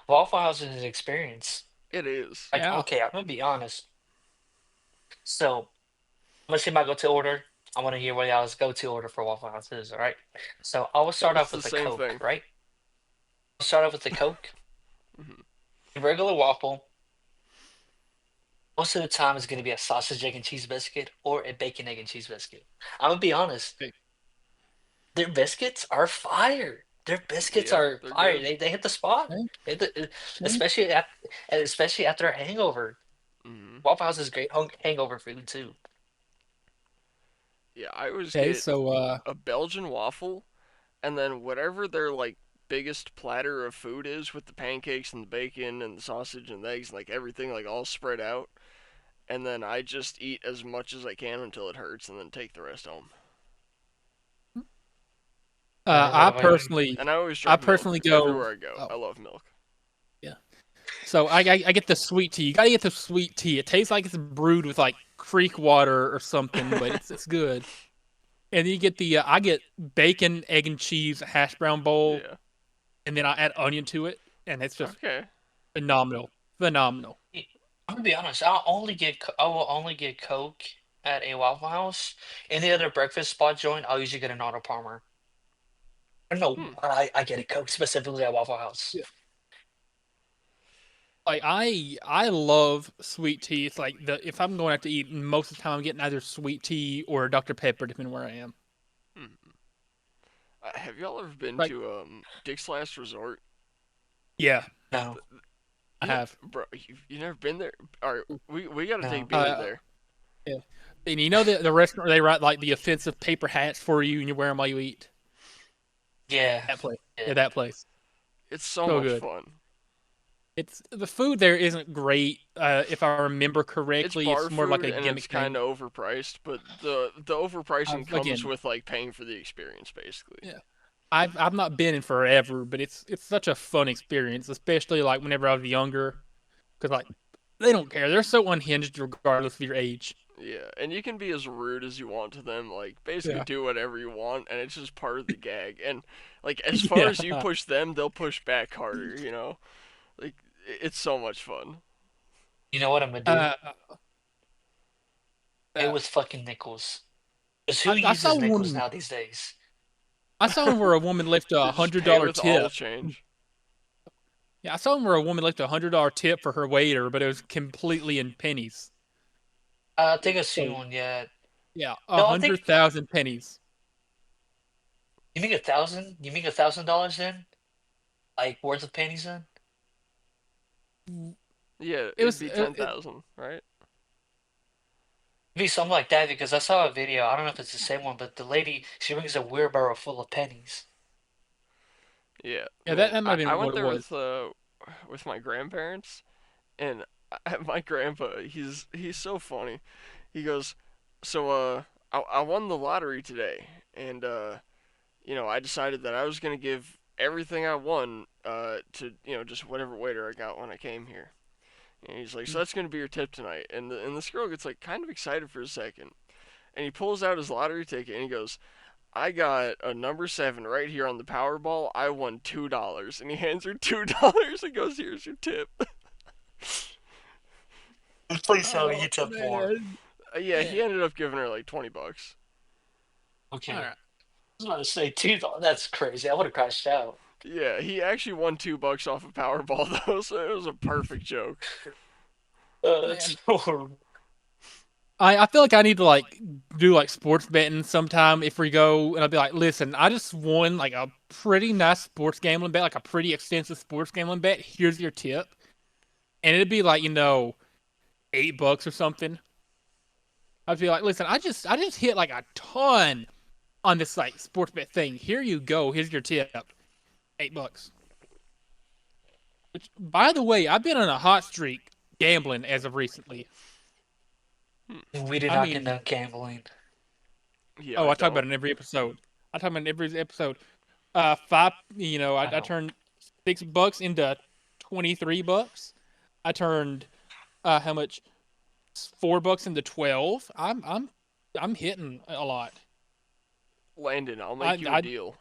S3: Waffle House is an experience.
S1: It is.
S3: Like,
S2: Yeah.
S3: okay, I'm gonna be honest. So, I'm gonna say my go-to order. I want to hear what y'all's go-to order for Waffle House is. All right. So, I will start
S1: It's
S3: off
S1: the
S3: with the
S1: same
S3: Coke.
S1: thing.
S3: Right. I'll start off with the Coke.
S1: Hmm.
S3: A regular waffle. Most of the time, it's gonna be a sausage, egg, and cheese biscuit or a bacon, egg, and cheese biscuit. I'm gonna be honest.
S2: Okay.
S3: Their biscuits are fire. Their biscuits
S1: Yeah,
S3: are
S1: they're
S3: fire.
S1: good.
S3: They hit the spot.
S2: Okay. Okay.
S3: Especially especially after a hangover.
S1: Hmm.
S3: Waffle House is great hangover food too.
S1: Yeah, I always
S2: Okay.
S1: get
S2: So
S1: a Belgian waffle, and then whatever their like biggest platter of food is with the pancakes and the bacon and the sausage and the eggs and like everything like all spread out, and then I just eat as much as I can until it hurts and then take the rest home.
S3: What
S2: I
S3: about you?
S2: personally
S1: And I always
S2: I
S1: drink
S2: personally
S1: milk
S2: go.
S1: everywhere I go.
S2: Oh
S1: I love milk.
S2: yeah. So I get the sweet tea. You gotta get the sweet tea. It tastes like it's brewed with like creek water or something, but it's good. And then you get the I get bacon, egg, and cheese hash brown bowl,
S1: Yeah.
S2: and then I add onion to it, and it's just
S1: Okay.
S2: phenomenal, phenomenal.
S3: I'm gonna be honest. I will only get Coke at a Waffle House. Any other breakfast spot joint, I'll usually get an Auto Palmer. I don't know
S1: Hmm.
S3: why I get a Coke specifically at Waffle House.
S2: Yeah. Like I love sweet tea. It's like the if I'm going out to eat, most of the time I'm getting either sweet tea or Dr. Pepper, depending where I am.
S1: Hmm. Have y'all ever been
S2: Like,
S1: to Dick's Last Resort?
S2: yeah,
S3: No,
S2: I
S1: Yeah,
S2: have.
S1: bro, you never been there? All right, we got to take
S3: no.
S1: Beanie there.
S2: Yeah. And you know the restaurant where they write like the offensive paper hats for you and you wear them while you eat?
S3: Yeah,
S2: That place. Yeah,
S3: yeah.
S2: that place.
S1: It's so
S2: So
S1: much
S2: good.
S1: fun.
S2: It's the food there isn't great. If I remember
S1: It's
S2: correctly,
S1: bar
S2: it's more like
S1: food
S2: a
S1: and it's
S2: gimmick
S1: kind
S2: thing.
S1: of overpriced, but the overpricing comes
S2: Again,
S1: with like paying for the experience, basically.
S2: yeah, I've not been in forever, but it's such a fun experience, especially like whenever I was younger, because like they don't care. They're so unhinged regardless of your age.
S1: Yeah, and you can be as rude as you want to them, like basically
S2: Yeah.
S1: do whatever you want, and it's just part of the gag. And like as far
S2: Yeah.
S1: as you push them, they'll push back harder. Like it's so much fun.
S3: You know what I'm gonna do?
S2: Uh,
S3: It
S2: uh,
S3: was fucking nickels. Because who
S2: I saw
S3: uses nickels
S2: one.
S3: now these days?
S2: I saw one where a woman left a
S1: They just
S2: hundred
S1: pay
S2: dollar
S1: with all
S2: tip.
S1: change.
S2: Yeah, I saw one where a woman left $100 tip for her waiter, but it was completely in pennies.
S3: I think I've seen
S2: So
S3: one yet.
S2: yeah, a
S3: No, I think
S2: hundred thousand pennies.
S3: you mean 1,000? You mean $1,000 then? Like worth of pennies then?
S1: Yeah,
S2: It
S1: it'd
S2: was
S1: be 10,000, right?
S3: Maybe something like that because I saw a video. I don't know if it's the same one, but the lady she brings a wheelbarrow full of pennies.
S1: Yeah,
S2: Yeah, that
S1: man.
S2: that might have
S1: I
S2: been
S1: went
S2: what it
S1: there
S2: was.
S1: with my grandparents, and my grandpa, he's so funny. He goes, so I won the lottery today, and I decided that I was gonna give everything I won to just whatever waiter I got when I came here. And he's like, so that's gonna be your tip tonight. And this girl gets like kind of excited for a second, and he pulls out his lottery ticket and he goes, I got a number 7 right here on the Powerball. I won $2, and he hands her $2 and goes, "Here's your tip."
S3: Please tell me
S2: Oh
S3: you took more.
S2: man.
S1: Yeah,
S2: Yeah.
S1: he ended up giving her like $20.
S2: All
S3: Okay.
S2: right.
S3: I was about to say $2. That's crazy. I would have crashed out.
S1: Yeah, he actually won $2 off of Powerball though, so it was a perfect joke.
S3: That's
S2: Man.
S3: horrible.
S2: I feel like I need to like do like sports betting sometime if we go and I'll be like, listen, I just won like a pretty nice sports gambling bet, like a pretty extensive sports gambling bet. Here's your tip. And it'd be like, $8 or something. I'd be like, listen, I just hit like a ton on this like sports bet thing. Here you go. Here's your tip. $8. Which, by the way, I've been on a hot streak gambling as of recently.
S1: Hmm.
S3: We do
S2: I
S3: not
S2: mean,
S3: condone gambling.
S1: Yeah,
S2: oh,
S1: I
S2: I talk about
S1: don't.
S2: it in every episode. I talk about it in every episode. Five.
S3: I
S2: I
S3: don't.
S2: turned $6 into $23. I turned how much? $4 into 12. I'm hitting a lot.
S1: Landon, I'll make you a
S2: I
S1: deal.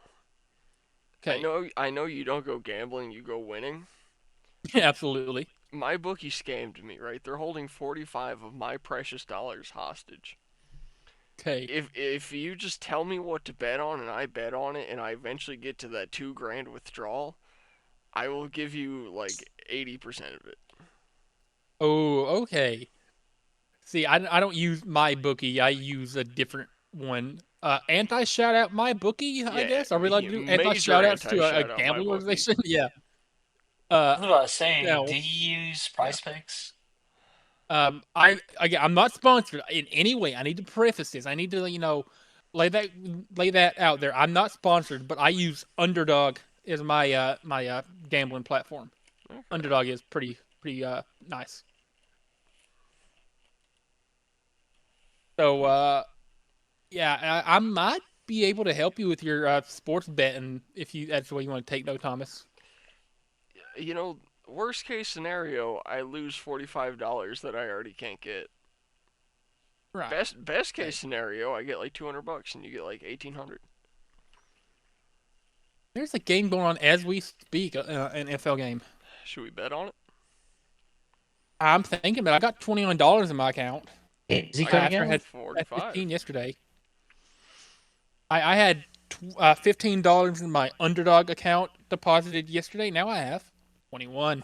S1: I
S2: okay.
S1: know I know you don't go gambling, you go winning.
S2: Absolutely.
S1: My bookie scammed me, right? They're holding 45 of my precious dollars hostage.
S2: Okay.
S1: If you just tell me what to bet on and I bet on it and I eventually get to that 2 grand withdrawal, I will give you like 80% of it.
S2: Oh, okay. See, I don't use my bookie. I use a different one. Anti shout out my bookie. I
S1: Yeah,
S2: guess are we allowed to do anti
S1: major
S2: shout outs
S1: anti
S2: to a
S1: shout out my
S2: gambling
S1: bookie.
S2: organization? Yeah. Uh,
S3: I was about to say,
S2: now,
S3: do you use
S2: yeah.
S3: Price Picks?
S2: I again, I'm not sponsored in any way. I need to preface this. I need to, lay that lay that out there. I'm not sponsored, but I use Underdog as my gambling platform.
S1: Okay.
S2: Underdog is pretty nice. So yeah, I might be able to help you with your sports betting if you that's the way you want to take, no, Thomas.
S1: You know, worst case scenario, I lose $45 that I already can't get.
S2: Right.
S1: Best case
S2: Okay.
S1: scenario, I get like $200 and you get like 1,800.
S2: There's a game going on as we speak, an NFL game.
S1: Should we bet on it?
S2: I'm thinking, but I got $29 in my account.
S3: Is he
S1: I
S3: coming
S1: got
S2: After I
S3: out?
S2: had
S1: 45.
S2: 15 yesterday, I had $15 in my underdog account deposited yesterday. Now I have 21.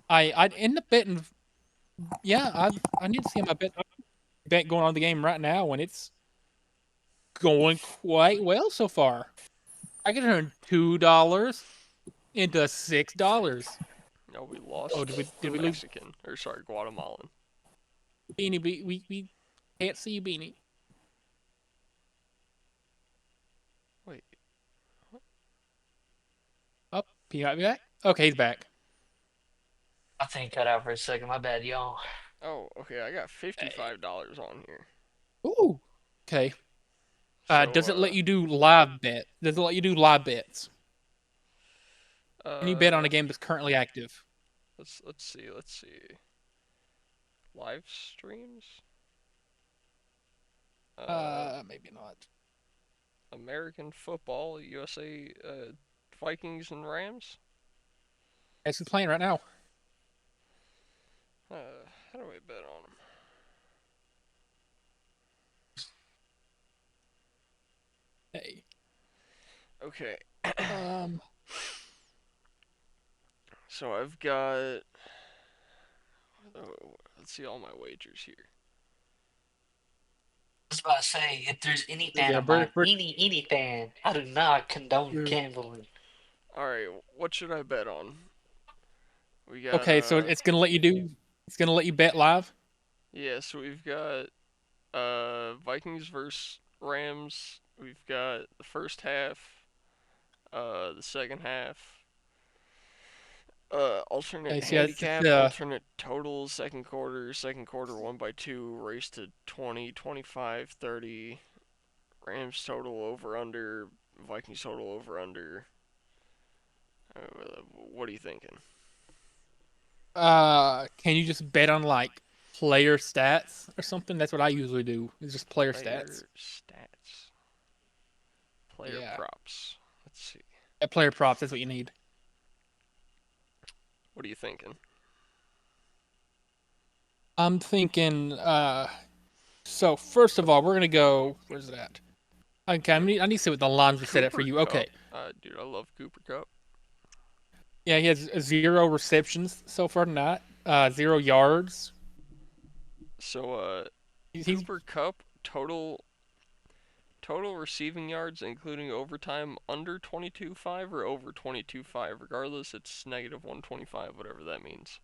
S2: I'd end up betting. Yeah, I need to see my bet going on the game right now when it's going quite well so far. I can turn $2 into $6.
S1: No, we
S2: Oh,
S1: lost
S2: did
S1: the
S2: we lose?
S1: Mexican. Or, sorry, Guatemalan.
S2: Beanie, we can't see you, Beanie.
S1: Wait,
S2: Up, he might be back. Okay, he's back.
S3: I think cut out for a second. My bad, y'all.
S1: oh, okay, I got
S2: Hey.
S1: $55 on here.
S2: Ooh. Okay.
S1: So,
S2: Does it let you do live bet? Does it let you do live bets? Can you bet on
S1: uh,
S2: a game that's currently active?
S1: let's see. Live streams? Uh,
S2: Maybe not.
S1: American football, USA, Vikings and Rams?
S2: It's playing right now.
S1: How do I bet on them?
S2: Hey.
S1: Okay,
S2: Um.
S1: so I've got. Let's see all my wagers here.
S3: I was about to say, if there's any fan
S2: Yeah,
S3: of mine, any fan, I do not condone
S2: we're
S3: gambling.
S1: All right, what should I bet on? We got
S2: okay. So it's gonna let you do. It's gonna let you bet live.
S1: yeah, so we've got Vikings versus Rams. We've got the first half, the second half, alternate
S2: Okay. So yeah, it's
S1: handicap, alternate totals, second quarter 1 by 2, race to 20, 25, 30, Rams total over under, Vikings total over under. What are you thinking?
S2: Can you just bet on like player stats or something? That's what I usually do. It's just player stats.
S1: Player stats, player
S2: Yeah.
S1: props. Let's see.
S2: Player props. That's what you need.
S1: What are you thinking?
S2: I'm thinking. So first of all, we're gonna go. Where's it at? Okay,
S1: Yeah,
S2: I need to see what the lines were set at for
S1: Cooper
S2: you.
S1: Cup.
S2: Okay.
S1: Dude, I love Cooper Cup.
S2: Yeah, he has 0 receptions so far tonight. 0 yards.
S1: So,
S2: He's
S1: Cooper Cup total receiving yards, including overtime, under 22.5 or over 22.5. Regardless, it's negative 125, whatever that means.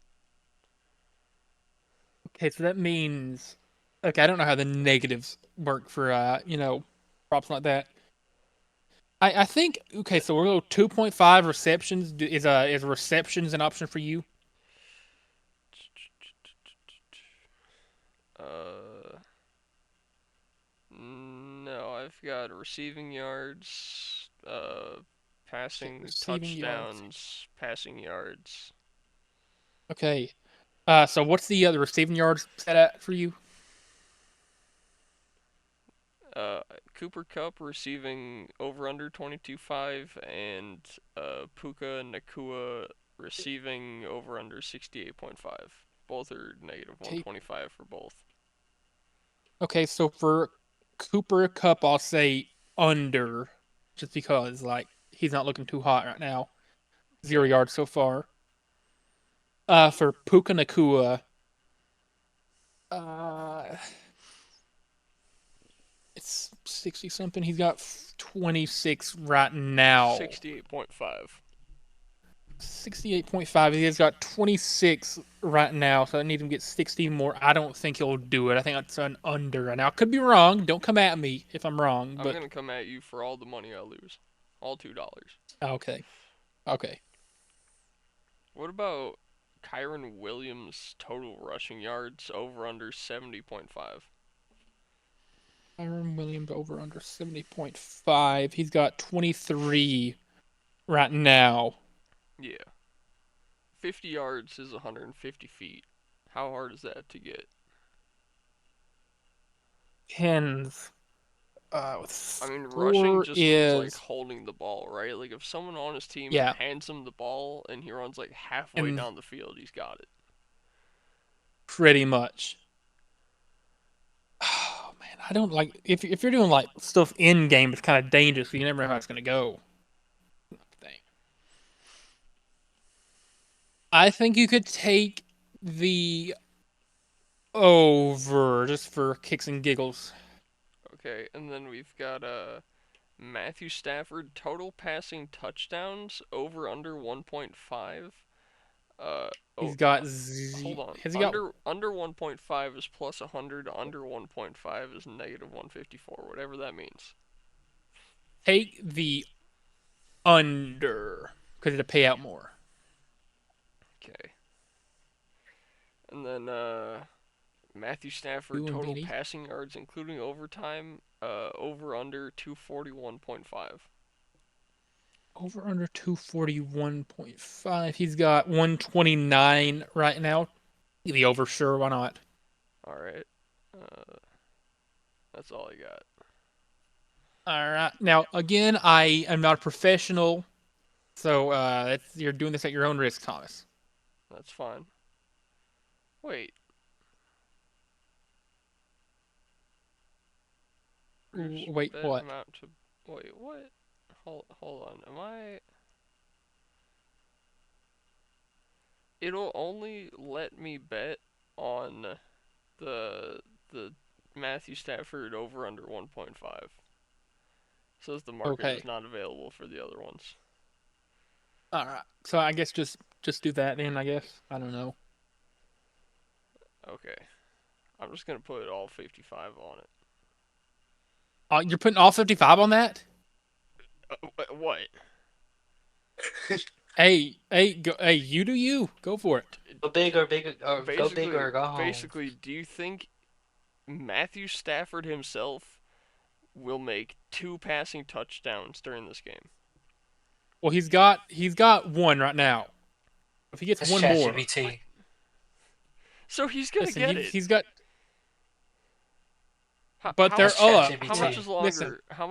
S2: okay. So that means. Okay, I don't know how the negatives work for props like that. I think okay. So we'll go 2.5 receptions. Is receptions an option for you?
S1: Uh, no, I've got receiving yards,
S2: Okay,
S1: passing
S2: receiving yards.
S1: touchdowns, passing yards.
S2: Okay. So what's the other receiving yards set at for you?
S1: Cooper Cup receiving over under 22.5 and Puka Nakua receiving over under 68.5. Both are negative
S2: Okay.
S1: 125 for both.
S2: Okay. So for Cooper Cup, I'll say under, just because like he's not looking too hot right now. Zero
S1: Okay.
S2: yards so far. For Puka Nakua, uh, it's 60 something. He's got 26 right now.
S1: 68.5.
S2: 68.5. He has got 26 right now, so I need him to get 60 more. I don't think he'll do it. I think that's an under. Now, I could be wrong. Don't come at me if I'm wrong,
S1: I'm
S2: but
S1: gonna come at you for all the money I lose. All $2.
S2: okay. Okay.
S1: What about Kyron Williams total rushing yards over under 70.5?
S2: Aaron Williams over under 70.5. He's got 23 right now.
S1: Yeah. 50 yards is 150 feet. How hard is that to get?
S2: Hens with
S1: I mean, rushing
S2: 4
S1: just means like
S2: is
S1: holding the ball, right? Like if someone on his team
S2: yeah,
S1: hands him the ball and he runs like halfway
S2: and
S1: down the field, he's got it.
S2: pretty much. I don't like if you're doing like stuff in game, it's kind of dangerous. You never know how it's gonna go. Thing. I think you could take the over just for kicks and giggles.
S1: Okay, and then we've got Matthew Stafford total passing touchdowns over under 1.5. Uh oh,
S2: He's got
S1: hold on.
S2: has he got
S1: Under 1.5 is plus 100, under 1.5 is negative 154, whatever that means.
S2: take the under because it'll pay out more.
S1: Okay. And then Matthew Stafford
S2: You and
S1: total
S2: Beanie
S1: passing yards including overtime over under 241.5.
S2: over under 241.5. He's got 129 right now. The over, sure, why not?
S1: All right. Uh that's all I got.
S2: All right. Now, again, I am not a professional, so you're doing this at your own risk, Thomas.
S1: That's fine. Wait, Bruce
S2: Wait,
S1: bet
S2: what?
S1: amount to wait, what? Hold on. Am I It'll only let me bet on the the Matthew Stafford over under 1.5. Says the market is
S2: Okay.
S1: not available for the other ones.
S2: All right. So I guess just do that then. I guess I don't know.
S1: Okay. I'm just gonna put all 55 on it.
S2: You're putting all 55 on that?
S1: What?
S2: Hey, you do you. Go for it.
S3: Go big or big or go big
S1: Basically,
S3: or go home.
S1: do you think Matthew Stafford himself will make two passing touchdowns during this game?
S2: Well, he's got one right now. If he gets
S3: That's
S2: one more,
S1: What?
S3: ChatGPT.
S1: So he's gonna
S2: listen,
S1: get it.
S2: he's got, but
S1: How
S2: they're
S3: That's
S2: up.
S1: how much
S3: ChatGPT.
S1: is
S2: Listen,
S1: longer? How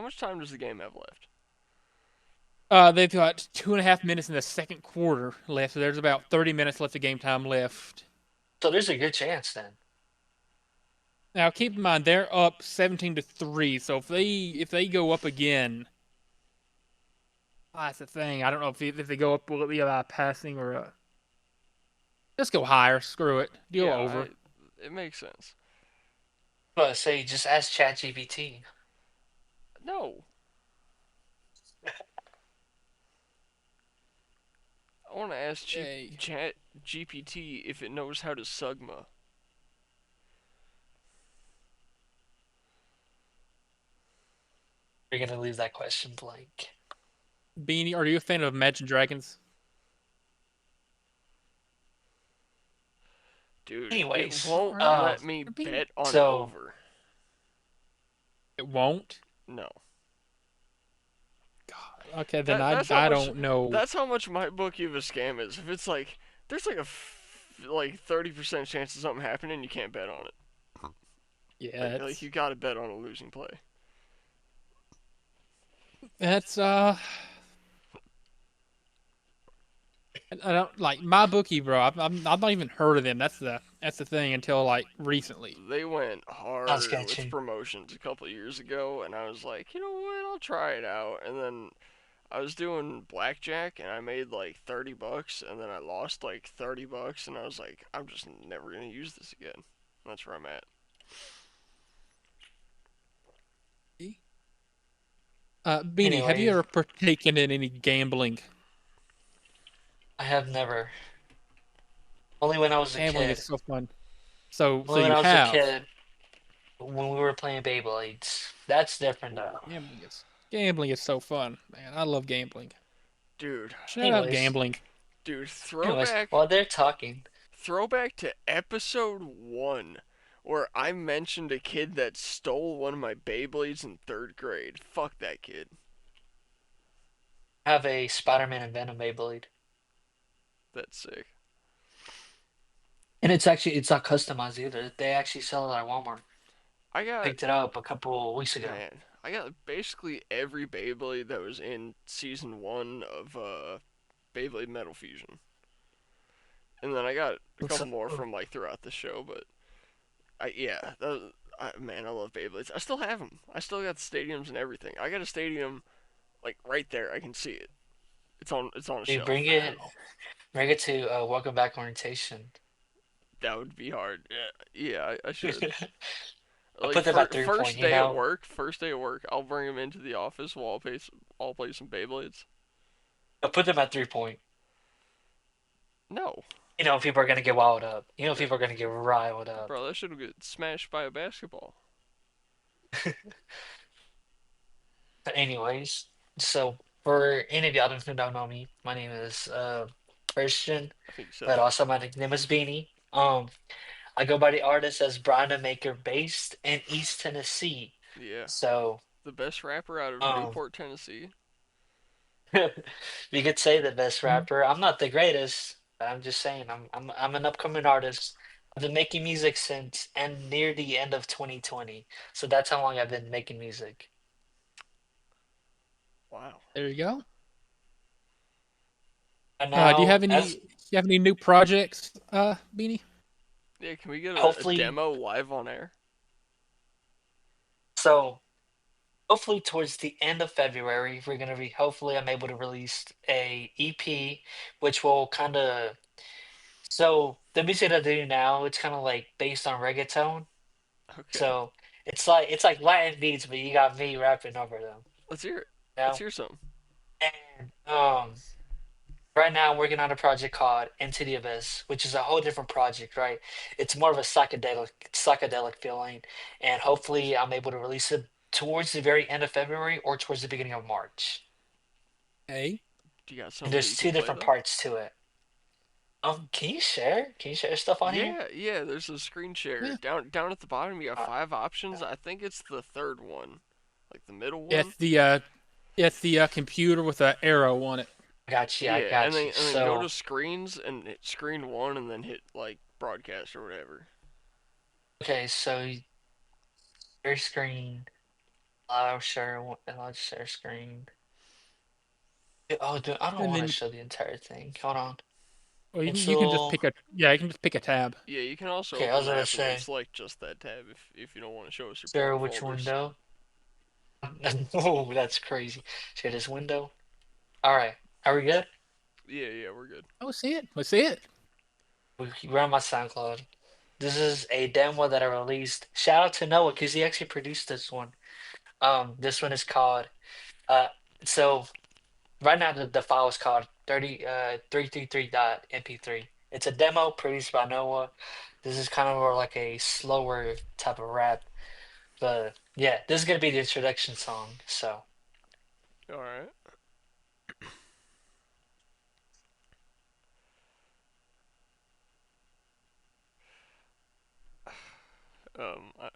S1: much time does the game have left?
S2: they've got 2.5 minutes in the second quarter left, so there's about 30 minutes left of game time left.
S3: So there's a good chance then.
S2: Now, keep in mind they're up 17-3, so if they go up again, that's the thing. I don't know if they go up, will it be a passing or a? Just go higher. Screw it. Deal
S1: Yeah,
S2: over.
S1: it makes sense.
S3: But say just ask ChatGPT.
S1: No, I want to ask
S2: Hey,
S1: Chat GPT if it knows how to Sugma.
S3: You're gonna leave that question blank.
S2: Beanie, are you a fan of Imagine Dragons?
S1: Dude, it
S3: Anyways,
S1: won't
S2: Are
S1: let me
S2: Beanie?
S1: bet on
S3: so
S1: over.
S2: It won't.
S1: No.
S2: God. Okay, then
S1: That
S2: I
S1: that's how
S2: I
S1: much
S2: don't know.
S1: that's how much my bookie of a scam is. If it's like there's like like 30% chance of something happening, you can't bet on it.
S2: Yeah,
S1: Like
S2: it's
S1: you got to bet on a losing play.
S2: that's I don't like my bookie, bro. I've not even heard of them. That's the thing until like recently.
S1: They went
S3: sounds
S1: hard with
S3: sketchy.
S1: promotions a couple years ago, and I was like, you know what, I'll try it out. And then I was doing blackjack, and I made like $30, and then I lost like $30, and I was like, I'm just never gonna use this again. That's where I'm at.
S2: Beanie, have you
S3: Anyways,
S2: ever partaken in any gambling?
S3: I have never. Only when I was a
S2: Gambling is
S3: kid.
S2: so fun. So
S3: Only when
S2: you
S3: I was a
S2: have.
S3: kid, when we were playing Beyblades. That's different though.
S2: Gambling is so fun, man. I love gambling.
S1: Dude,
S2: Shout out
S3: Anyways,
S2: gambling.
S1: dude,
S3: anyways, while they're talking,
S1: throwback to episode 1 where I mentioned a kid that stole one of my Beyblades in 3rd grade. Fuck that kid.
S3: I have a Spider-Man and Venom Beyblade.
S1: That's sick.
S3: And it's not customized either. They actually sell it at Walmart.
S1: I got
S3: Picked it up a couple weeks ago.
S1: Man, I got basically every Beyblade that was in season 1 of Beyblade Metal Fusion. And then I got a
S3: Looks
S1: couple
S3: like,
S1: more from like throughout the show, but I yeah, Man, I love Beyblades. I still have them. I still got the stadiums and everything. I got a stadium like right there. I can see it. It's on a
S3: You
S1: shelf.
S3: bring it to welcome back orientation.
S1: That would be hard. Yeah, yeah, I should.
S3: I
S1: Like
S3: put them at 3 point.
S1: first day at work. First day at work, I'll bring them into the office while I'll play some Beyblades.
S3: I put them at 3 point.
S1: No,
S3: People are gonna get riled up.
S1: that,
S3: People are gonna get riled up.
S1: bro, that should get smashed by a basketball.
S3: But anyways, so for any of y'all who don't know me, my name is Christian,
S1: I think you said
S3: but
S1: that.
S3: also my nickname is Beanie. I go by the artist as Brian Maker, based in East Tennessee.
S1: Yeah,
S3: So,
S1: the best rapper out of
S3: um,
S1: Newport, Tennessee.
S3: we could say the best
S2: Mhm.
S3: rapper. I'm not the greatest, but I'm just saying I'm an upcoming artist. I've been making music since and near the end of 2020. So that's how long I've been making music.
S1: Wow.
S2: There you go.
S3: And
S2: Do you
S3: now,
S2: have any?
S3: as
S2: Do you have any new projects, Beanie?
S1: Yeah, can we get a
S3: hopefully,
S1: demo live on air?
S3: so hopefully towards the end of February, we're gonna be hopefully I'm able to release a EP, which will kind of the music that I do now, it's kind of like based on reggaeton.
S1: Okay,
S3: So it's like Latin beats, but you got me rapping over them.
S1: let's hear it.
S3: You
S1: Let's
S3: know?
S1: hear some.
S3: And right now I'm working on a project called Into the Abyss, which is a whole different project, right? It's more of a psychedelic feeling, and hopefully I'm able to release it towards the very end of February or towards the beginning of March.
S2: Hey.
S1: Do you got
S3: And
S1: something that
S3: there's
S1: you can
S3: two
S1: play
S3: different
S1: though?
S3: parts to it. Can you share? Can you share stuff on here?
S1: Yeah, yeah. There's a screen share
S2: Yeah.
S1: down at the bottom. You got
S3: Uh,
S1: five options. I think it's the third one, like the middle one.
S2: It's the computer with an arrow on it.
S3: I got you. I
S1: Yeah, and
S3: got you.
S1: then go to
S3: So,
S1: screens and hit screen one, and then hit like broadcast or whatever.
S3: okay, so share screen. Allow share screen. Oh, dude, I don't
S2: And
S3: want to
S2: then,
S3: show the entire thing. Hold on.
S2: or you can just
S3: Pencil.
S2: pick a yeah, you can just pick a tab.
S1: Yeah, you can also
S3: Okay, I
S1: open
S3: was
S1: the
S3: gonna
S1: app and then
S3: say,
S1: select just that tab if you don't want to show us your
S3: share which
S1: folders.
S3: window? Oh, that's crazy. Share this window. All right. Are we good?
S1: Yeah, yeah, we're good.
S2: Oh, see it. Let's see it.
S3: We're on my SoundCloud. This is a demo that I released. Shout out to Noah because he actually produced this one. This one is called uh so right now the file is called 333.mp3. It's a demo produced by Noah. This is kind of more like a slower type of rap. But yeah, this is gonna be the introduction song. So
S1: All right.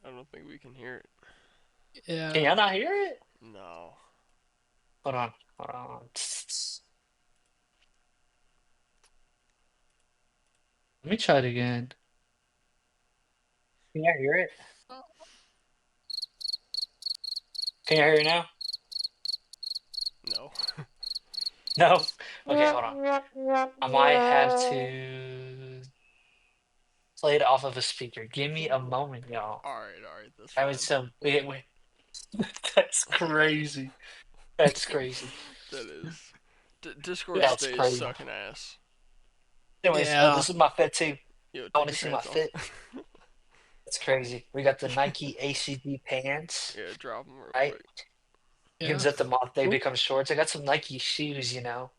S1: I don't think we can hear it.
S3: can
S2: Yeah.
S3: y'all not hear it?
S1: No.
S3: Hold on, hold on. Tss, tss. Let me try it again. Can y'all hear it? Can you hear it now?
S1: No.
S3: No? Okay, hold on. I might have to play it off of a speaker. Give me a moment, y'all.
S1: All right, that's
S3: I mean,
S1: fine.
S3: some wait. That's crazy. That's crazy.
S1: That is. Discord
S2: Yeah.
S3: That's
S1: stays
S3: crazy.
S1: sucking ass.
S3: Anyways,
S2: Yeah.
S3: this is my fit too.
S1: Yo,
S3: I
S1: take
S3: want to
S1: your
S3: see my
S1: pants off.
S3: fit. That's crazy. We got the Nike ACG pants,
S1: Yeah, drop them real
S3: right?
S1: quick.
S3: You can
S2: Yeah.
S3: zip them off. They
S2: Cool.
S3: become shorts. I got some Nike shoes.
S1: Take them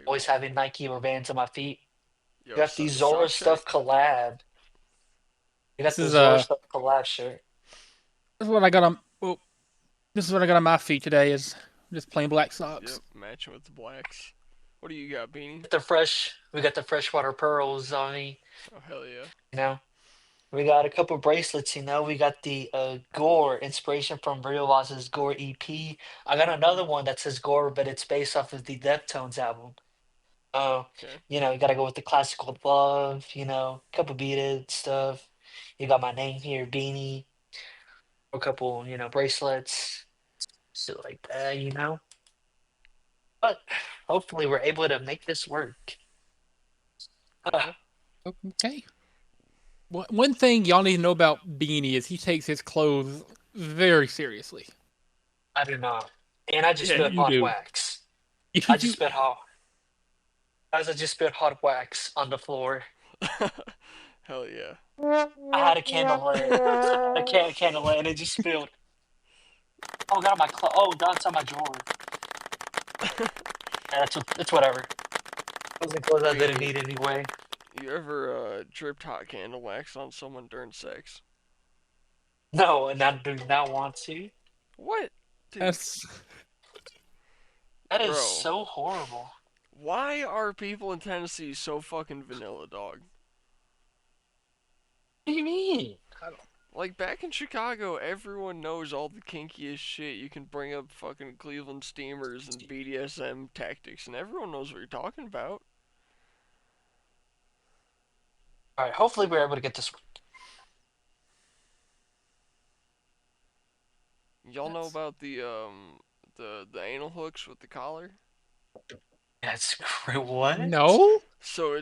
S3: Always
S1: off.
S3: having Nike or Vans on my feet.
S1: Yo,
S3: Got the Zora
S1: sock check.
S3: Stuff collab. You got
S2: This
S3: the
S2: is
S3: Zora Stuff collab shirt.
S2: this is what I got on. Oh, this is what I got on my feet today. Is just plain black
S1: Yep,
S2: socks.
S1: matching with the blacks. What do you got, Beanie?
S3: We got the freshwater pearls on me.
S1: Oh hell yeah.
S3: You know, we got a couple bracelets. We got the Gore inspiration from Real Oz's Gore EP. I got another one that says Gore, but it's based off of the Deftones album. Oh,
S1: Okay.
S3: you gotta go with the classical love. Couple beaded stuff. You got my name here, beanie, a couple, bracelets, shit like that. But hopefully we're able to make this work.
S1: Yeah.
S2: Okay. One thing y'all need to know about Beanie is he takes his clothes very seriously.
S3: I do not. And I just
S1: Yeah.
S3: spit
S2: You
S3: hot
S2: do.
S3: wax. I just
S2: You
S3: spit hot. As I just spit hot wax on the floor.
S1: Hell yeah.
S3: I had a candle lit. A candle lit, and it just spilled. Oh, got on my oh, got inside my drawer. Yeah, that's whatever. Those are clothes
S1: I
S3: I
S1: mean,
S3: didn't need anyway.
S1: you ever dripped hot candle wax on someone during sex?
S3: No, and I do not want to.
S1: What? Dude,
S2: that's
S3: That is
S1: bro.
S3: so horrible.
S1: Why are people in Tennessee so fucking vanilla, dog?
S3: What do you mean?
S1: Like back in Chicago, everyone knows all the kinkiest shit. You can bring up fucking Cleveland steamers and BDSM tactics, and everyone knows what you're talking about.
S3: All right, hopefully we're able to get this.
S1: Y'all know about the anal hooks with the collar?
S3: That's great. What?
S2: no.
S1: So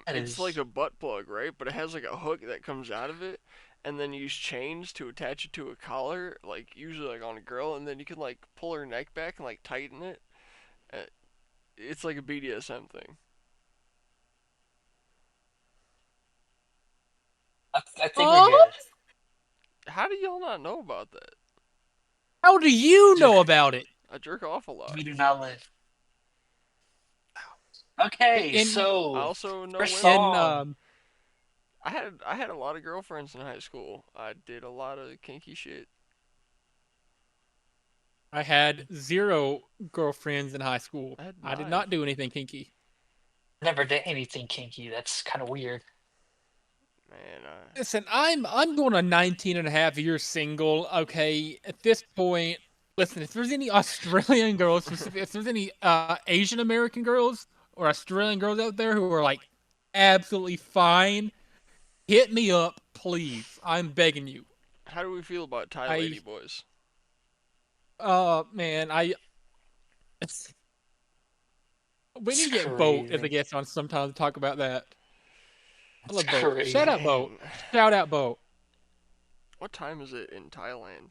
S3: That
S1: it's like
S3: is.
S1: a butt plug, right? But it has like a hook that comes out of it, and then you use chains to attach it to a collar, like usually like on a girl, and then you can like pull her neck back and like tighten it. Uh, It's like a BDSM thing.
S3: I think we're
S2: Oh,
S3: good.
S1: How do y'all not know about that?
S2: how do you
S3: Dude,
S2: know about it?
S1: I jerk off a lot.
S3: we do not live. Okay,
S2: In
S1: I
S3: so
S1: also know
S3: first
S1: women.
S2: in
S3: song.
S1: I had a lot of girlfriends in high school. I did a lot of kinky shit.
S2: I had zero girlfriends in high school.
S1: I had
S2: I did
S1: 9.
S2: not do anything kinky.
S3: Never did anything kinky. That's kind of weird.
S1: Man,
S2: Listen, I'm going on 19 and a half years single. Okay, at this point, listen, if there's any Australian girls, specifically, if there's any Asian American girls or Australian girls out there who are like absolutely fine, hit me up, please. I'm begging you.
S1: how do we feel about Thai lady
S2: I
S1: boys?
S2: man, I we need
S3: It's
S2: to get Boat as a
S3: crazy.
S2: guest on sometime to talk about that. I
S3: It's
S2: love Boat. Shout
S3: crazy.
S2: out Boat.
S1: Man,
S2: Shout out Boat.
S1: what time is it in Thailand?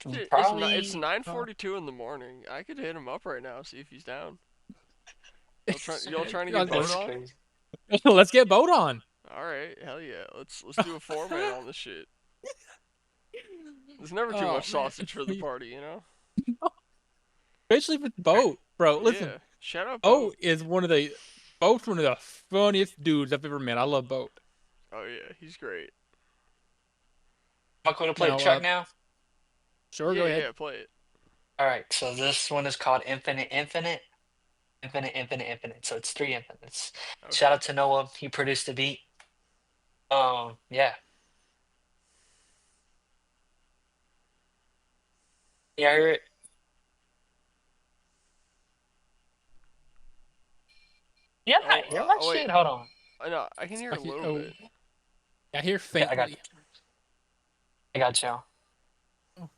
S1: It's
S3: Probably.
S2: Uh,
S1: 9:42 in the morning. I could hit him up right now, see if he's down. Y'all trying to get boat
S3: That's
S1: on?
S3: crazy.
S2: let's get Boat on.
S1: All right, hell yeah. Let's do a 4-man on this shit. There's never too
S2: Oh
S1: much
S2: man.
S1: sausage for the party, you know?
S2: Especially with Boat, bro. Listen,
S1: Yeah. Shout out
S2: Boat
S1: boat.
S2: is Boat's one of the funniest dudes I've ever met. I love Boat.
S1: Oh yeah, he's great.
S3: Am I going to play the
S2: Now,
S3: track now?
S2: sure, go
S1: Yeah,
S2: ahead.
S1: yeah, play it.
S3: All right. So this one is called Infinite, Infinite, Infinite, Infinite, Infinite. So it's three infinites. Shout
S1: Okay.
S3: out to Noah. He produced the beat. Yeah. Yeah, I hear it. Yeah, I
S1: Oh,
S3: hear my
S1: oh wait.
S3: shit. Hold on.
S1: No, I can hear a little
S2: Oh,
S1: bit.
S2: I hear
S3: Okay,
S2: faintly.
S3: I got you.
S2: Oh,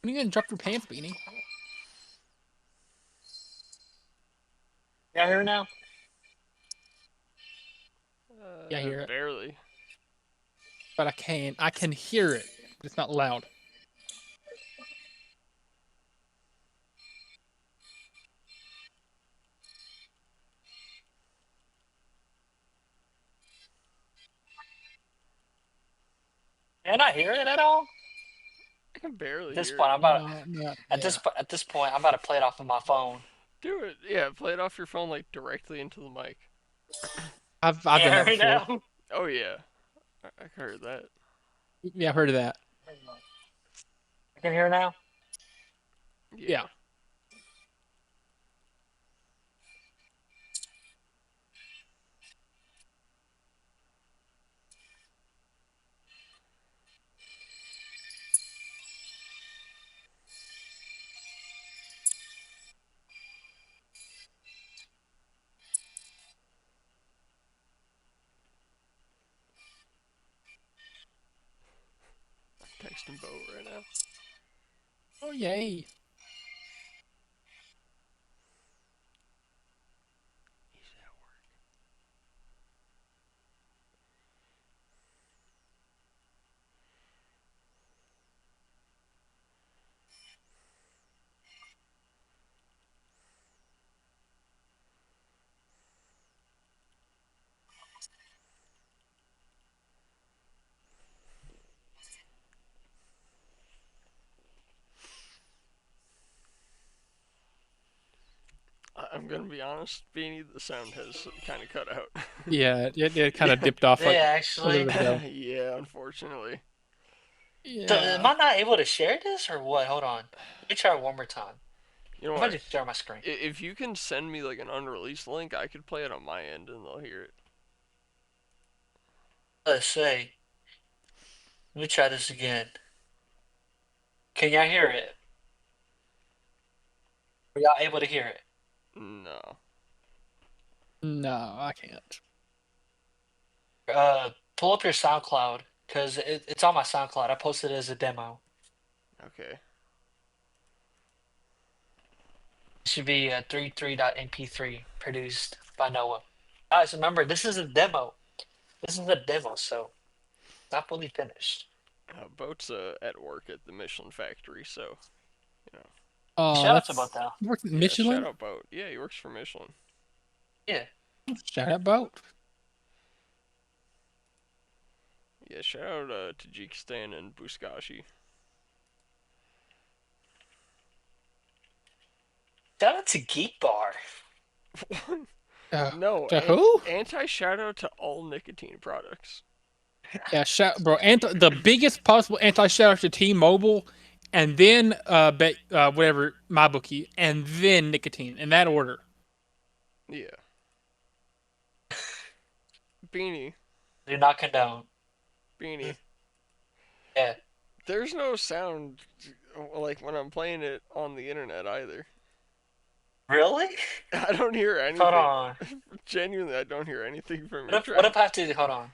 S2: when are you gonna drop your pants, Beanie?
S3: Yeah, I hear it now.
S2: Yeah, I hear it,
S1: Barely.
S2: but I can hear it, but it's not loud.
S3: Can I hear it at all?
S1: I can
S3: At
S1: barely
S3: this
S1: hear
S3: point,
S1: it.
S3: I'm about
S2: No, not
S3: at this
S2: yeah.
S3: at this point, I'm about to play it off of my phone.
S1: Do it. Yeah, play it off your phone like directly into the mic.
S2: I've done
S3: Yeah,
S2: that
S3: right
S2: before.
S3: now.
S1: Oh yeah, I heard that.
S2: Yeah, I've heard of that.
S3: I can hear it now.
S2: Yeah.
S1: Yeah. I'm texting boat right now.
S2: Oh yay.
S1: He's at work. I'm gonna be honest, Beanie, the sound has kind of cut out.
S2: Yeah, it kind of
S1: Yeah,
S2: dipped off like
S3: Yeah,
S2: a little
S3: actually.
S2: bit ago.
S1: yeah, unfortunately.
S3: So am
S2: Yeah.
S3: I not able to share this or what? Hold on. Let me try one more time.
S1: You know
S3: If I
S1: what?
S3: just share my screen.
S1: If you can send me like an unreleased link, I could play it on my end and they'll hear it.
S3: Let's say. Let me try this again. Can y'all hear it? Are y'all able to hear it?
S1: No.
S2: No, I can't.
S3: Pull up your SoundCloud because it's on my SoundCloud. I posted it as a demo.
S1: Okay.
S3: It should be 33.mp3 produced by Noah. Guys, remember, this is a demo. This is a demo, so not fully finished.
S1: Boat's at work at the Michelin factory, so you know.
S2: Oh,
S3: Shout out to
S2: that's
S3: Boat though.
S2: you work at
S1: Yeah, shout
S2: Michelin.
S1: out Boat. Yeah, he works for Michelin.
S3: Yeah.
S2: Shout out boat.
S1: Yeah, shout out Tajikistan and Buzkashi.
S3: Shout out to Geek Bar.
S1: No,
S2: To who?
S1: anti shout out to all nicotine products.
S2: Yeah, shout, bro. The biggest possible anti shout out to T-Mobile, and then whatever MyBookie, and then nicotine in that order.
S1: Yeah. Beanie,
S3: Do not condone.
S1: Beanie.
S3: Yeah.
S1: There's no sound like when I'm playing it on the internet either.
S3: Really?
S1: I don't hear
S3: Hold
S1: anything.
S3: on.
S1: Genuinely, I don't hear anything from your
S3: What
S1: track.
S3: if I have to hold on?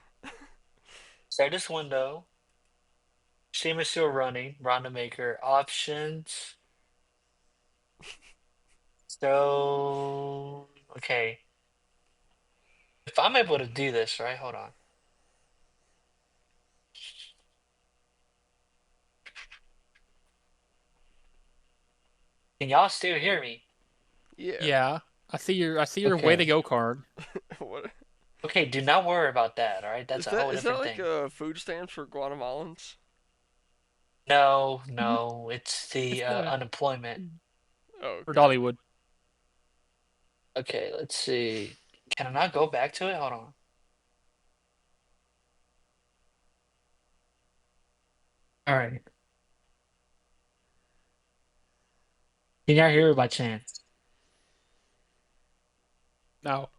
S3: Start this window. Steam is still running. Random maker options. So okay. If I'm able to do this, right? Hold on. Can y'all still hear me?
S1: Yeah.
S2: Yeah, I see your way to
S3: Okay.
S2: go card.
S1: What
S3: Okay, do not worry about that, all right? That's
S1: is
S3: a
S1: that?
S3: whole
S1: Is that
S3: different
S1: like
S3: thing.
S1: a food stamps for Guatemalans?
S3: No,
S2: Mhm.
S3: no, it's
S2: It's
S3: the
S2: the
S3: unemployment.
S1: Oh,
S2: for
S1: okay.
S2: Dollywood.
S3: Okay, let's see. Can I not go back to it? Hold on. All right. Can y'all hear it by chance?
S2: No.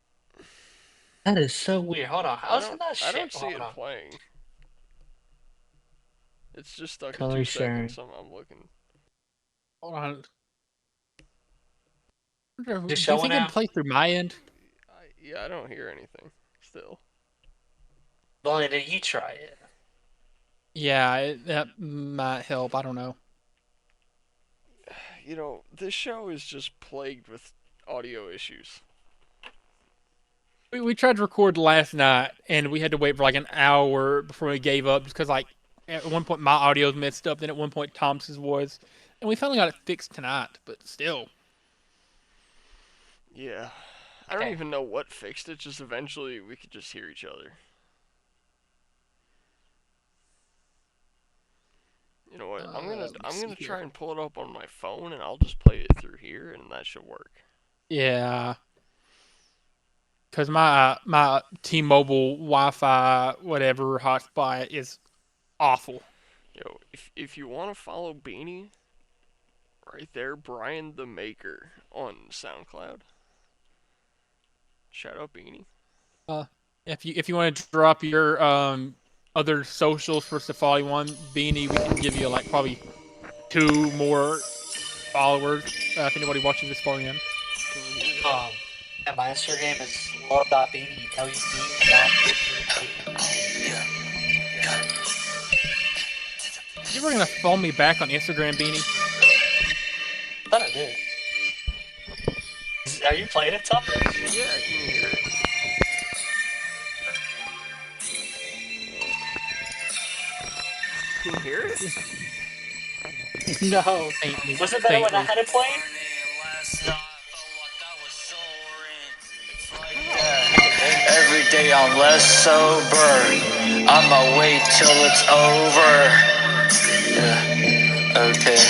S3: That is so weird. Hold on.
S1: I
S3: How is it
S1: don't.
S3: not
S1: I
S3: shit?
S1: don't see
S3: Hold
S1: it
S3: on.
S1: playing. It's just stuck at
S3: Color
S1: 2 seconds.
S3: sharing.
S1: So I'm looking.
S2: Hold on.
S3: Is it
S2: Do you
S3: showing
S2: think it'd
S3: now?
S2: play through my end?
S1: Yeah, I don't hear anything. Still.
S3: Lonnie, did you try it?
S2: Yeah, that might help. I don't know.
S1: You know, this show is just plagued with audio issues.
S2: We tried to record last night, and we had to wait for like an hour before we gave up, just because like at one point my audio's messed up, then at one point Thomas's was, and we finally got it fixed tonight. But still,
S1: Yeah. I don't
S3: Okay.
S1: even know what fixed it. Just eventually we could just hear each other. You know what?
S2: let me
S1: I'm
S2: see
S1: gonna
S2: here.
S1: try and pull it up on my phone, and I'll just play it through here, and that should work.
S2: Yeah, because my T-Mobile Wi-Fi whatever hotspot is awful.
S1: Yo, if you want to follow Beanie, right there, Brian the Maker on SoundCloud. Shout out Beanie.
S2: Uh, if you want to drop your other socials for Safari one Beanie, we can give you like probably two more followers if anybody watches this far in.
S1: Can you hear that?
S3: And my Instagram is love.beanie, LUV.BEANIE.
S2: You ever gonna follow me back on Instagram, Beanie?
S3: I thought I did. Are you playing it, Thomas?
S1: Yeah, can you hear it? Can you hear it?
S3: No.
S2: Faintly,
S3: Was it better when I
S2: faintly.
S3: had it playing? I can barely hear it.
S4: Every day I'm less sober. I'ma wait till it's over. Yeah. Okay.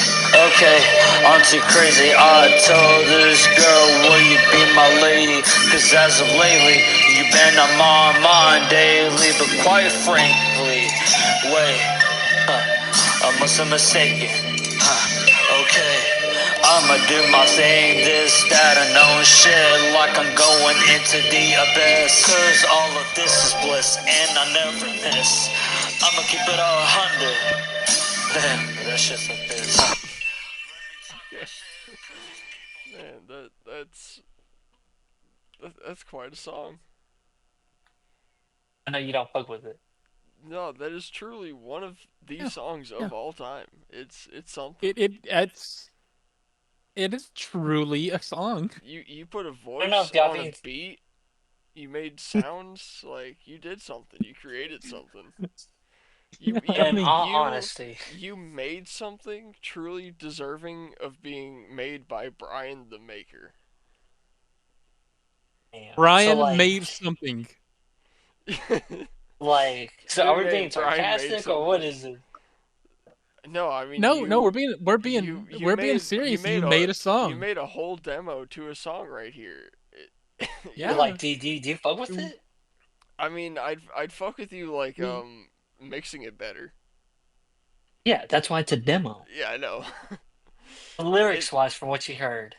S4: Okay, I'm too crazy. I told this girl, will you be my lady? Cause as of lately, you've been on my mind daily. But quite frankly, wait, I must have mistaken. Okay, I'ma do my thing, this, that, and no shit. Like I'm going into the abyss. Cause all of this is bliss, and I never miss. I'ma keep it 100. Damn, that shit's like this.
S1: Man, that's quite a song.
S3: I know you don't fuck with it.
S1: No, that is truly one of the
S2: Yeah,
S1: songs
S2: yeah.
S1: of all time. It's something.
S2: It is truly a song.
S1: You put a
S3: I don't know
S1: voice
S3: if y'all
S1: on a
S3: been.
S1: beat. You made sounds like you did something. You created something. You
S2: I
S1: you
S3: In
S2: mean,
S3: all
S1: you
S3: honesty,
S1: you made something truly deserving of being made by Brian the Maker.
S3: damn. So
S2: Brian made something.
S3: so are
S1: New
S3: we
S1: name,
S3: being
S1: Brian made
S3: sarcastic or what
S1: something.
S3: is it?
S1: No, I mean
S2: No, no,
S1: you you
S2: we're being
S1: made
S2: serious. You made a
S1: you
S2: song.
S1: made a whole demo to a song right here. You
S3: But
S1: know,
S3: like,
S2: Yeah.
S3: do you fuck with
S2: You-
S3: it?
S1: I mean, I'd fuck with you like
S2: We
S1: mixing it better.
S3: Yeah, that's why it's a demo.
S1: Yeah, I know. It
S3: Lyrics wise, from what you heard,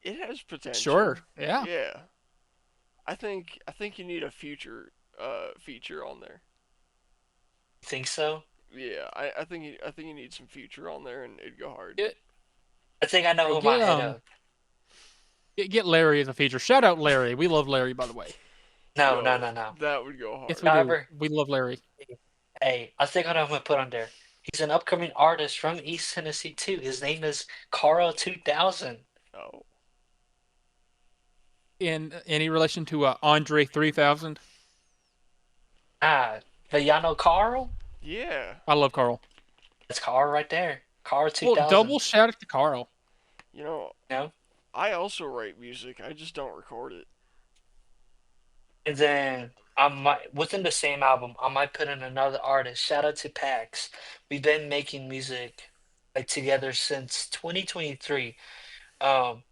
S1: it has
S2: sure.
S1: potential.
S2: Yeah.
S1: Yeah. I think you need a future feature on there.
S3: you think so?
S1: Yeah, I think you need some future on there and it'd go hard.
S2: Get
S3: I think I know who my
S2: get
S3: head of.
S2: get Larry as a feature. Shout out Larry. We love Larry, by the way.
S3: No, no,
S1: Yo,
S3: no, no.
S1: that would go
S2: Yes,
S1: hard.
S2: we do.
S3: However,
S2: We love Larry.
S3: hey, I think I know who I'm gonna put on there. He's an upcoming artist from East Tennessee too. His name is Carl 2000.
S1: Oh.
S2: In any relation to Andre 3000?
S3: Ah, but y'all know Carl?
S1: Yeah.
S2: I love Carl.
S3: That's Carl right there. Carl
S2: Well,
S3: 2000.
S2: double shout out to Carl.
S1: You know,
S3: You know?
S1: I also write music. I just don't record it.
S3: And then I might within the same album, I might put in another artist. Shout out to Pax. We've been making music like together since 2023. Um,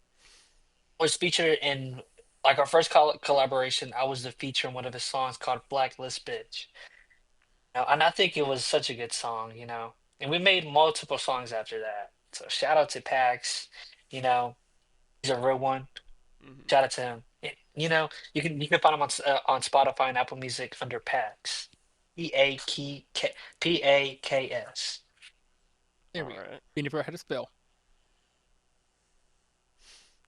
S3: was featured in like our first collaboration. I was the feature in one of his songs called Blacklist Bitch. And I think it was such a good song, you know. And we made multiple songs after that. So shout out to Pax. You know, he's a real one.
S1: Hmm.
S3: Shout out to him. You can find him on Spotify and Apple Music under Pax. Paks.
S2: There
S1: All
S2: we go.
S1: right.
S2: We never had a spell.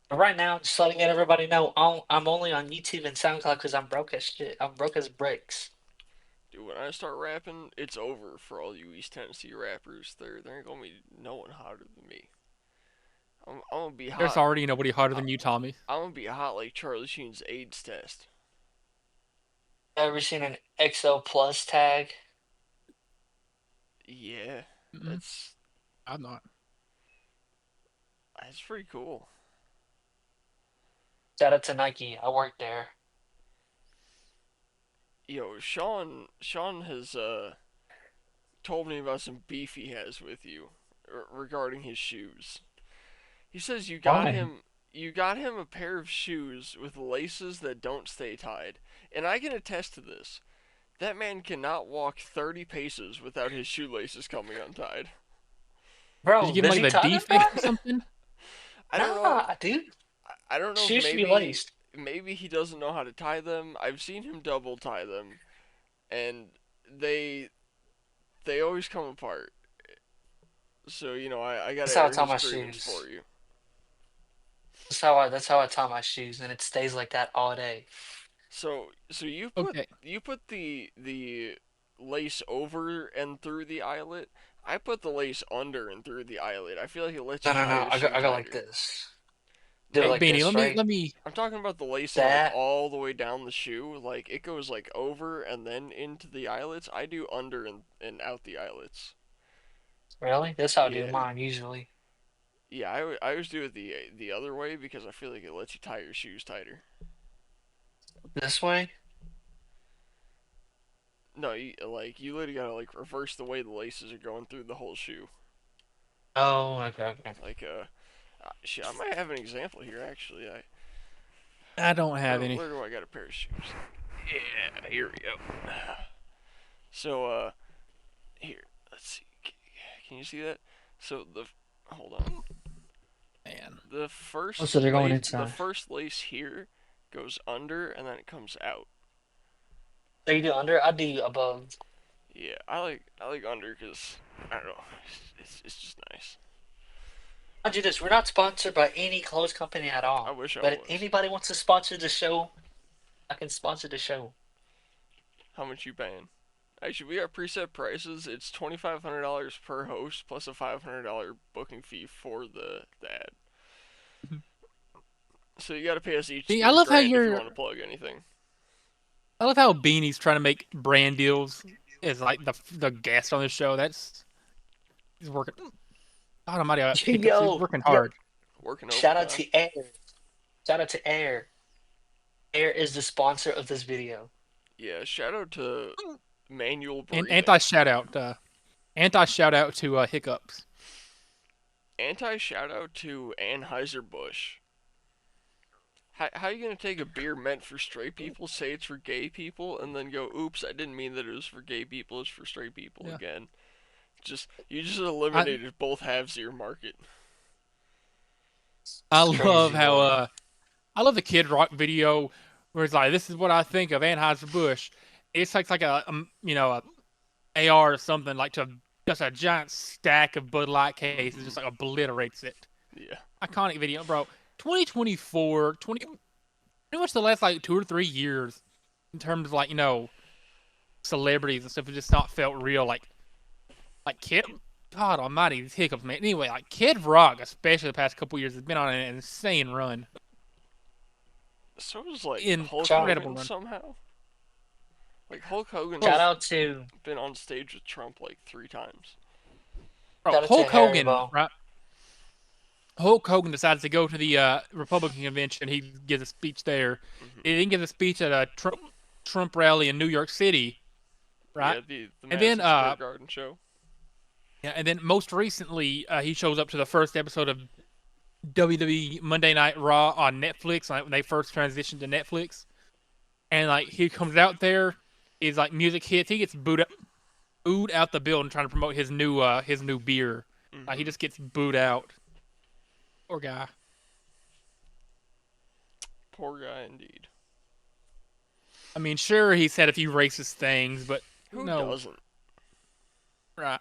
S3: But right now, just letting everybody know, I'm only on YouTube and SoundCloud because I'm broke as shit. I'm broke as bricks.
S1: Dude, when I start rapping, it's over for all you East Tennessee rappers. There ain't gonna be no one hotter than me. I'm gonna be
S2: There's
S1: hot.
S2: already nobody hotter
S1: I-
S2: than you, Tommy.
S1: I'm gonna be hot like Charlie Sheen's AIDS test.
S3: Ever seen an XO Plus tag?
S1: Yeah,
S2: Mm-mm,
S1: that's
S2: I'm not.
S1: that's pretty cool.
S3: Shout out to Nike. I work there.
S1: Yo, Sean has told me about some beef he has with you regarding his shoes. He says
S3: Why?
S1: you got him a pair of shoes with laces that don't stay tied. And I can attest to this. That man cannot walk 30 paces without his shoelaces coming untied.
S2: Did you
S3: Bro,
S2: give him
S3: does
S2: like
S3: he
S2: the
S3: tie them,
S2: defect
S3: bro?
S2: or something?
S1: I don't know.
S3: Nah, dude.
S1: I don't know if
S3: Shoes should be laced.
S1: maybe he doesn't know how to tie them. I've seen him double tie them, and they they always come apart. So I gotta
S3: That's how I
S1: air
S3: tie
S1: his
S3: my
S1: grievance
S3: shoes.
S1: for you.
S3: That's how I tie my shoes, and it stays like that all day.
S1: So
S2: Okay.
S1: you put the lace over and through the eyelet. I put the lace under and through the eyelet. I feel like it lets
S3: No,
S1: you
S3: no,
S1: tie
S3: no.
S1: the
S3: I go
S1: shoe
S3: I go like
S1: tighter.
S3: this. Do it
S2: Hey,
S1: No,
S3: like
S2: Beanie,
S3: this, right?
S2: let me.
S1: I'm talking about the lacing like
S3: That
S1: all the way down the shoe. Like it goes like over and then into the eyelets. I do under and out the eyelets.
S3: really? That's how I do
S1: Yeah.
S3: mine usually.
S1: Yeah, I always do it the other way because I feel like it lets you tie your shoes tighter.
S3: This way?
S1: No, you literally gotta like reverse the way the laces are going through the whole shoe.
S3: Oh, okay, okay.
S1: Like shit, I might have an example here actually.
S2: I don't have any.
S1: Where do I got a pair of shoes? Yeah, here we go. So here, let's see. Can you see that? So the hold on.
S2: Man.
S3: Oh, so they're going
S1: The
S3: inside.
S1: first lace here goes under and then it comes out.
S3: So you do under, I do above.
S1: Yeah, I like under because I don't know. It's just nice.
S3: I do this. We're not sponsored by any clothes company at
S1: I
S3: all.
S1: wish I
S3: But if
S1: was.
S3: anybody wants to sponsor the show, I can sponsor the show.
S1: How much you paying? Actually, we got preset prices. It's $2,500 per host plus a $500 booking fee for the ad. So you got to pay us each
S2: See, I
S1: three
S2: love how
S1: grand if you
S2: you're.
S1: want to plug anything.
S2: I love how Beanie's trying to make brand deals as like the guest on the show. That's he's working. God Almighty, hiccups. He's
S3: Yo,
S2: working
S3: yo,
S2: hard.
S1: Working
S3: shout out
S1: overtime.
S3: to Air. Shout out to Air. Air is the sponsor of this video.
S1: Yeah, shout out to manual
S2: And
S1: breathing.
S2: anti shout out to hiccups.
S1: Anti shout out to Anheuser-Busch. How you gonna take a beer meant for straight people, say it's for gay people, and then go, oops, I didn't mean that it was for gay people, it's for straight people
S2: Yeah.
S1: again. You just
S2: I
S1: eliminated both halves of your market.
S2: I
S3: It's
S2: love
S3: crazy,
S2: how
S3: boy.
S2: I love the Kid Rock video where it's like, "This is what I think of Anheuser Busch." It's like a a AR or something like to just a giant stack of Bud Light cases,
S1: Hmm.
S2: just like obliterates it.
S1: Yeah.
S2: Iconic video, bro. 2024, 20 pretty much the last like 2 or 3 years in terms of like celebrities and stuff. It just not felt real. Like Kid. God Almighty, these hiccups, man. Anyway, like Kid Rock, especially the past couple years, has been on an insane run.
S1: So was like Hulk
S3: Shout,
S2: Incredible
S1: Hogan
S2: run.
S1: somehow. Like Hulk Hogan's
S3: shout
S2: Bro,
S3: out to
S1: been on stage with Trump like 3 times.
S2: bro,
S3: shout out to
S2: Hulk
S3: Harry,
S2: Hogan,
S3: bro.
S2: right? Hulk Hogan decides to go to the Republican convention. He gives a speech there.
S1: Hmm.
S2: He then gives a speech at a Trump rally in New York City, right?
S1: Yeah, the
S2: And then
S1: Madison Square Garden show.
S2: yeah, and then most recently he shows up to the first episode of WWE Monday Night Raw on Netflix, like when they first transitioned to Netflix. And like he comes out there, is like music hits, he gets booed out the building trying to promote his new beer. He
S1: Hmm.
S2: just gets booed out. Poor guy.
S1: Poor guy indeed.
S2: I mean, sure, he said a few racist things, but
S1: Who
S2: no,
S1: doesn't?
S2: right,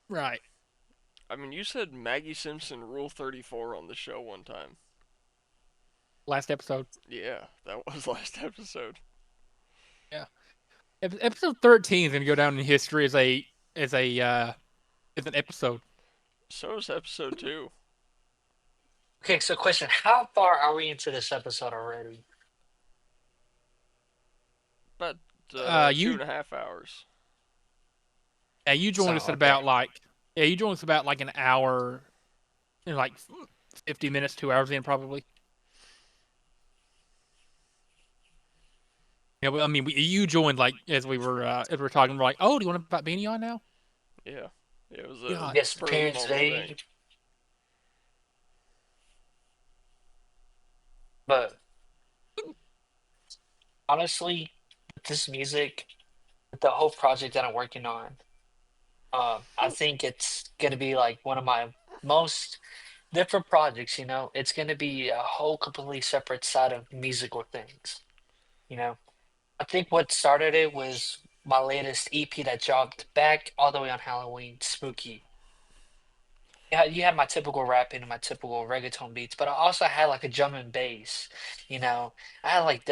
S2: right.
S1: I mean, you said Maggie Simpson Rule 34 on the show one time.
S2: Last episode,
S1: Yeah, that was last episode.
S2: yeah. Episode 13 is gonna go down in history as a as an episode.
S1: So is episode 2.
S3: Okay, so question: how far are we into this episode already?
S1: About two
S2: You
S1: and a half hours.
S2: you
S3: So
S2: joined us at
S3: okay,
S2: about like you joined us about like an hour and like 50 minutes, 2 hours in probably. Yeah, I mean, you joined like as we were talking. We're like, oh, do you want to put Beanie on now?
S1: Yeah. It was a
S2: God,
S3: guest
S1: spur of the
S3: appearance,
S1: moment thing.
S3: baby. But honestly, this music, the whole project that I'm working on, I think it's gonna be like one of my most different projects. It's gonna be a whole completely separate side of musical things. You know, I think what started it was my latest EP that dropped back all the way on Halloween, Spooky. Yeah, you had my typical rapping and my typical reggaeton beats, but I also had like a drum and bass. You know, I had like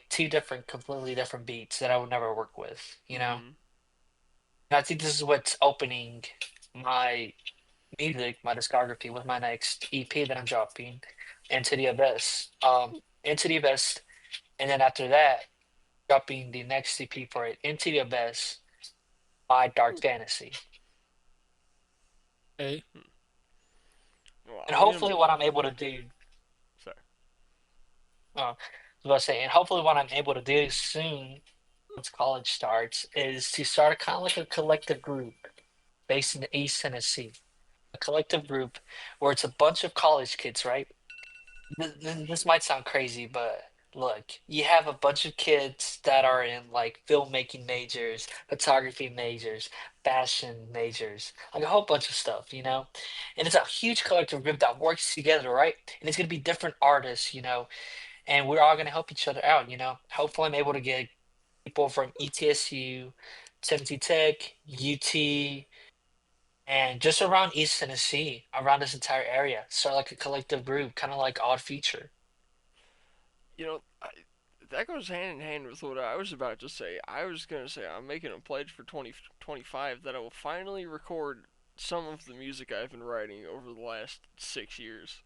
S3: two different, completely different beats that I would never work with.
S1: Hmm.
S3: And I think this is what's opening my music, my discography with my next EP that I'm dropping, Into the Abyss. Into the Abyss, and then after that, dropping the next EP for it, Into the Abyss by Dark Fantasy.
S2: hey,
S1: Well, I
S3: And
S1: mean,
S3: hopefully, what I'm able to do,
S1: sorry.
S3: I was about to say, and hopefully, what I'm able to do soon, once college starts, is to start kind of like a collective group based in East Tennessee. a collective group where it's a bunch of college kids, right? This might sound crazy, but look, you have a bunch of kids that are in like filmmaking majors, photography majors, fashion majors, like a whole bunch of stuff, you know? And it's a huge collective group that works together, right? And it's gonna be different artists, you know, and we're all gonna help each other out, you know? Hopefully I'm able to get people from ETSU, Tennessee Tech, UT, and just around East Tennessee, around this entire area. Start like a collective group, kind of like Odd Future.
S1: You know, that goes hand in hand with what I was about to say. I was gonna say I'm making a pledge for 2025 that I will finally record some of the music I've been writing over the last 6 years.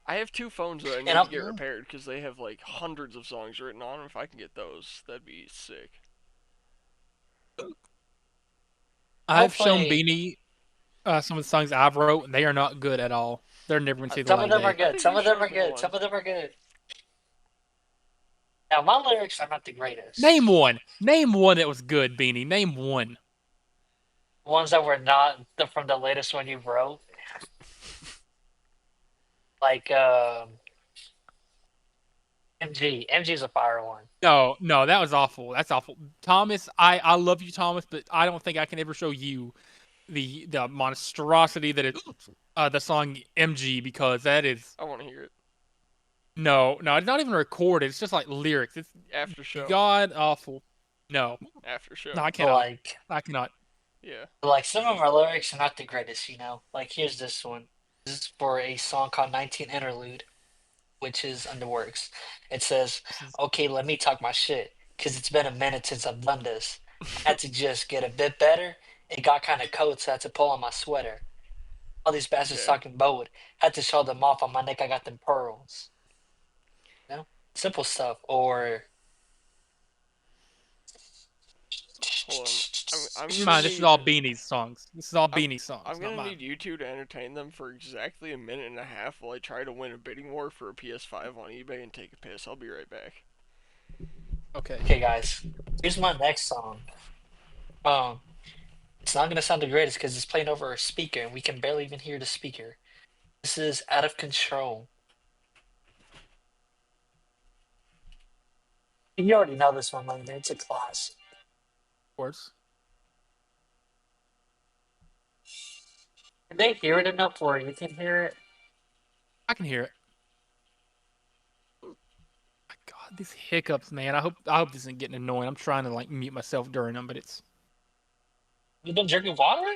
S1: I have two phones that I
S3: And
S1: need to
S3: I'm
S1: get repaired because they have like hundreds of songs written on them. If I can get those, that'd be sick.
S2: I've shown
S3: hopefully
S2: Beanie some of the songs I've wrote, and they are not good at all. They're never gonna
S1: I,
S2: see the
S3: some
S2: light
S3: of
S2: of
S3: them are
S2: day.
S1: I
S3: good.
S1: think
S3: Some
S1: you
S3: of them
S1: showed
S3: are
S1: me
S3: good. Some
S1: one.
S3: of them are good. Now my lyrics are not the
S2: Name
S3: greatest.
S2: one. Name one that was good, Beanie. Name one.
S3: Ones that were not from the latest one you wrote, like MG. MG's a fire one.
S2: No, no, that was awful. That's awful. Thomas, I love you, Thomas, but I don't think I can ever show you the monstrosity that is the song MG because that is
S1: I want to hear it
S2: no, it's not even recorded. It's just like lyrics. It's
S1: after show.
S2: god awful. No,
S1: After
S2: no,
S1: show.
S2: I cannot.
S3: Like
S2: I cannot.
S1: Yeah.
S3: some of our lyrics are not the greatest, you know. Like here's this one. This is for a song called 19 Interlude, which is in the works. It says,
S2: This is
S3: okay, let me talk my shit, because it's been a minute since I've done this. I had to just get a bit better. It got kind of cold, so I had to pull on my sweater. All these bastards
S1: Okay.
S3: talking bold. Had to show them off on my neck. I got them pearls. You know? Simple stuff. Or.
S1: Hold on. I'm
S2: keep in
S1: gonna
S2: mind this is all
S1: need
S2: Beanie's songs. This is all
S1: I'm
S2: Beanie
S1: I'm
S2: songs, not
S1: gonna
S2: mine.
S1: need you two to entertain them for exactly a minute and a half while I try to win a bidding war for a PS5 on eBay and take a piss. I'll be right back.
S2: Okay.
S3: Okay, guys. Here's my next song. Um, it's not gonna sound the greatest because it's playing over a speaker and we can barely even hear the speaker. This is Out of Control. You already know this one, Landon. It's a classic.
S2: Of course.
S3: Can they hear it enough where you can hear it?
S2: I can hear it. My God, these hiccups, man. I hope this isn't getting annoying. I'm trying to like mute myself during them, but it's
S3: You've been drinking water?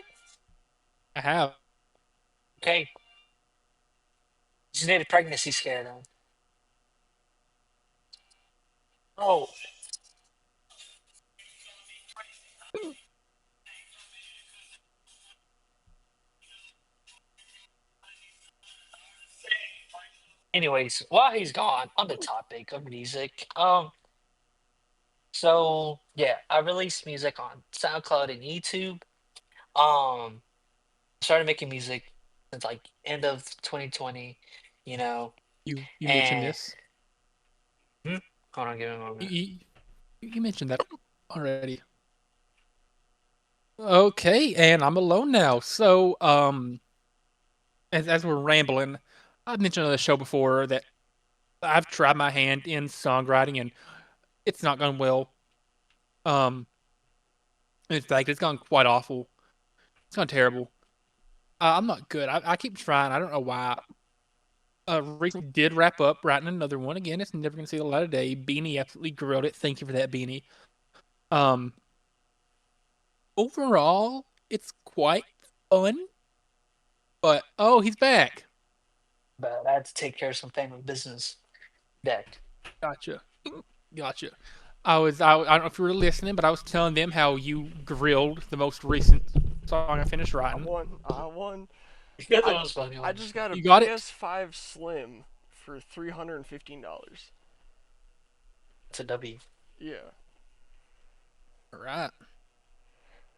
S2: I have.
S3: Okay. You just need a pregnancy scare then. Oh, anyways, while he's gone, on the topic of music, so yeah, I released music on SoundCloud and YouTube. Started making music since like end of 2020, you know,
S2: You mentioned
S3: and
S2: this.
S3: hmm, hold on, give me a
S2: You,
S3: moment.
S2: you, you mentioned that already. Okay, and I'm alone now. So, as we're rambling, I've mentioned on the show before that I've tried my hand in songwriting and it's not gone well. Um, in fact, it's gone quite awful. It's gone terrible. I'm not good. I keep trying. I don't know why. Recently did wrap up writing another one. Again, it's never gonna see the light of day. Beanie absolutely grilled it. Thank you for that, Beanie. Um, overall, it's quite fun. But oh, he's back.
S3: But I had to take care of some family business. Deck.
S2: Gotcha. Gotcha. I don't know if you were listening, but I was telling them how you grilled the most recent song I finished
S1: I
S2: writing.
S1: won. I won.
S3: That
S1: I
S3: was funny
S1: I
S3: one.
S1: just got a
S2: You got it?
S1: PS5 Slim for $315.
S3: It's a W.
S1: Yeah.
S2: All right.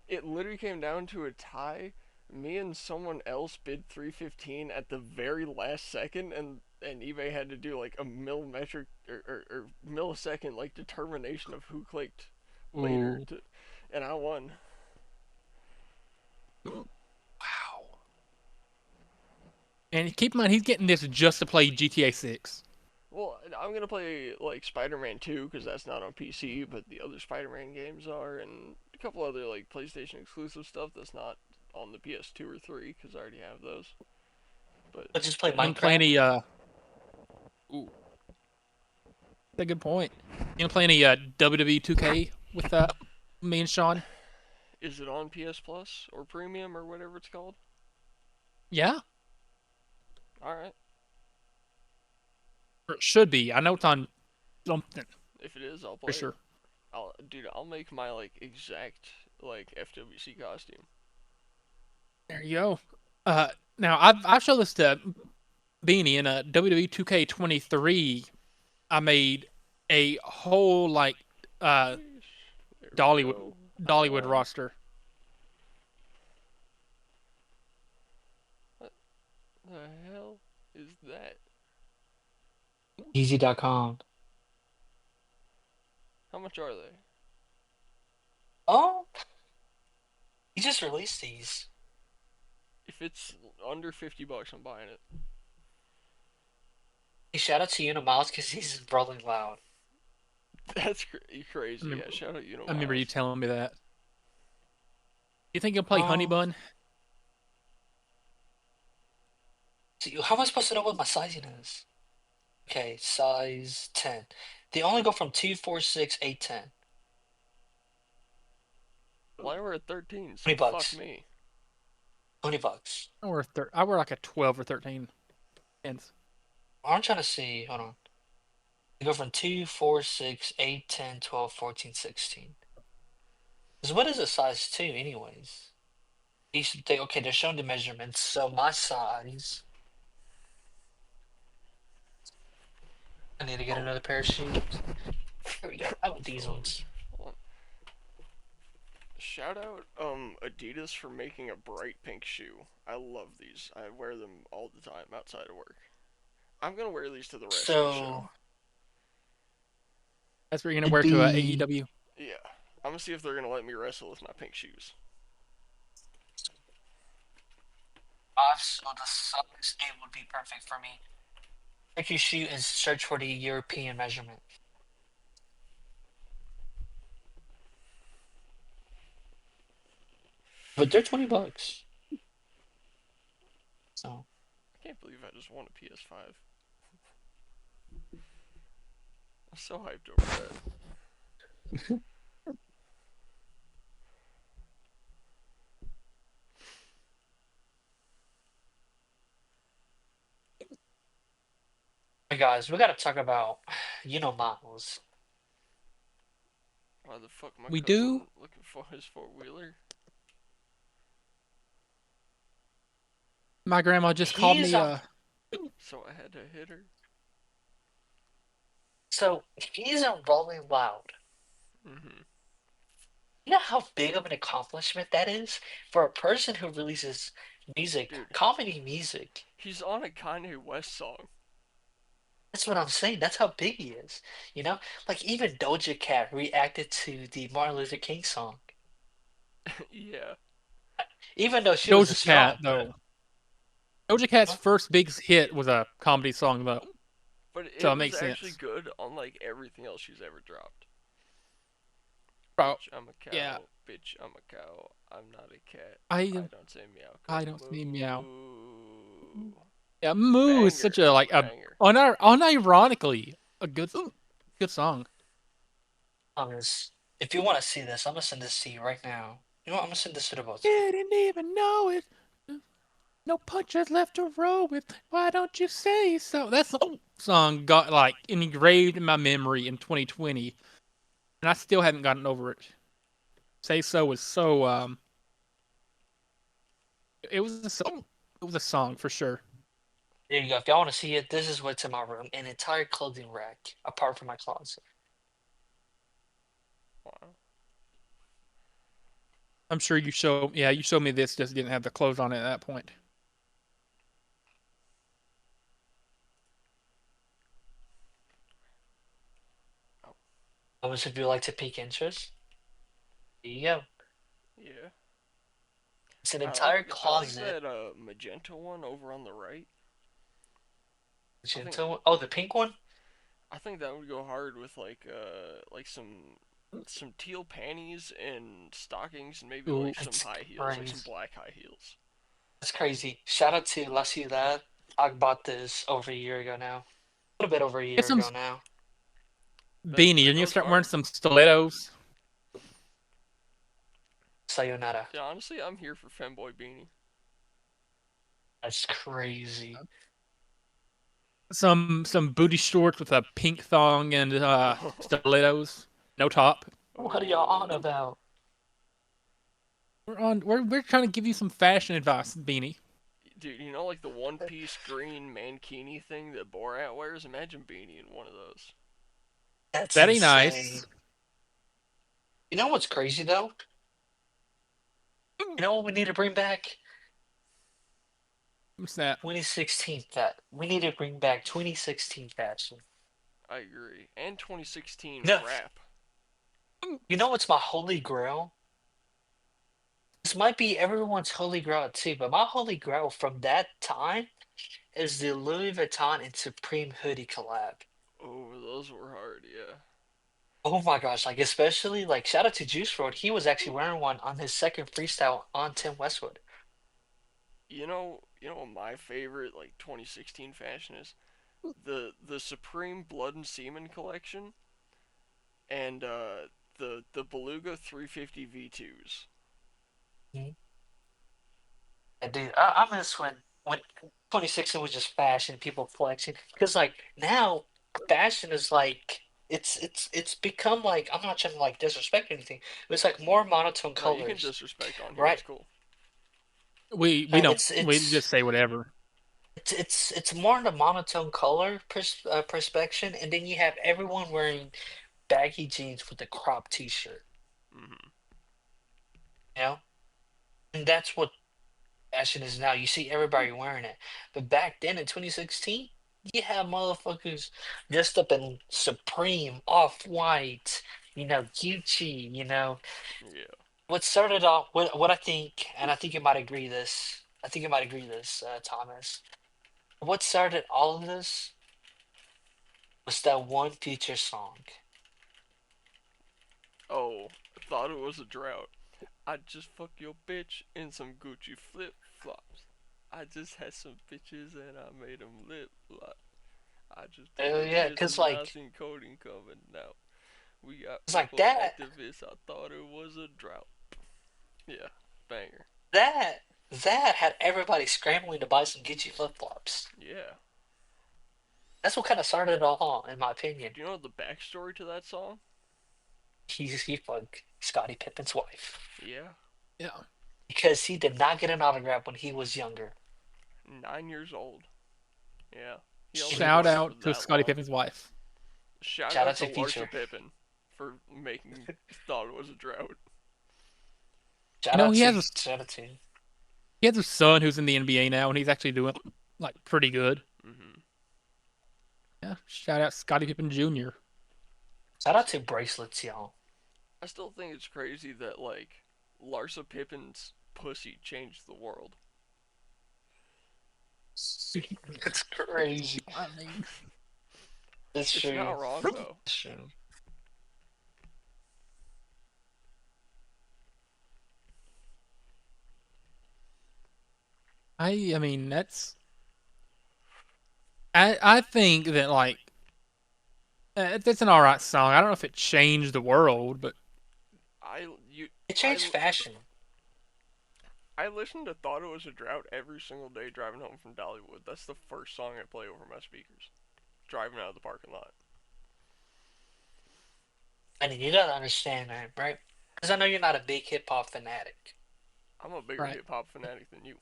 S1: It literally came down to a tie. Me and someone else bid 315 at the very last second, and eBay had to do like a millimetric or millisecond like determination of who clicked later
S2: Ooh.
S1: to, and I won.
S2: Wow. And keep in mind, he's getting this just to play GTA 6.
S1: Well, I'm gonna play like Spider-Man 2 because that's not on PC, but the other Spider-Man games are, and a couple other like PlayStation exclusive stuff that's not on the PS2 or 3 because I already have those. But
S3: But just play
S2: You don't play
S3: Minecraft.
S2: any. Ooh, that's a good point. You don't play any WWE 2K with me and Sean?
S1: is it on PS Plus or Premium or whatever it's called?
S2: Yeah,
S1: All right,
S2: or it should be. I know it's on something
S1: if it is, I'll
S2: for
S1: play it.
S2: sure.
S1: I'll make my like exact like FWC costume.
S2: There you go. Uh, Now I've showed this to Beanie in a WWE 2K23. I made a whole like uh
S1: There we
S2: Dollywood
S1: go.
S2: Dollywood roster.
S1: What the hell is that?
S3: Easy.com.
S1: How much are they?
S3: Oh, he just released these.
S1: If it's under $50, I'm buying it.
S3: Hey, shout out to Unimiles because he's rolling loud.
S1: That's
S2: I
S1: crazy.
S2: remember,
S1: Yeah, shout out you know
S2: I remember you
S1: Miles.
S2: telling me that. You think you'll play Honey
S3: Um,
S2: Bun?
S3: see, how am I supposed to know what my sizing is? Okay, size 10. They only go from 2, 4, 6, 8, 10.
S1: Well, I wear a 13,
S3: 20
S1: so fuck
S3: bucks.
S1: me.
S3: 20 bucks.
S2: I wear like a 12 or 13 pence.
S3: I'm trying to see. Hold on. They go from 2, 4, 6, 8, 10, 12, 14, 16. So what is a size 2 anyways? Okay, they're showing the measurements. So my size, I need to get
S1: Oh,
S3: another pair of shoes. Here we go. I want these
S1: hold
S3: ones.
S1: on. Shout out Adidas for making a bright pink shoe. I love these. I wear them all the time outside of work. I'm gonna wear these to the wrestling show.
S3: So
S2: That's what you're gonna wear to a
S3: the
S2: AEW.
S1: Yeah, I'm gonna see if they're gonna let me wrestle with my pink shoes.
S3: so the size 8 would be perfect for me. Take your shoe and search for the European measurement. But they're 20 bucks. So
S1: I can't believe I just won a PS5. I'm so hyped over that.
S3: hey guys, we gotta talk about Miles.
S1: Why the fuck my
S2: We do.
S1: cousin looking for his four-wheeler?
S2: My grandma just called
S3: He's
S2: me.
S1: So I had to hit her.
S3: so he's in Rolling Loud.
S1: Mm-hmm.
S3: You know how big of an accomplishment that is for a person who releases music,
S1: Dude,
S3: comedy music.
S1: he's on a Kanye West song.
S3: That's what I'm saying. That's how big he is. Like even Doja Cat reacted to the Martin Luther King song,
S1: Yeah.
S3: even though she was a
S2: Doja Cat
S3: strong.
S2: though. Doja Cat's
S3: Huh?
S2: first big hit was a comedy song though,
S1: But
S2: so
S1: it
S2: it
S1: was
S2: makes
S1: actually
S2: sense.
S1: good on like everything else she's ever dropped.
S2: Bro,
S1: Bitch, I'm a
S2: yeah.
S1: cow. Bitch, I'm a cow. I'm not a cat. I
S2: I
S1: don't say meow,
S2: I
S1: cause
S2: don't see meow.
S1: moo.
S2: Yeah, Moo is such
S1: Banger.
S2: a like a
S1: Banger.
S2: unironically a good song.
S3: Thomas, if you want to see this, I'm gonna send this to you right now. You know what? I'm gonna send this to the both of you.
S2: Didn't even know it. No punches left to roll with. Why don't you say so? That song got like engraved in my memory in 2020, and I still haven't gotten over it. Say so was so it was a song. It was a song for sure.
S3: There you go. If y'all want to see it, this is what's in my room. An entire clothing rack, apart from my closet.
S1: Wow.
S2: I'm sure you showed me this, just didn't have the clothes on it at that point.
S1: Oh,
S3: Thomas, if you like to pique interest, there you go.
S1: yeah.
S3: It's an
S1: I like
S3: entire
S1: I like
S3: closet.
S1: that magenta one over on the right. I think
S3: Gentle. Oh, the pink one.
S1: I think that would go hard with like some teal panties and stockings and maybe
S2: Ooh,
S1: like some
S3: That's
S1: high heels, like some
S3: crazy.
S1: black high heels.
S3: That's crazy. Shout out to La Ciudad. I bought this over a year ago now. A little bit over a
S2: get
S3: year
S2: some
S3: ago now.
S2: beanie.
S1: That
S2: And you
S1: goes
S2: start wearing
S1: hard.
S2: some stilettos,
S3: Sayonara.
S1: Yeah, honestly, I'm here for femboy beanie.
S3: That's crazy.
S2: some booty shorts with a pink thong and stilettos, no top.
S3: What are y'all on
S1: Oh,
S3: about?
S2: We're trying to give you some fashion advice, beanie.
S1: dude, you know like the one piece green mankini thing that Borat wears? Imagine beanie in one of those.
S3: That's
S2: Very nice.
S3: insane. You know what's crazy though? You know what we need to bring back?
S2: What's that?
S3: 2016 that we need to bring back 2016 fashion.
S1: I agree. And 2016
S3: You know,
S1: rap.
S3: you know what's my holy grail? This might be everyone's holy grail too, but my holy grail from that time is the Louis Vuitton and Supreme hoodie collab.
S1: Oh, those were hard, yeah.
S3: Oh my gosh, like especially like shout out to Juice WRLD. He was actually wearing one on his second freestyle on Tim Westwood.
S1: You know what my favorite like 2016 fashion is? The Supreme Blood and Semen collection and the Beluga 350 V2s.
S3: Mhm. And dude, I miss when 2016 was just fashion, people flexing. Because like now, fashion is like it's become like I'm not trying to like disrespect anything, but it's like more monotone
S1: No, you can
S3: colors,
S1: disrespect on here.
S3: right?
S1: It's cool.
S2: We don't
S3: It's
S2: we just
S3: it's
S2: say whatever.
S3: it's more in the monotone color perspection, and then you have everyone wearing baggy jeans with a crop t-shirt,
S1: Hmm.
S3: you know? And that's what fashion is now. You see everybody wearing it. But back then in 2016, you had motherfuckers dressed up in Supreme, Off-White, Gucci,
S1: Yeah.
S3: What started off what I think, and I think you might agree this. I think you might agree this, Thomas. What started all of this was that one Future song.
S1: Oh, I thought it was a drought. I just fuck your bitch in some Gucci flip flops. I just had some bitches and I made them lip lock. I just put
S3: Oh
S1: her
S3: yeah,
S1: kiss
S3: cause
S1: and I
S3: like
S1: seen coding coming out. We got
S3: it's like
S1: people
S3: that.
S1: activists. I thought it was a drought. Yeah, banger.
S3: That that had everybody scrambling to buy some Gucci flip-flops.
S1: Yeah.
S3: That's what kind of started it all, in my opinion.
S1: Do you know the backstory to that song?
S3: He fucked Scottie Pippen's wife
S1: Yeah.
S2: Yeah.
S3: because he did not get an autograph when he was younger.
S1: 9 years old. Yeah. He only
S3: And
S2: Shout
S1: wanted it for
S2: out to
S1: that
S2: Scottie
S1: long.
S2: Pippen's wife.
S1: Shout
S3: shout
S1: out
S3: out
S1: to
S3: to
S1: Larsa
S3: Future.
S1: Pippen for making thought it was a drought.
S2: You
S3: Shout
S2: know
S3: out to shout out to
S2: he has a son who's in the NBA now, and he's actually doing like pretty good.
S1: Hmm.
S2: Yeah. Shout out Scottie Pippen Jr.
S3: shout out to bracelets, y'all.
S1: I still think it's crazy that like Larsa Pippen's pussy changed the world.
S3: It's crazy.
S2: I mean,
S3: It's
S1: It's not
S3: true.
S1: wrong though.
S3: It's true.
S2: I mean I think that like it's an all right song. I don't know if it changed the world, but
S1: I you
S3: It changed
S1: I
S3: fashion.
S1: I listened to Thought It Was a Drought every single day driving home from Dollywood. That's the first song I play over my speakers. Driving out of the parking lot.
S3: And you gotta understand that, right? Because I know you're not a big hip hop fanatic.
S1: I'm a bigger
S2: right.
S1: hip hop fanatic than you.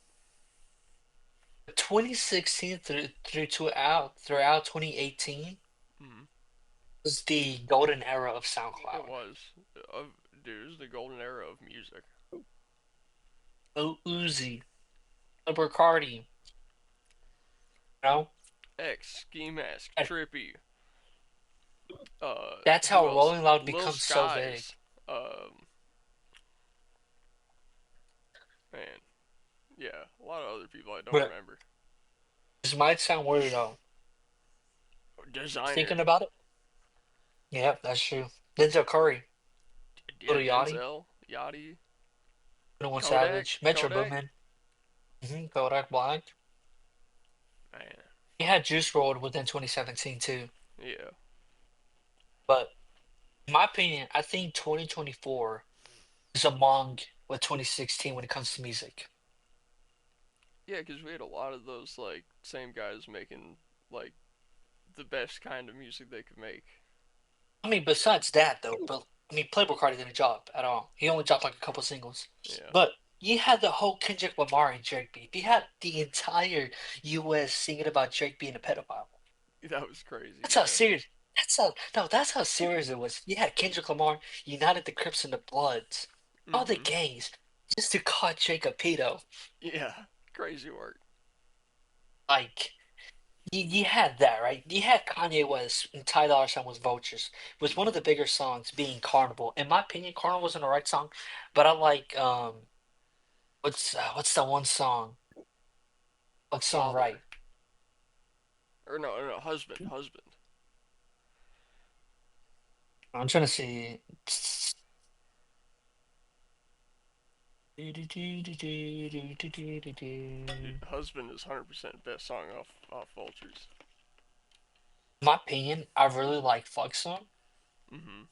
S3: 2016 throughout 2018
S1: Hmm.
S3: was the golden era of
S1: It
S3: SoundCloud.
S1: was. Dude, it was the golden era of music.
S3: Lil Uzi, Lil Cardi, know?
S1: X, Ski Mask,
S3: And
S1: Trippy.
S3: that's how
S1: Who else?
S3: Rolling Loud
S1: Lil
S3: becomes so big.
S1: Skies. Man, yeah, a lot of other people I don't
S3: But
S1: remember.
S3: this might sound weird though.
S1: Designer.
S3: Thinking about it. Yeah, that's true. Denzel Curry,
S1: Yeah,
S3: Little Yachty,
S1: Denzel, Yachty,
S3: 21
S1: Kodak,
S3: Savage, Metro
S1: Kodak.
S3: Boomin, Kodak Black.
S1: Man,
S3: He had Juice WRLD within 2017 too.
S1: yeah,
S3: But in my opinion, I think 2024 is among with 2016 when it comes to music.
S1: yeah, because we had a lot of those like same guys making like the best kind of music they could make.
S3: I mean, besides that though, but I mean, Playboi Carti didn't drop at all. He only dropped like a couple singles.
S1: Yeah,
S3: But you had the whole Kendrick Lamar and Drake beef. You had the entire U.S. singing about Drake being a pedophile.
S1: that was crazy.
S3: That's how
S1: Yeah.
S3: serious. That's how no. That's how serious it was. You had Kendrick Lamar united the Crips and the Bloods, all the
S1: Mhm.
S3: gangs, just to call Drake a pedo.
S1: Yeah. Crazy work.
S3: Like you had that right. You had Kanye West and Ty Dolla $ign was Vultures. Was one of the
S1: Mhm.
S3: bigger songs being Carnival. In my opinion, Carnival wasn't the right song, but I like what's the one song? What song
S1: Father.
S3: right?
S1: Or no, no, husband, husband.
S3: I'm trying to see.
S1: Dude, husband is 100% best song off Vultures.
S3: My opinion, I really like Fuck Song.
S1: Mhm.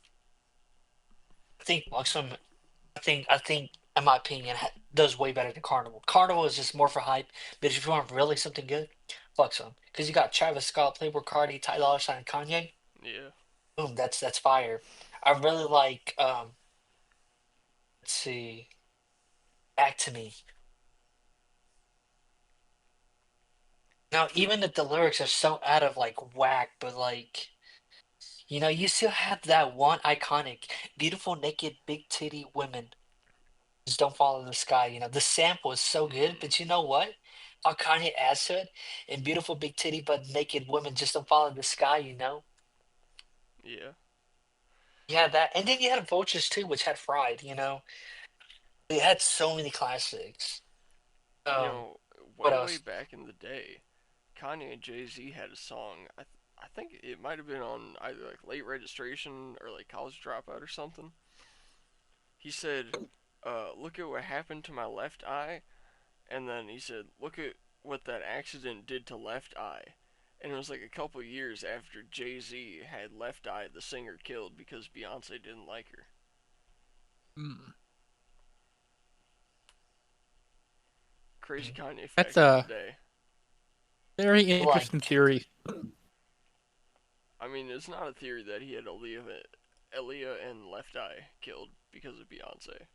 S3: I think Fuck Song I think, in my opinion, does way better than Carnival. Carnival is just more for hype, but if you want really something good, fuck some. Because you got Travis Scott, Playboi Carti, Ty Dolla $ign, and Kanye.
S1: Yeah.
S3: Boom, that's fire. I really like. Let's see, Back to Me. Now, even if the lyrics are so out of like whack, but like you still have that one iconic, beautiful naked big titty women just don't follow the sky. The sample is so good,
S1: Mhm.
S3: but you know what? How Kanye adds to it, and beautiful big titty but naked women just don't follow the sky.
S1: Yeah.
S3: You had that, and then you had Vultures too, which had Fried. It had so many classics.
S1: You
S3: Um,
S1: know,
S3: what
S1: way
S3: else?
S1: back in the day, Kanye and Jay Z had a song. I think it might have been on either like late registration or like college dropout or something. He said, "Look at what happened to my left eye," and then he said, "Look at what that accident did to Left Eye." And it was like a couple years after Jay Z had Left Eye, the singer, killed because Beyonce didn't like her.
S2: Mm.
S1: Crazy Kanye
S2: That's
S1: fact of the
S2: a
S1: day.
S2: very interesting
S3: Like,
S2: theory.
S1: I mean, it's not a theory that he had Aaliyah and Left Eye killed because of Beyonce.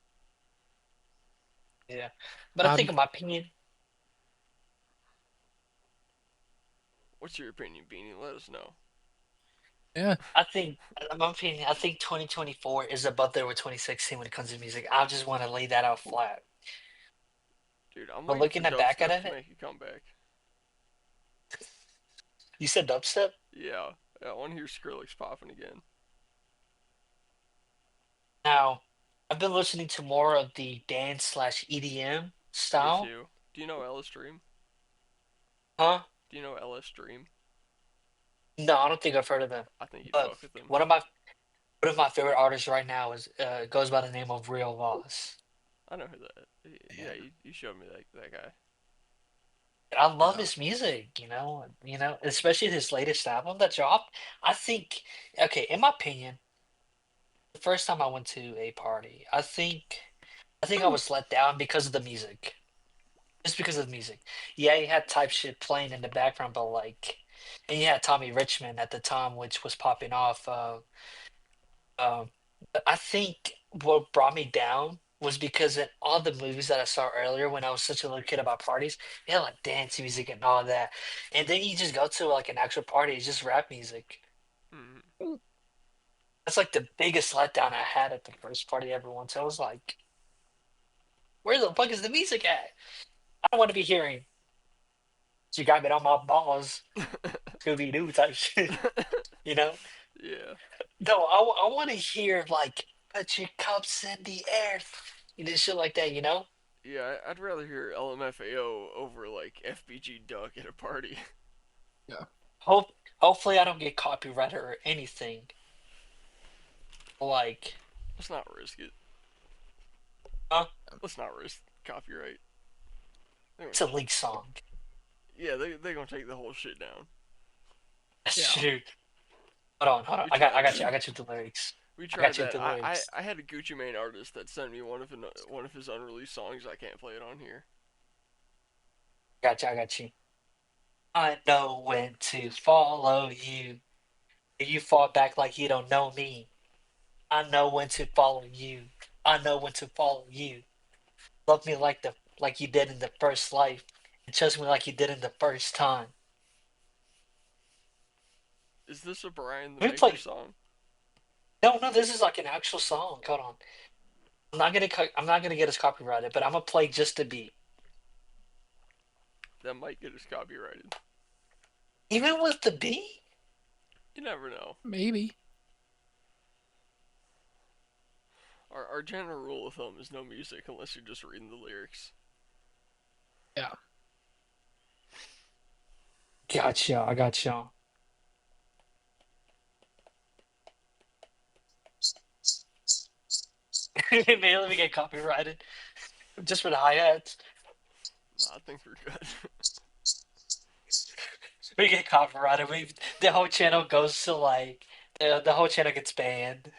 S3: yeah, but I think,
S2: Um,
S3: in my opinion,
S1: What's your opinion, Beanie? Let us know.
S2: yeah,
S3: in my opinion, I think 2024 is above there with 2016 when it comes to music. I just want to lay that out flat.
S1: Dude, I'm
S3: But
S1: waiting for
S3: looking at back at
S1: dubstep to
S3: it,
S1: make a comeback.
S3: you said dubstep.
S1: Yeah, I want to hear Skrillex popping again.
S3: Now, I've been listening to more of the dance slash EDM
S1: Me
S3: style.
S1: too. Do you know LS Dream?
S3: Huh?
S1: Do you know LS Dream?
S3: No, I don't think I've heard of them.
S1: I think you'd
S3: But
S1: fuck with them.
S3: one of my one of my favorite artists right now is goes by the name of Real Voss.
S1: I know who that. Yeah,
S2: yeah,
S1: you showed me that guy.
S3: I love
S2: yeah.
S3: his music, especially his latest album that dropped. I think, okay, in my opinion, the first time I went to a party, I think I was let down because of the music. Just because of the music. Yeah, you had type shit playing in the background, but like, and you had Tommy Richmond at the time, which was popping off. Um, but I think what brought me down was because in all the movies that I saw earlier when I was such a little kid about parties, they had like dance music and all that. And then you just go to like an actual party, it's just rap music.
S1: Mm,
S3: That's like the biggest letdown I had at the first party I ever went to. I was like, where the fuck is the music at? I don't want to be hearing you got me on my balls, Scooby Doo type shit, you know?
S1: yeah,
S3: No, I want to hear like, put your cups in the air, shit like that.
S1: yeah. I'd rather hear LMFAO over like FBG Duck at a party.
S2: Yeah.
S3: Hope hopefully I don't get copyrighted or anything. Like,
S1: Let's not risk it.
S3: huh?
S1: Let's not risk copyright.
S3: It's a leak song.
S1: Yeah, they gonna take the whole shit down.
S2: Yeah.
S3: Shoot. Hold on.
S1: We
S3: I
S1: tried
S3: got
S1: that.
S3: you. I got you with the lyrics.
S1: We
S3: I
S1: tried
S3: got you with
S1: that.
S3: the lyrics.
S1: I had a Gucci Mane artist that sent me one of his unreleased songs. I can't play it on here.
S3: I got you. I know when to follow you. You fall back like you don't know me. I know when to follow you. I know when to follow you. Love me like you did in the first life, and trust me like you did in the first time.
S1: Is this a Brian the
S3: Let me
S1: Maker
S3: play.
S1: song?
S3: No, this is like an actual song. Hold on. I'm not gonna get us copyrighted, but I'm gonna play just the beat.
S1: That might get us copyrighted.
S3: Even with the beat.
S1: You never know.
S2: Maybe.
S1: Our general rule of thumb is no music unless you're just reading the lyrics.
S2: Yeah.
S3: Gotcha. I gotcha. Man, let me get copyrighted just for the hi hats.
S1: Nah, I think we're good.
S3: We get copyrighted. The whole channel goes to like the whole channel gets banned.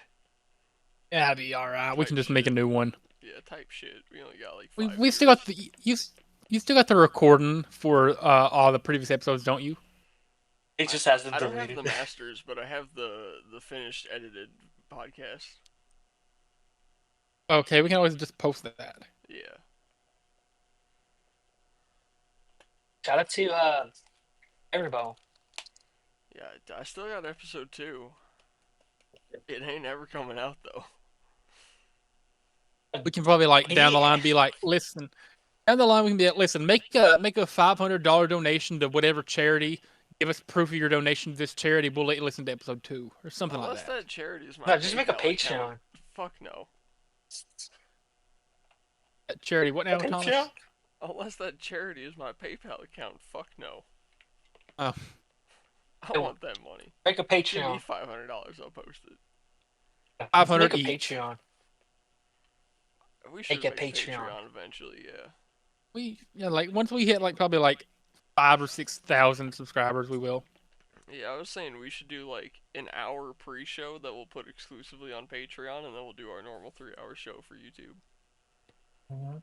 S2: Yeah, that'd be all right. We
S1: Type
S2: can just make a
S1: shit.
S2: new one.
S1: Yeah, type shit. We only got like
S2: We
S1: 5
S2: we still
S1: viewers.
S2: got the you still got the recording for all the previous episodes, don't you?
S3: It
S1: I
S3: just has them
S1: I don't have the
S3: deleted.
S1: masters, but I have the finished edited podcast.
S2: Okay, we can always just post that.
S1: Yeah.
S3: Shout out to everybody.
S1: Yeah, I still got episode 2. It ain't ever coming out though.
S2: We can probably like down the
S3: Yeah.
S2: line be like, listen, down the line we can be like, listen, make a $500 donation to whatever charity. Give us proof of your donation to this charity. We'll let you listen to episode 2 or something like
S1: Unless
S2: that.
S1: that charity is my
S3: No, just make a
S1: PayPal account.
S3: Patreon.
S1: Fuck no.
S2: Charity, what
S3: A
S2: now,
S3: Patreon?
S2: Thomas?
S1: Unless that charity is my PayPal account. Fuck no.
S2: Oh,
S1: I want that money.
S3: Make a
S1: Give me
S3: Patreon.
S1: $500. I'll post it.
S2: 500
S3: Make a
S2: each.
S3: Patreon.
S1: We
S3: Make
S1: should
S3: a
S1: make a
S3: Patreon.
S1: Patreon eventually. Yeah.
S2: Like once we hit like probably like 5 or 6,000 subscribers, we will.
S1: Yeah, I was saying we should do like an hour pre-show that we'll put exclusively on Patreon, and then we'll do our normal 3-hour show for YouTube.
S3: Mhm.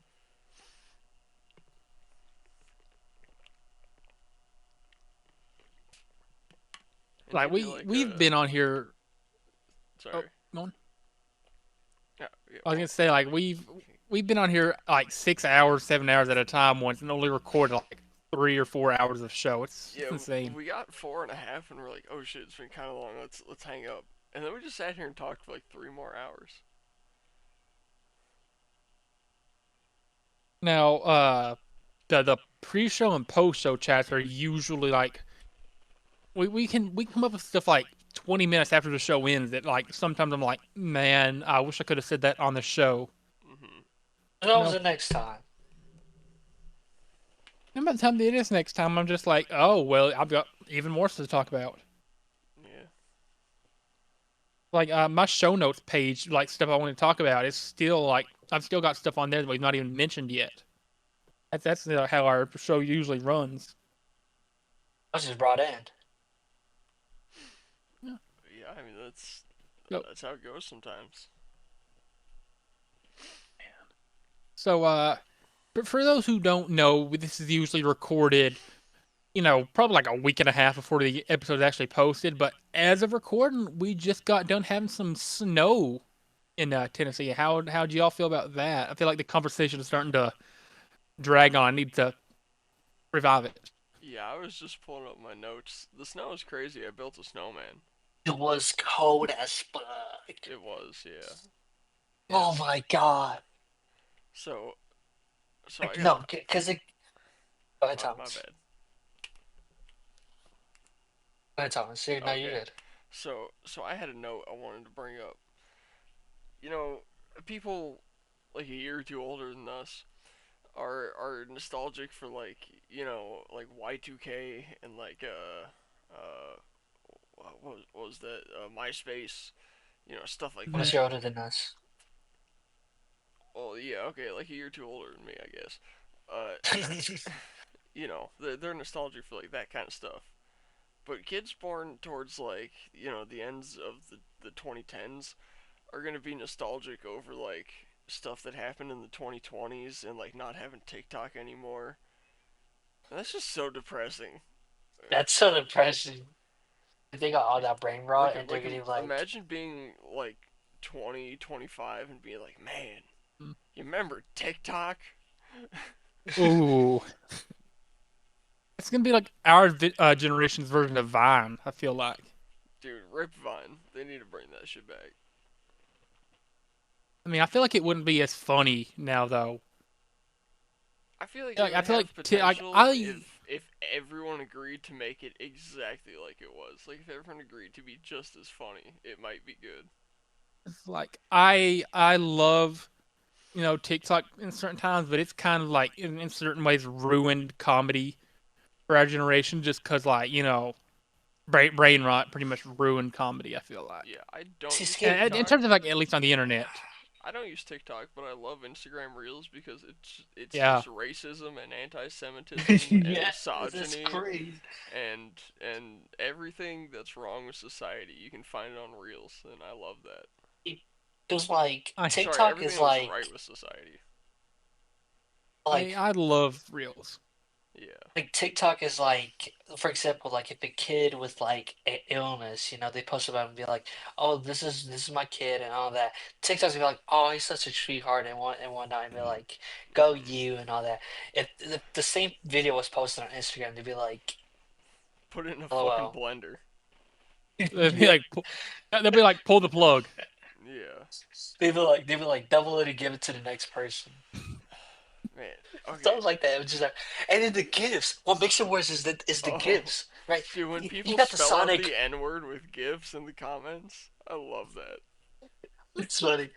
S1: And
S2: Like
S1: maybe
S2: we
S1: like
S2: we've been on here. Oh,
S1: sorry.
S2: go on.
S1: Yeah, yeah,
S2: I was
S1: well,
S2: gonna say like we've been on here like 6 hours, 7 hours at a time once, and only recorded like 3 or 4 hours of show. It's
S1: yeah.
S2: insane.
S1: We got 4.5, and we're like, oh shit, it's been kind of long. Let's hang up. And then we just sat here and talked for like 3 more hours.
S2: Now, the pre-show and post-show chats are usually like we come up with stuff like 20 minutes after the show ends that like sometimes I'm like, man, I wish I could have said that on the show.
S1: Mhm.
S3: There's
S2: You
S3: always
S2: know,
S3: the next time.
S2: and by the time it is next time, I'm just like, oh well, I've got even more stuff to talk about.
S1: Yeah.
S2: Like my show notes page, like stuff I want to talk about, is still like I've still got stuff on there that we've not even mentioned yet. That's how our show usually runs.
S3: I was just brought in.
S2: Yeah.
S1: Yeah. I mean
S2: So,
S1: that's how it goes sometimes.
S2: so but for those who don't know, this is usually recorded, probably like a week and a half before the episode is actually posted. But as of recording, we just got done having some snow in Tennessee. How'd y'all feel about that? I feel like the conversation is starting to drag on. I need to revive it.
S1: Yeah, I was just pulling up my notes. The snow is crazy. I built a snowman.
S3: It was cold as fuck.
S1: It was, yeah.
S3: Oh my god.
S1: So, so I
S3: Like,
S1: got
S3: no, because it. Go ahead,
S1: my
S3: Thomas.
S1: bad.
S3: Go ahead, Thomas. No, you're
S1: Okay.
S3: good.
S1: So I had a note I wanted to bring up. You know, people like a year or two older than us are nostalgic for like like Y2K and like uh, what was that? MySpace, stuff like
S2: Mhm.
S3: Unless
S1: that.
S3: you're older than us.
S1: Well, yeah, okay, like a year or two older than me, I guess. Uh, they're nostalgic for like that kind of stuff. But kids born towards like the ends of the 2010s are gonna be nostalgic over like stuff that happened in the 2020s and like not having TikTok anymore. And that's just so depressing.
S3: That's so depressing. They got all
S1: Like,
S3: that brain rot, and they're
S1: like
S3: getting like,
S1: imagine being like 20, 25 and being like, man, you remember TikTok?
S2: Ooh, it's gonna be like our generation's version of Vine. I feel like.
S1: Dude, Rip Vine. They need to bring that shit back.
S2: I mean, I feel like it wouldn't be as funny now though.
S1: I feel like it
S2: Like I
S1: would
S2: feel like
S1: have potential
S2: I
S1: if everyone agreed to make it exactly like it was. Like if everyone agreed to be just as funny, it might be good.
S2: I love TikTok in certain times, but it's kind of like in certain ways ruined comedy for our generation just because like brain rot pretty much ruined comedy. I feel like,
S1: Yeah, I don't
S3: see,
S1: use
S3: skate.
S2: and in
S1: TikTok.
S2: terms of like at least on the internet,
S1: I don't use TikTok, but I love Instagram Reels because it's
S2: yeah.
S1: just racism and anti-Semitism and
S3: Yes, it's
S1: misogyny
S3: crazy.
S1: and everything that's wrong with society. You can find it on Reels, and I love that.
S3: Because like
S2: I
S1: Sorry,
S3: TikTok
S1: everything
S3: is
S1: that's right
S3: like
S1: with society.
S2: I
S3: like
S2: I love reels.
S1: Yeah.
S3: like TikTok is like, for example, like if a kid with like a illness, they post about it and be like, "Oh, this is my kid" and all that. TikTok's gonna be like, "Oh, he's such a sweetheart" and whatnot, and be like, "Go
S1: Hmm.
S3: you" and all that. If the same video was posted on Instagram, they'd be like,
S1: Put it in a fucking
S3: "LOL."
S1: blender.
S2: They'd be
S3: Yeah,
S2: like, they'd be like, pull the plug.
S1: Yeah.
S3: they'd be like double it and give it to the next person.
S1: Man. Okay.
S3: Stuff like that. It was just like, and then the gifts. What makes it worse is the
S1: Oh,
S3: gifts, right?
S1: dude, when
S3: You
S1: people
S3: got the
S1: spell out
S3: Sonic.
S1: the N word with gifs in the comments, I love that.
S3: It's funny.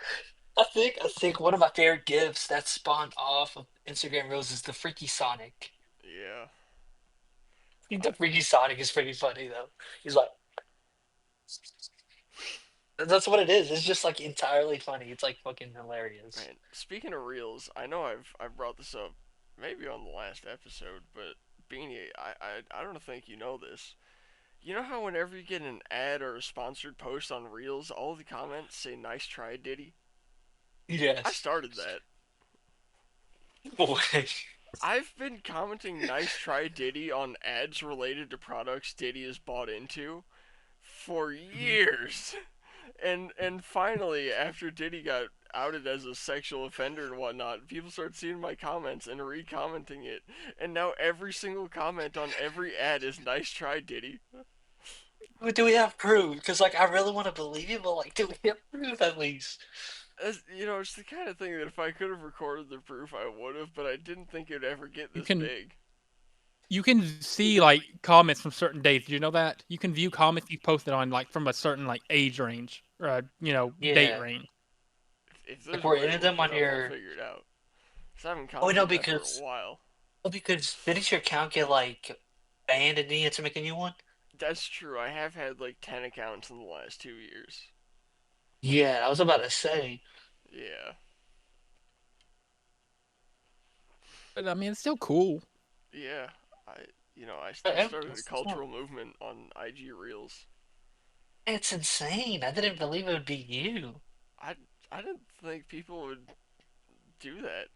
S3: I think one of my favorite gifts that spawned off of Instagram Reels is the Freaky Sonic.
S1: Yeah.
S3: I think
S1: I,
S3: the Freaky Sonic is pretty funny though. He's like, that's what it is. It's just like entirely funny. It's like fucking hilarious.
S1: man, speaking of reels, I know I've brought this up maybe on the last episode, but Beanie, I don't think you know this. You know how whenever you get an ad or a sponsored post on Reels, all the comments say "Nice try, Diddy." I
S3: Yes.
S1: started that.
S3: Boy.
S1: I've been commenting "Nice try, Diddy" on ads related to products Diddy has bought into for years. And finally, after Diddy got outed as a sexual offender and whatnot, people started seeing my comments and re-commenting it, and now every single comment on every ad is "Nice try, Diddy."
S3: Do we have proof? Because like I really want to believe you, but like, do we have proof at least?
S1: It's the kind of thing that if I could have recorded the proof, I would have, but I didn't think it'd ever get
S2: You
S1: this
S2: can
S1: big.
S2: you can see like comments from certain dates. Did you know that? You can view comments you posted on like from a certain like age range or date
S3: Yeah.
S2: range.
S1: If
S3: Like
S1: there's a
S3: were
S1: way
S3: any
S1: to
S3: of
S1: look
S3: them
S1: it
S3: on
S1: up, I'll
S3: your?
S1: figure it out. Cause I haven't
S3: Oh no,
S1: commented that for a
S3: because
S1: while.
S3: didn't your account get like banned and you had to make a new one?
S1: That's true. I have had like 10 accounts in the last 2 years.
S3: Yeah, I was about to say.
S1: Yeah.
S2: But I mean, it's still cool.
S1: Yeah. I I
S3: Uh,
S1: started a
S3: It's,
S1: cultural movement on IG Reels.
S3: it's insane. I didn't believe it would be you.
S1: I I didn't think people would do that.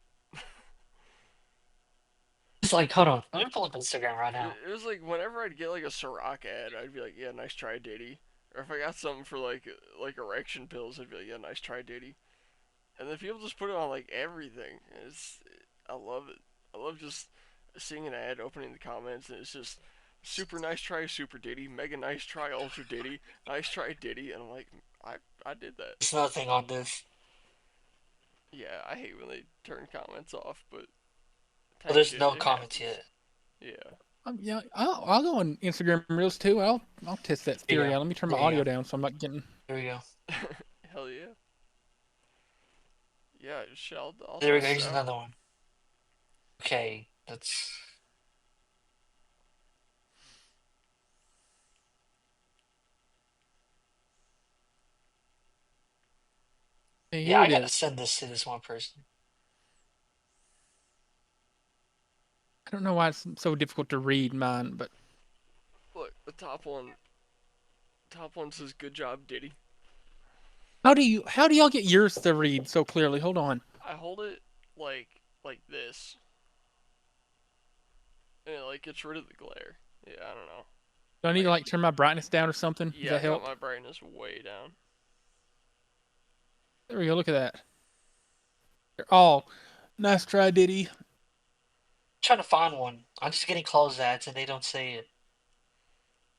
S3: It's like, hold on, let me pull up Instagram right
S1: It,
S3: now.
S1: it was like whenever I'd get like a Ciroc ad, I'd be like, yeah, nice try, Diddy. Or if I got something for like erection pills, I'd be like, yeah, nice try, Diddy. And then people just put it on like everything. I love it. I love just seeing an ad, opening the comments, and it's just super nice try, super Diddy, mega nice try, ultra Diddy, nice try, Diddy, and I'm like, I did that.
S3: There's nothing on this.
S1: Yeah, I hate when they turn comments off, but
S3: Oh,
S1: tank
S3: there's
S1: shit,
S3: no
S1: it
S3: comments
S1: happens.
S3: yet.
S2: Yeah, I'll go on Instagram Reels too. I'll test that
S3: There you
S2: theory
S3: go.
S2: out. Let me turn my
S3: There you
S2: audio
S3: go.
S2: down so I'm not getting.
S3: There we go.
S1: Hell yeah. Yeah, shit, I'll
S3: There we go.
S1: test it
S3: Here's
S1: out.
S3: another one. Okay, that's
S2: Hey,
S3: Yeah,
S2: here
S3: I
S2: it
S3: gotta
S2: is.
S3: send this to this one person.
S2: I don't know why it's so difficult to read mine, but
S1: Look, the top one says "Good job, Diddy."
S2: how do y'all get yours to read so clearly? Hold on.
S1: I hold it like this, and it like gets rid of the glare. Yeah, I don't know.
S2: Do I need
S1: I
S2: to
S1: got
S2: like turn my brightness down or something? Does
S1: yeah,
S2: that
S1: I got
S2: help?
S1: my brightness way down.
S2: There we go. Look at that. They're all nice try, Diddy.
S3: Trying to find one. I'm just getting closed ads and they don't say it.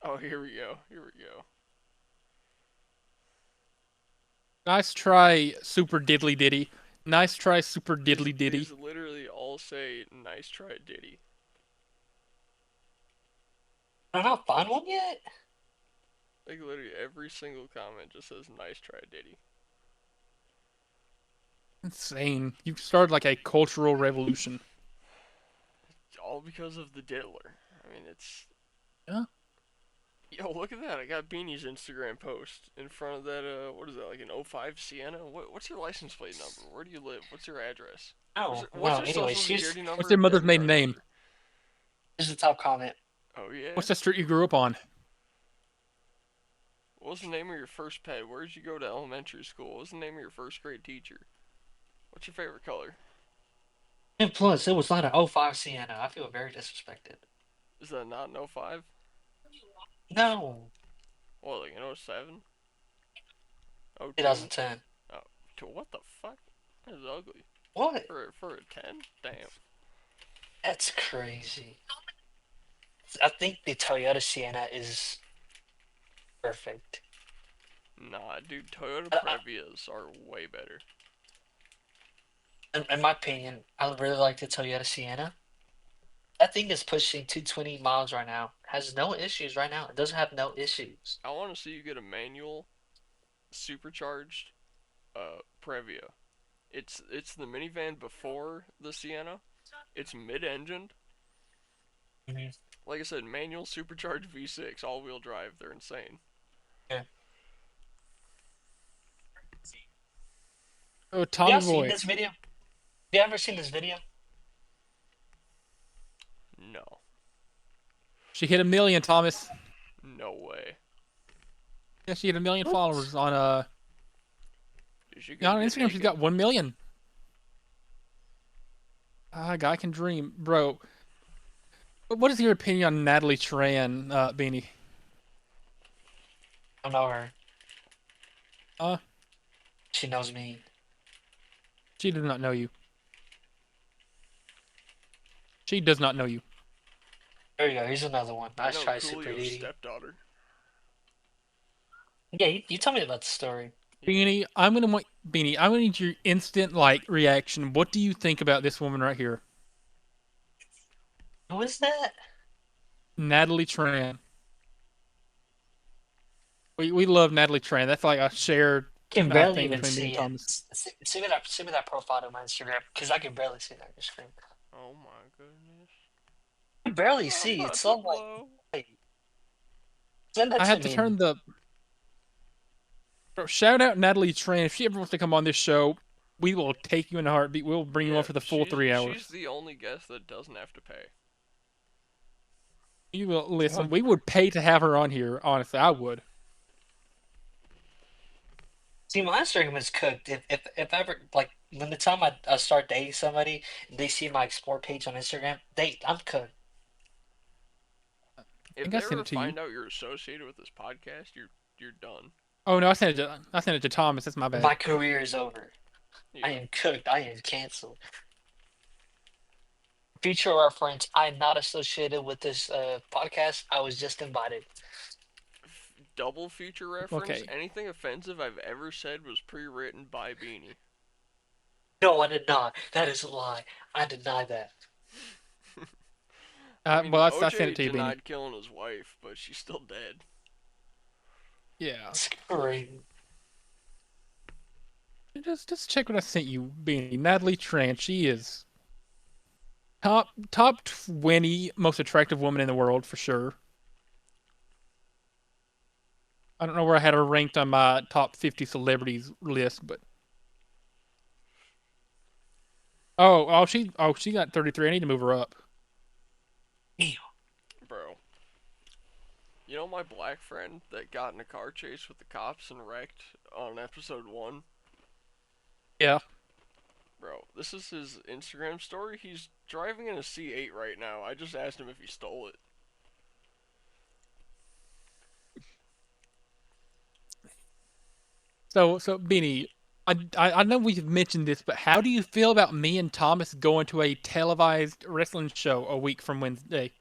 S1: Oh, here we go. Here we go.
S2: Nice try, super diddly diddy. Nice try, super
S1: These
S2: diddly
S1: these
S2: diddy.
S1: literally all say "Nice try, Diddy."
S3: I not find one yet?
S1: Like literally every single comment just says "Nice try, Diddy."
S2: Insane. You've started like a cultural revolution.
S1: All because of the diddler. I mean, it's
S2: Yeah.
S1: yo. Look at that! I got Beanie's Instagram post in front of that. What is that? Like an '05 Sienna? What's your license plate number? Where do you live? What's your address?
S3: Oh,
S1: What's
S3: no.
S1: your social
S3: Anyways,
S1: security
S2: What's
S1: number
S2: their
S1: and
S2: mother's
S1: debit
S2: maiden
S1: card
S2: name?
S1: number?
S3: here's the top comment.
S1: Oh yeah.
S2: What's the street you grew up on?
S1: What was the name of your first pet? Where did you go to elementary school? What was the name of your first grade teacher? What's your favorite color?
S3: And plus, it was not an '05 Sienna. I feel very disrespected.
S1: Is that not an '05?
S3: No.
S1: What, like an '07? '02?
S3: 2010.
S1: Oh, what the fuck? That is ugly.
S3: What?
S1: For a 10? Damn.
S3: That's crazy. I think the Toyota Sienna is perfect.
S1: Nah, dude, Toyota
S3: I,
S1: Previas are way better.
S3: in my opinion, I really like the Toyota Sienna. That thing is pushing 220 miles right now. Has no issues right now. It doesn't have no issues.
S1: I want to see you get a manual, supercharged, Previa. It's the minivan before the Sienna. It's mid-engined.
S3: Mhm.
S1: Like I said, manual, supercharged V6, all-wheel drive. They're insane.
S3: Yeah.
S2: Oh,
S3: Have
S2: Tommy
S3: y'all seen
S2: boy.
S3: this video? Have you ever seen this video?
S1: No.
S2: She hit 1 million, Thomas.
S1: No way.
S2: Yeah, she hit 1 million
S3: What?
S2: followers on
S1: Is she
S2: yeah,
S1: gonna
S2: on
S1: get
S2: Instagram. She's
S1: naked?
S2: got 1 million. Ah, guy can dream, bro. But what is your opinion on Natalie Tran, Beanie?
S3: I know her.
S2: Uh,
S3: She knows me.
S2: she does not know you. She does not know you.
S3: There you go. Here's another one.
S1: I
S3: Nice
S1: know
S3: try, Super
S1: Coolio's
S3: DD.
S1: stepdaughter.
S3: Yeah, you tell me about the story.
S1: Yeah.
S2: Beanie, I'm gonna need your instant like reaction. What do you think about this woman right here,
S3: Who is that?
S2: Natalie Tran? We love Natalie Tran. That's like a shared
S3: Can barely
S2: thing
S3: even
S2: between me
S3: see
S2: and
S3: it.
S2: Thomas.
S3: Send me that profile on my Instagram because I can barely see that on your screen.
S1: Oh my goodness.
S3: I can barely
S1: I'm
S3: see. It's
S1: about to
S3: so like,
S1: blow.
S3: hey, send that
S2: I
S3: to
S2: have to
S3: me.
S2: turn the bro, shout out Natalie Tran. If she ever wants to come on this show, we will take you in a heartbeat. We'll bring you on
S1: Yeah,
S2: for the full
S1: she's
S2: 3 hours.
S1: she's the only guest that doesn't have to pay.
S2: You will listen.
S3: What?
S2: We would pay to have her on here. Honestly, I would.
S3: See, my Instagram is cooked. If ever like when the time I start dating somebody, and they see my explore page on Instagram, I'm cooked.
S2: I
S1: If
S2: think I
S1: they
S2: sent
S1: ever
S2: it to you.
S1: find out you're associated with this podcast, you're done.
S2: Oh no, I sent it to Thomas. That's my bad.
S3: My career is over. I
S1: Yeah.
S3: am cooked. I am canceled. Future reference: I'm not associated with this podcast. I was just invited.
S1: Double feature reference.
S2: Okay.
S1: Anything offensive I've ever said was pre-written by Beanie.
S3: No, I did not. That is a lie. I deny that.
S1: I mean,
S2: Well, I sent
S1: OJ
S2: it to you, Beanie.
S1: denied killing his wife, but she's still dead.
S2: Yeah.
S3: It's crazy.
S2: Just check what I sent you, Beanie. Natalie Tran. She is top 20 most attractive woman in the world for sure. I don't know where I had her ranked on my top 50 celebrities list, but she got 33. I need to move her up.
S3: Damn.
S1: Bro. You know my black friend that got in a car chase with the cops and wrecked on episode 1?
S2: Yeah.
S1: Bro, this is his Instagram story. He's driving in a C8 right now. I just asked him if he stole it.
S2: So Beanie, I know we've mentioned this, but how do you feel about me and Thomas going to a televised wrestling show a week from Wednesday?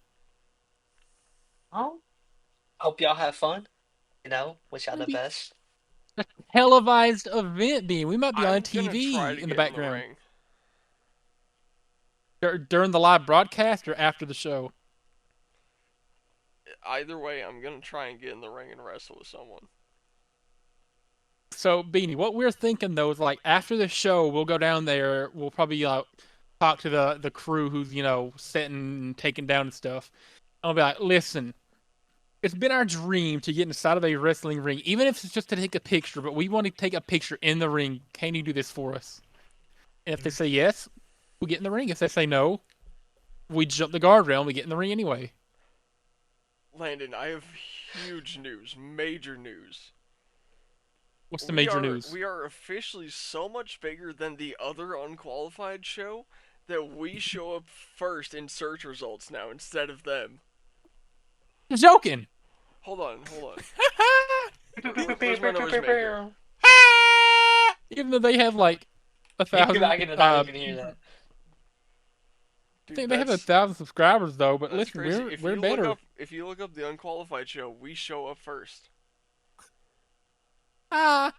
S3: Oh, hope y'all have fun. Wish y'all
S2: It'll
S3: the
S2: be
S3: best.
S2: a televised event, Beanie. We might be on
S1: I'm gonna try
S2: TV
S1: to
S2: in the
S1: get in the
S2: background
S1: ring.
S2: during the live broadcast or after the show.
S1: Either way, I'm gonna try and get in the ring and wrestle with someone.
S2: So Beanie, what we're thinking though is like after the show, we'll go down there. We'll probably talk to the crew who's setting and taking down and stuff. I'll be like, listen, it's been our dream to get inside of a wrestling ring, even if it's just to take a picture. But we want to take a picture in the ring. Can you do this for us? And if they say yes, we get in the ring. If they say no, we jump the guardrail and we get in the ring anyway.
S1: Landon, I have huge news, major news.
S2: What's the
S1: We
S2: major
S1: are
S2: news?
S1: we are officially so much bigger than the other Unqualified Show that we show up first in search results now instead of them.
S2: You're joking.
S1: Hold on, hold on. Where's my noise maker?
S2: Even though they have like a thousand,
S3: I could not even hear
S2: I
S3: that.
S1: Dude,
S2: think they have
S1: that's
S2: 1,000 subscribers though. But
S1: that's
S2: listen,
S1: crazy.
S2: we're better.
S1: If you look up the Unqualified Show, we show up first.
S2: Ah,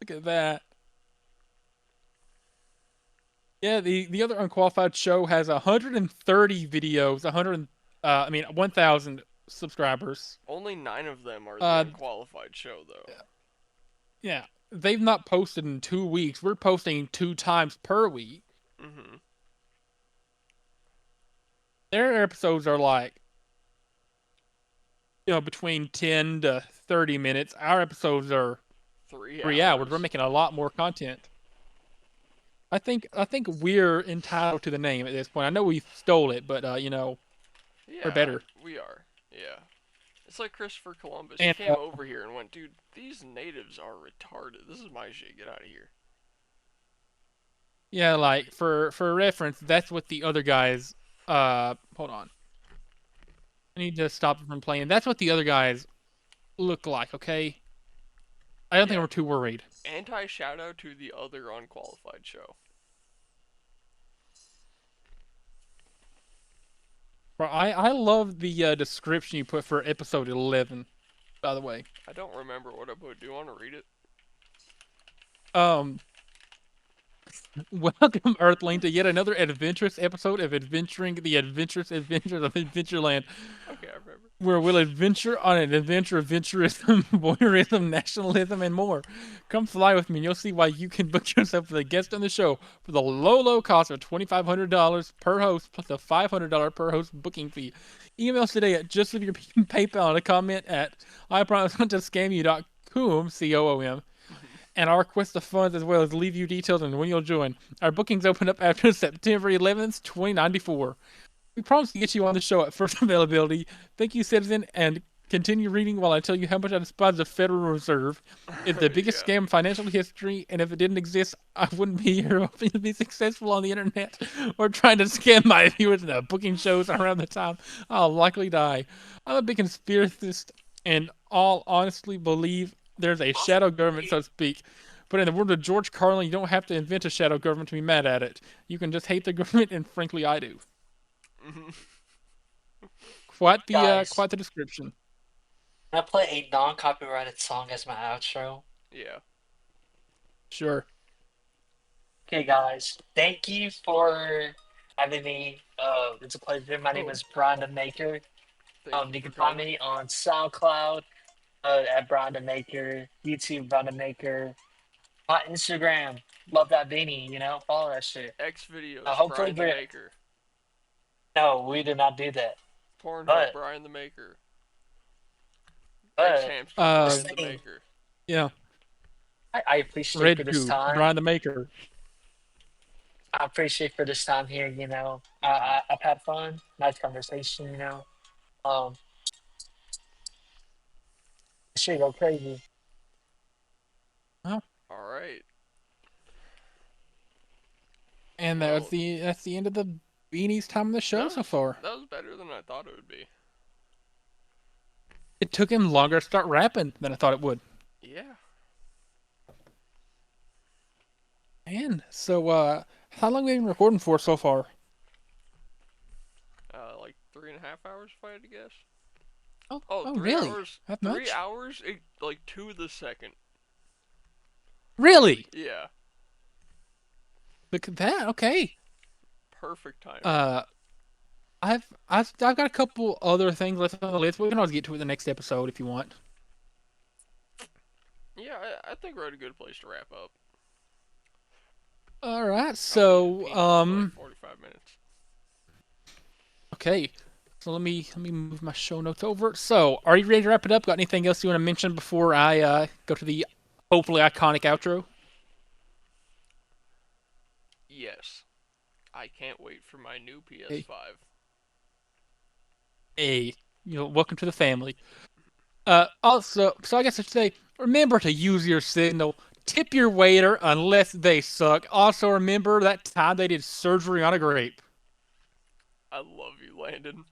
S2: look at that. Yeah, the other Unqualified Show has 130 videos, 1,000 subscribers.
S1: Only 9 of them are the
S2: Uh,
S1: Unqualified Show, though.
S2: yeah, they've not posted in 2 weeks. We're posting 2 times per week.
S1: Mm-hmm.
S2: Their episodes are like, between 10 to 30 minutes. Our episodes are
S1: 3
S2: 3 hours. We're
S1: hours.
S2: making a lot more content. I think we're entitled to the name at this point. I know we stole it, but we're
S1: Yeah,
S2: better.
S1: we are. Yeah. It's like Christopher Columbus. He
S2: And
S1: came over here and went, dude, these natives are retarded. This is my shit. Get out of here.
S2: yeah, like for reference, that's what the other guys. Hold on. I need to stop it from playing. That's what the other guys look like. Okay. I don't think
S1: Yeah.
S2: we're too worried.
S1: Anti shout out to the other Unqualified Show.
S2: Bro, I love the description you put for episode 11. By the way,
S1: I don't remember what I put. Do you want to read it?
S2: um, welcome Earthling to yet another adventurous episode of Adventuring the Adventurous Adventures of Adventureland,
S1: Okay, I remember.
S2: where we'll adventure on an adventure of adventurism, voyeurism, nationalism, and more. Come fly with me, and you'll see why you can book yourself as a guest on the show for the low cost of $2,500 per host, plus a $500 per host booking fee. Email us today at just leave your PayPal and a comment at I promise not to scam you.com, COOM, and our request of funds as well as leave you details on when you'll join. Our bookings open up after September 11th, 2094. We promise to get you on the show at first availability. Thank you, citizen, and continue reading while I tell you how much I despise the Federal Reserve. It's the biggest
S1: Yeah.
S2: scam in financial history, and if it didn't exist, I wouldn't be here hoping to be successful on the internet or trying to scam my viewers into booking shows around the time I'll likely die. I'm a big conspiracist and all honestly believe there's a shadow government, so to speak. But in the words of George Carlin, you don't have to invent a shadow government to be mad at it. You can just hate the government, and frankly, I do.
S3: Guys,
S2: Quite the description.
S3: can I play a non-copyrighted song as my outro?
S1: Yeah.
S2: Sure.
S3: Okay, guys, thank you for having me. It's a pleasure. My name
S2: Oh,
S3: is Brian the Maker.
S1: Thank you
S3: You
S1: for
S3: can find
S1: coming.
S3: me on SoundCloud at Brian the Maker, YouTube Brian the Maker, my Instagram. Love that beanie, follow that shit.
S1: X videos,
S3: Hopefully,
S1: Brian the Maker.
S3: no, we did not do that.
S1: Pornhub,
S3: But,
S1: Brian the Maker. X
S3: but
S1: Hamster,
S2: uh,
S1: Brian the
S3: saying,
S1: Maker.
S2: yeah.
S3: I appreciate for
S2: Red
S3: this
S2: Tube,
S3: time.
S2: Brian the Maker.
S3: I appreciate for this time here. I've had fun, nice conversation. Um, shit go crazy.
S2: Oh,
S1: All right.
S2: and
S1: Well,
S2: that's the end of the Beanies time of the show so far.
S1: that was better than I thought it would be.
S2: It took him longer to start rapping than I thought it would.
S1: Yeah.
S2: Man, so how long have we been recording for so far?
S1: Like 3.5 hours if I had to guess.
S2: Oh,
S1: Oh,
S2: oh,
S1: three
S2: really?
S1: hours.
S2: That
S1: 3 hours, like to the second.
S2: Really?
S1: Yeah.
S2: Look at that. Okay.
S1: Perfect timing.
S2: Uh, I've got a couple other things left on the list. We can always get to it in the next episode if you want.
S1: Yeah, I think we're at a good place to wrap up.
S2: All right.
S1: I don't need to
S2: So
S1: peek for like 45 minutes.
S2: okay. So let me move my show notes over. So, are you ready to wrap it up? Got anything else you want to mention before I go to the hopefully iconic outro?
S1: Yes. I can't wait for my new
S2: Hey,
S1: PS5.
S2: hey, welcome to the family. Also, so I guess I should say, remember to use your signal. Tip your waiter unless they suck. Also, remember that time they did surgery on a grape.
S1: I love you, Landon.